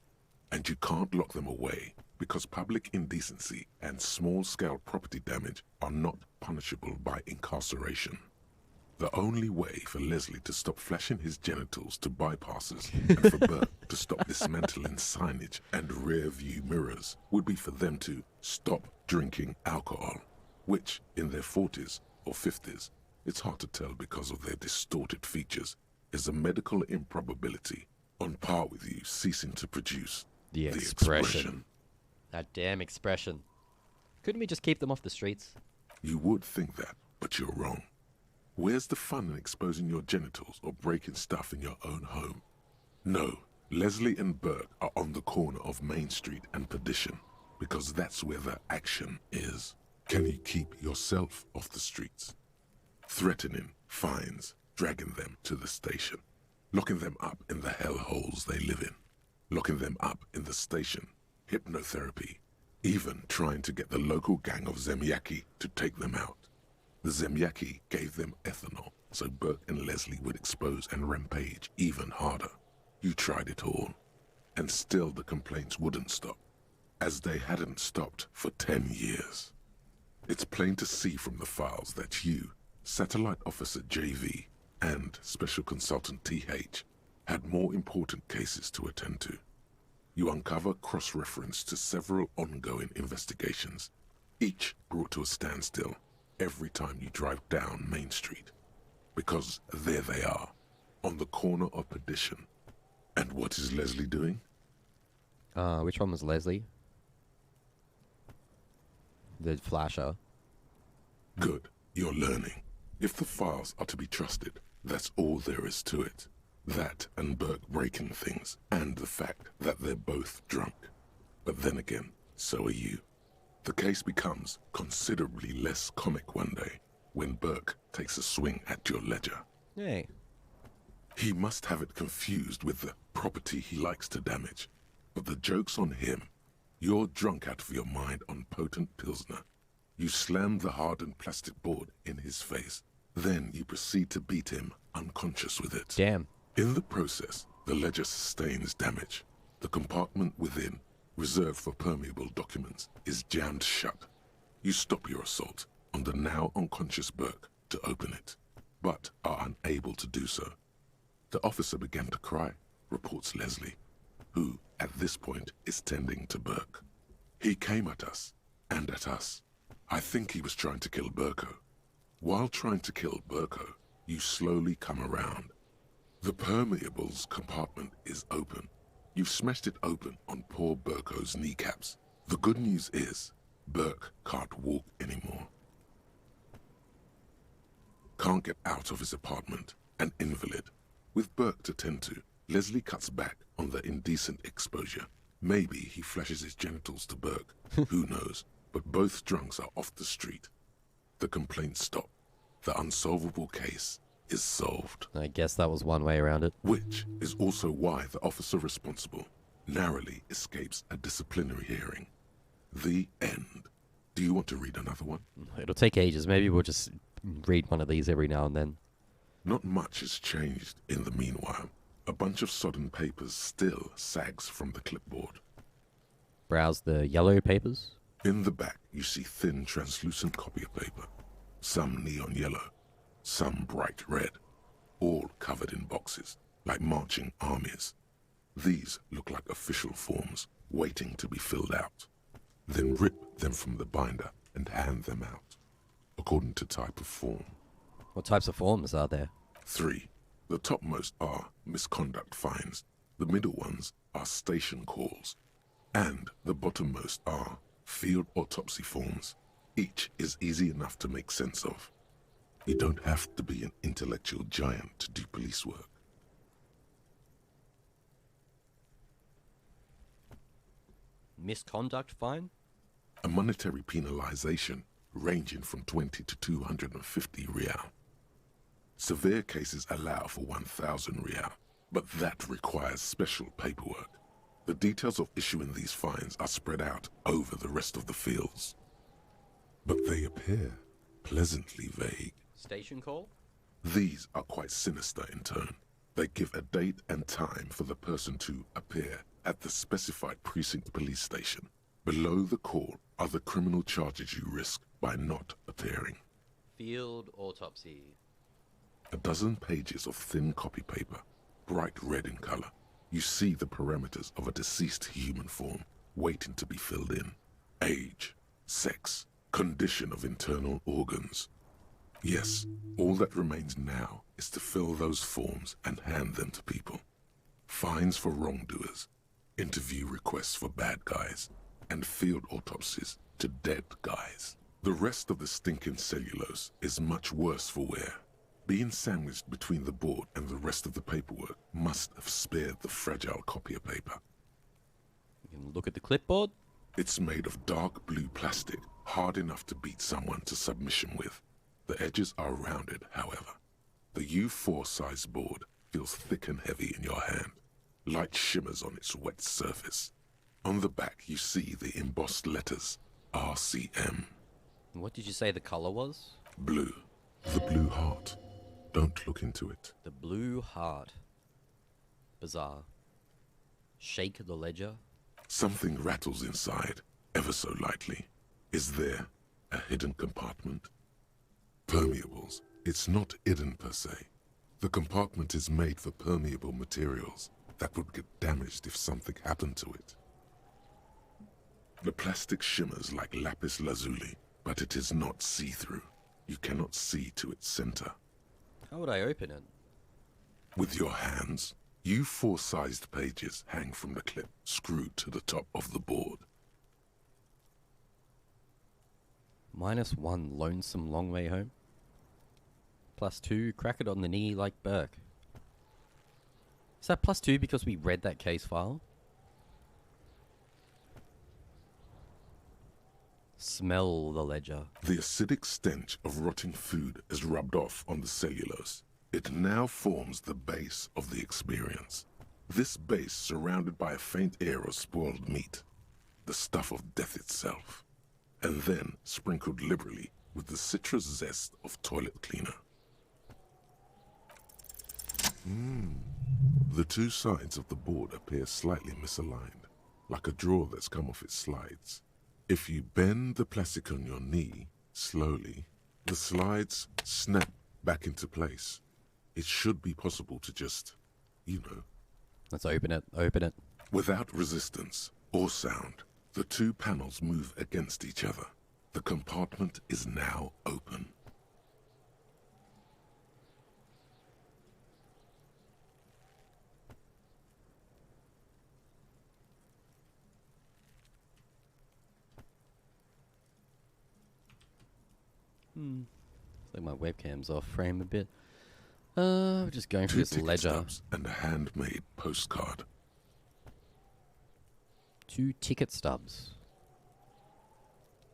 And you can't lock them away because public indecency and small-scale property damage are not punishable by incarceration. The only way for Leslie to stop flashing his genitals to bypassers and for Burke to stop dismantling signage and rear-view mirrors would be for them to stop drinking alcohol, which, in their 40s or 50s, it's hard to tell because of their distorted features, is a medical improbability on par with you ceasing to produce the expression. That damn expression. Couldn't we just keep them off the streets? You would think that, but you're wrong. Where's the fun in exposing your genitals or breaking stuff in your own home? No, Leslie and Burke are on the corner of Main Street and Perdition, because that's where the action is. Can you keep yourself off the streets? Threatening fines, dragging them to the station, locking them up in the hellholes they live in. locking them up in the station, hypnotherapy, even trying to get the local gang of Zemyaki to take them out. The Zemyaki gave them ethanol, so Burke and Leslie would expose and rampage even harder. You tried it all, and still the complaints wouldn't stop, as they hadn't stopped for 10 years. It's plain to see from the files that you, Satellite Officer JV, and Special Consultant TH had more important cases to attend to. You uncover cross-reference to several ongoing investigations, each brought to a standstill every time you drive down Main Street. Because there they are, on the corner of Perdition. And what is Leslie doing? Which one was Leslie? The flasher. Good, you're learning. If the files are to be trusted, that's all there is to it. That and Burke breaking things, and the fact that they're both drunk. But then again, so are you. The case becomes considerably less comic one day, when Burke takes a swing at your ledger. Hey. He must have it confused with the property he likes to damage. But the joke's on him. You're drunk out of your mind on potent Pilsner. You slam the hardened plastic board in his face. Then you proceed to beat him unconscious with it. Damn. In the process, the ledger sustains damage. The compartment within, reserved for permeable documents, is jammed shut. You stop your assault on the now unconscious Burke to open it, but are unable to do so. The officer began to cry, reports Leslie, who, at this point, is tending to Burke. He came at us, and at us. I think he was trying to kill Burko. While trying to kill Burko, you slowly come around. The permeables compartment is open. You've smashed it open on poor Burko's kneecaps. The good news is, Burke can't walk anymore. Can't get out of his apartment, an invalid. With Burke to tend to, Leslie cuts back on the indecent exposure. Maybe he flashes his genitals to Burke, who knows, but both drunks are off the street. The complaints stop. The unsolvable case is solved. I guess that was one way around it. Which is also why the officer responsible narrowly escapes a disciplinary hearing. The end. Do you want to read another one? It'll take ages. Maybe we'll just read one of these every now and then. Not much has changed in the meanwhile. A bunch of sodden papers still sags from the clipboard. Browse the yellow papers. In the back, you see thin, translucent copy of paper. Some neon yellow, some bright red, all covered in boxes, like marching armies. These look like official forms, waiting to be filled out. Then rip them from the binder and hand them out, according to type of form. What types of forms are there? 3. The topmost are misconduct fines, the middle ones are station calls, and the bottommost are field autopsy forms. Each is easy enough to make sense of. You don't have to be an intellectual giant to do police work. Misconduct fine? A monetary penalization ranging from 20 to 250 real. Severe cases allow for 1,000 real, but that requires special paperwork. The details of issuing these fines are spread out over the rest of the fields. But they appear pleasantly vague. Station call? These are quite sinister in turn. They give a date and time for the person to appear at the specified precinct police station. Below the call are the criminal charges you risk by not appearing. Field autopsy. A dozen pages of thin copy paper, bright red in color. You see the parameters of a deceased human form waiting to be filled in. Age, sex, condition of internal organs. Yes, all that remains now is to fill those forms and hand them to people. Fines for wrongdoers, interview requests for bad guys, and field autopsies to dead guys. The rest of the stinking cellulose is much worse for wear. Being sandwiched between the board and the rest of the paperwork must have spared the fragile copier paper. You can look at the clipboard. It's made of dark blue plastic, hard enough to beat someone to submission with. The edges are rounded, however. The U4 size board feels thick and heavy in your hand. Light shimmers on its wet surface. On the back, you see the embossed letters RCM. What did you say the color was? Blue. The blue heart. Don't look into it. The blue heart. Bizarre. Shake the ledger. Something rattles inside, ever so lightly. Is there a hidden compartment? Permeables. It's not hidden per se. The compartment is made for permeable materials that would get damaged if something happened to it. The plastic shimmers like lapis lazuli, but it is not see-through. You cannot see to its center. How would I open it? With your hands, you 4-sized pages hang from the clip screwed to the top of the board. -1, lonesome long way home. +2, crack it on the knee like Burke. Is that +2 because we read that case file? Smell the ledger. The acidic stench of rotting food is rubbed off on the cellulose. It now forms the base of the experience. This base surrounded by a faint air of spoiled meat, the stuff of death itself, and then sprinkled liberally with the citrus zest of toilet cleaner. The two sides of the board appear slightly misaligned, like a drawer that's come off its slides. If you bend the plastic on your knee slowly, the slides snap back into place. It should be possible to just, you know. Let's open it, open it. Without resistance or sound, the two panels move against each other. The compartment is now open. Like my webcam's off frame a bit. We're just going through this ticket ledger. stubs and a handmade postcard. 2 ticket stubs.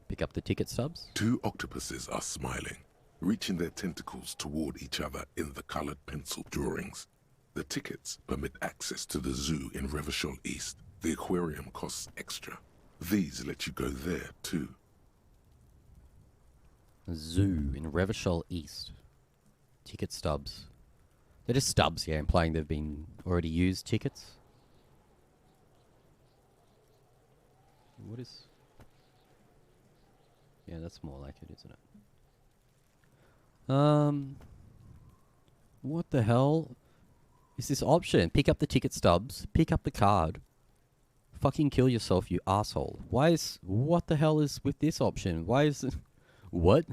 Pick up the ticket stubs. 2 octopuses are smiling, reaching their tentacles toward each other in the colored pencil drawings. The tickets permit access to the zoo in Revachol East. The aquarium costs extra. These let you go there too. Zoo in Revachol East. Ticket stubs. They're just stubs, yeah, implying they've been already used tickets. What is... Yeah, that's more like it, isn't it? What the hell is this option? Pick up the ticket stubs, pick up the card. Fucking kill yourself, you asshole. Why is... What the hell is with this option? Why is it... What?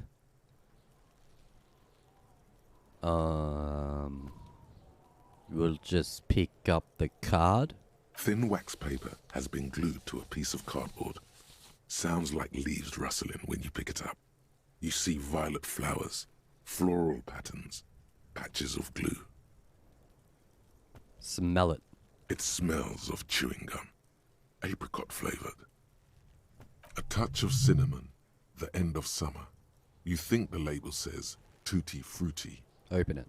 We'll just pick up the card. Thin wax paper has been glued to a piece of cardboard. Sounds like leaves rustling when you pick it up. You see violet flowers, floral patterns, patches of glue. Smell it. It smells of chewing gum, apricot flavored. A touch of cinnamon, the end of summer. You think the label says tutti frutti. Open it.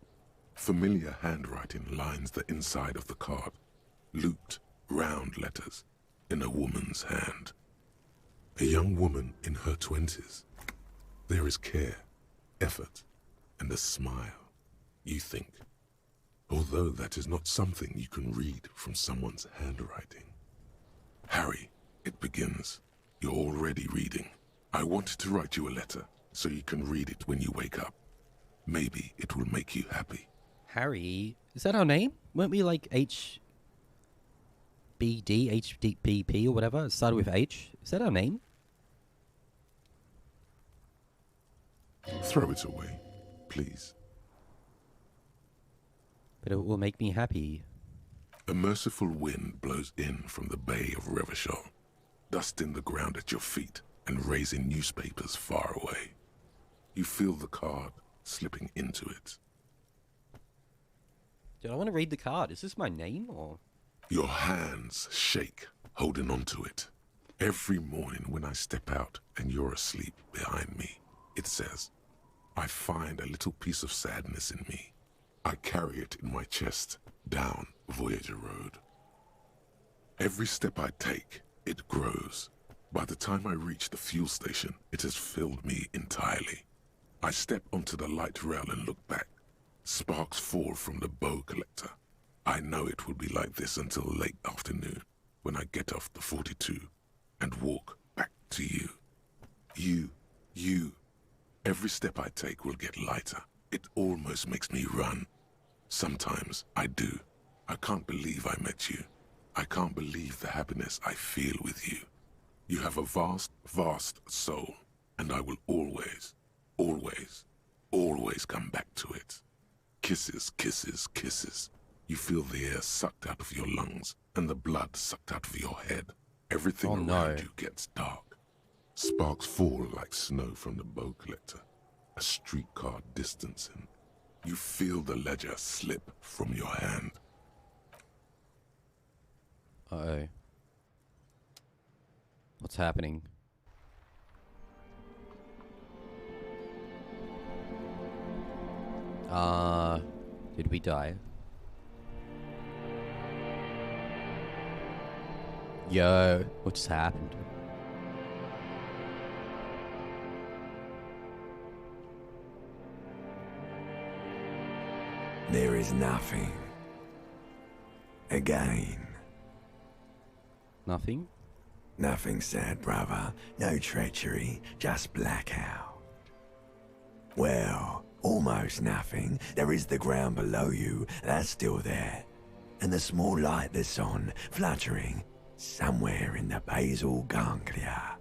Familiar handwriting lines the inside of the card. Looped, round letters in a woman's hand. A young woman in her 20s. There is care, effort, and a smile, you think. Although that is not something you can read from someone's handwriting. Harry, it begins. You're already reading. I wanted to write you a letter so you can read it when you wake up. Maybe it will make you happy. Harry, is that our name? Weren't we like HBD, HDPP or whatever? It started with H. Is that our name? Throw it away, please. But it will make me happy. A merciful wind blows in from the bay of Revachol, dusting the ground at your feet and raising newspapers far away. You feel the card slipping into it. Dude, I want to read the card. Is this my name or...? Your hands shake, holding onto it. Every morning when I step out and you're asleep behind me, it says, I find a little piece of sadness in me. I carry it in my chest down Voyager Road. Every step I take, it grows. By the time I reach the fuel station, it has filled me entirely. I step onto the light rail and look back. Sparks fall from the bow collector. I know it will be like this until late afternoon, when I get off the 42 and walk back to you. You. Every step I take will get lighter. It almost makes me run. Sometimes I do. I can't believe I met you. I can't believe the happiness I feel with you. You have a vast, vast soul, and I will always, always, always come back to it. Kisses, kisses, kisses. You feel the air sucked out of your lungs and the blood sucked out of your head. Everything around you gets dark. Sparks fall like snow from the bow collector. A streetcar distancing. You feel the ledger slip from your hand. Uh-oh. What's happening? Did we die? Yo, what just happened? There is nothing. Again. Nothing? Nothing sad, brother. No treachery, just blackout. Well, almost nothing. There is the ground below you, that's still there. And the small light that's on, fluttering, somewhere in the basal ganglia.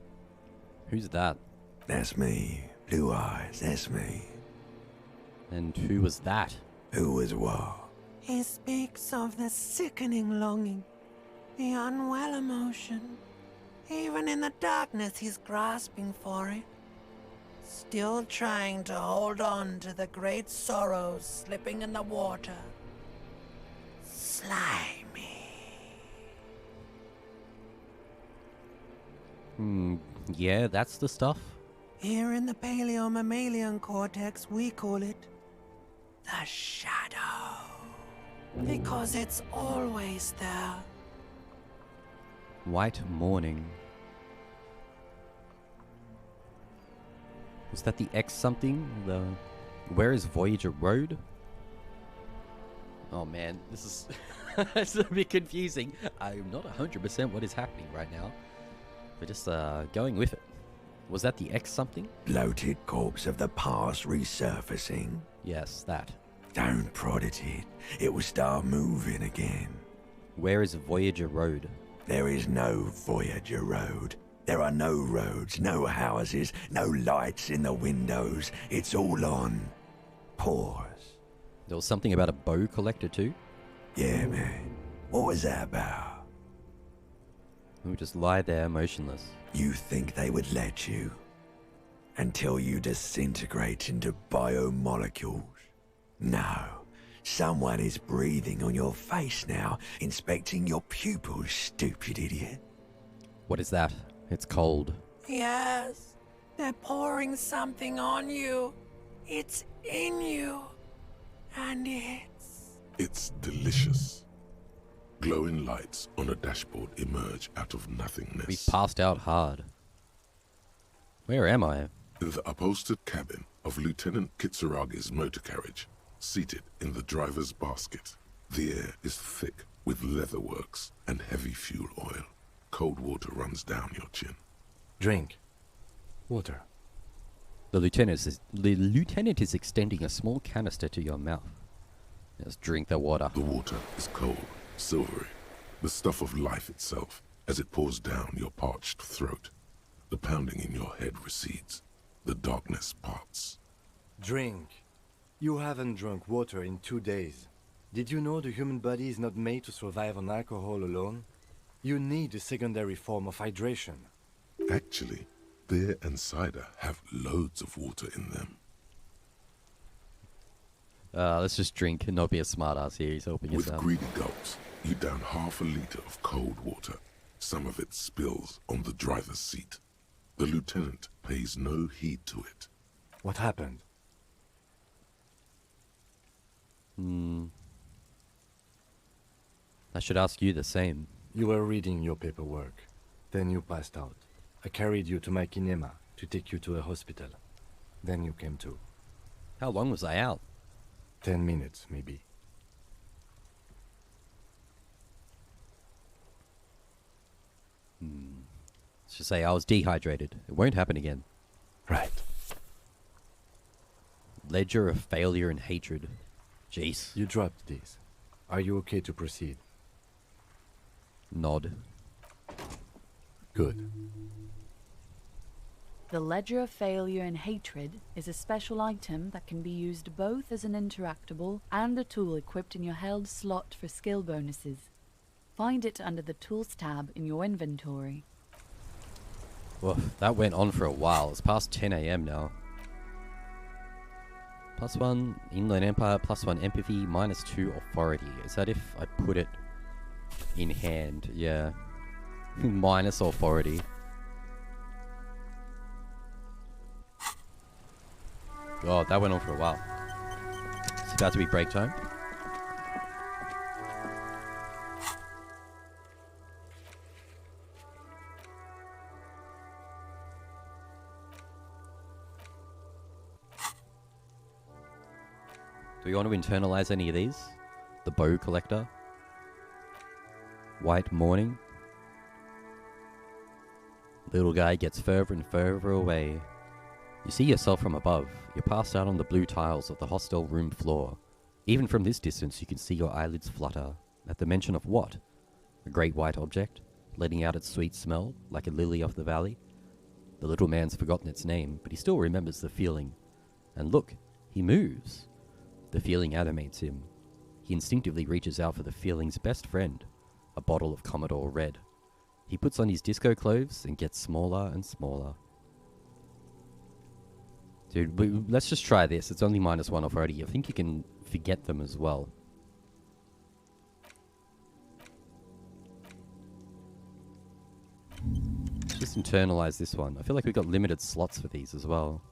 Who's that? That's me. Blue eyes, that's me. And who was that? Who was what? He speaks of the sickening longing, the unwell emotion. Even in the darkness, he's grasping for it. Still trying to hold on to the great sorrows slipping in the water. Slimy. Yeah, that's the stuff. Here in the paleo-mammalian cortex, we call it the shadow. Because it's always there. White morning. Was that the X something? The where is Voyager Road? Oh man, this is it's a bit confusing. I'm not 100% what is happening right now. We're just going with it. Was that the X something? Bloated corpse of the past resurfacing. Yes, that. Don't prod at it. It will start moving again. Where is Voyager Road? There is no Voyager Road. There are no roads, no houses, no lights in the windows. It's all on pause. There was something about a bow collector too? Yeah, man. What was that about? We just lie there motionless. You think they would let you? Until you disintegrate into biomolecules? No. Someone is breathing on your face now, inspecting your pupils, stupid idiot. What is that? It's cold. Yes, they're pouring something on you. It's in you. And It's delicious. Glowing lights on a dashboard emerge out of nothingness. We passed out hard. Where am I? In the upholstered cabin of Lieutenant Kitsuragi's motor carriage, seated in the driver's basket. The air is thick with leatherworks and heavy fuel oil. Cold water runs down your chin. Drink. Water. The lieutenant is extending a small canister to your mouth. Just drink the water. The water is cold, silvery, the stuff of life itself as it pours down your parched throat. The pounding in your head recedes. The darkness parts. Drink. You haven't drunk water in 2 days. Did you know the human body is not made to survive on alcohol alone? You need a secondary form of hydration. Actually, beer and cider have loads of water in them. Let's just drink and not be a smartass here. He's helping us With out. greedy gulps, you down half a liter of cold water. Some of it spills on the driver's seat. The lieutenant pays no heed to it. What happened? I should ask you the same. You were reading your paperwork. Then you passed out. I carried you to my kinema to take you to a hospital. Then you came to. How long was I out? 10 minutes, maybe. Let's just say I was dehydrated. It won't happen again. Right. Ledger of failure and hatred. Jeez. You dropped these. Are you okay to proceed? Nod. Good. The Ledger of Failure and Hatred is a special item that can be used both as an interactable and a tool equipped in your held slot for skill bonuses. Find it under the Tools tab in your inventory. Woof, that went on for a while. It's past 10 AM now. +1 Inland Empire, +1 empathy, -2 authority. Is that if I put it in hand? Yeah. Minus authority. God, that went on for a while. It's about to be break time. Do we want to internalize any of these? The Bow Collector. White Morning. Little guy gets further and further away. You see yourself from above. You're passed out on the blue tiles of the hostel room floor. Even from this distance you can see your eyelids flutter. At the mention of what? A great white object, letting out its sweet smell, like a lily of the valley? The little man's forgotten its name, but he still remembers the feeling. And look, he moves. The feeling animates him. He instinctively reaches out for the feeling's best friend, a bottle of Commodore Red. He puts on his disco clothes and gets smaller and smaller. Dude, let's just try this. It's only -1 authority. I think you can forget them as well. Let's just internalize this one. I feel like we've got limited slots for these as well.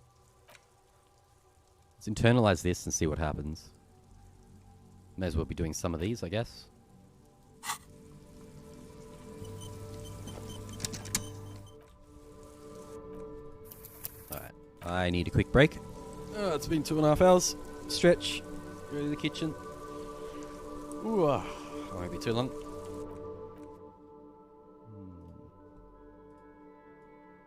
Let's internalize this and see what happens. May as well be doing some of these, I guess. Alright, I need a quick break. Oh, it's been 2.5 hours. Stretch. Go to the kitchen. Ooh, won't be too long.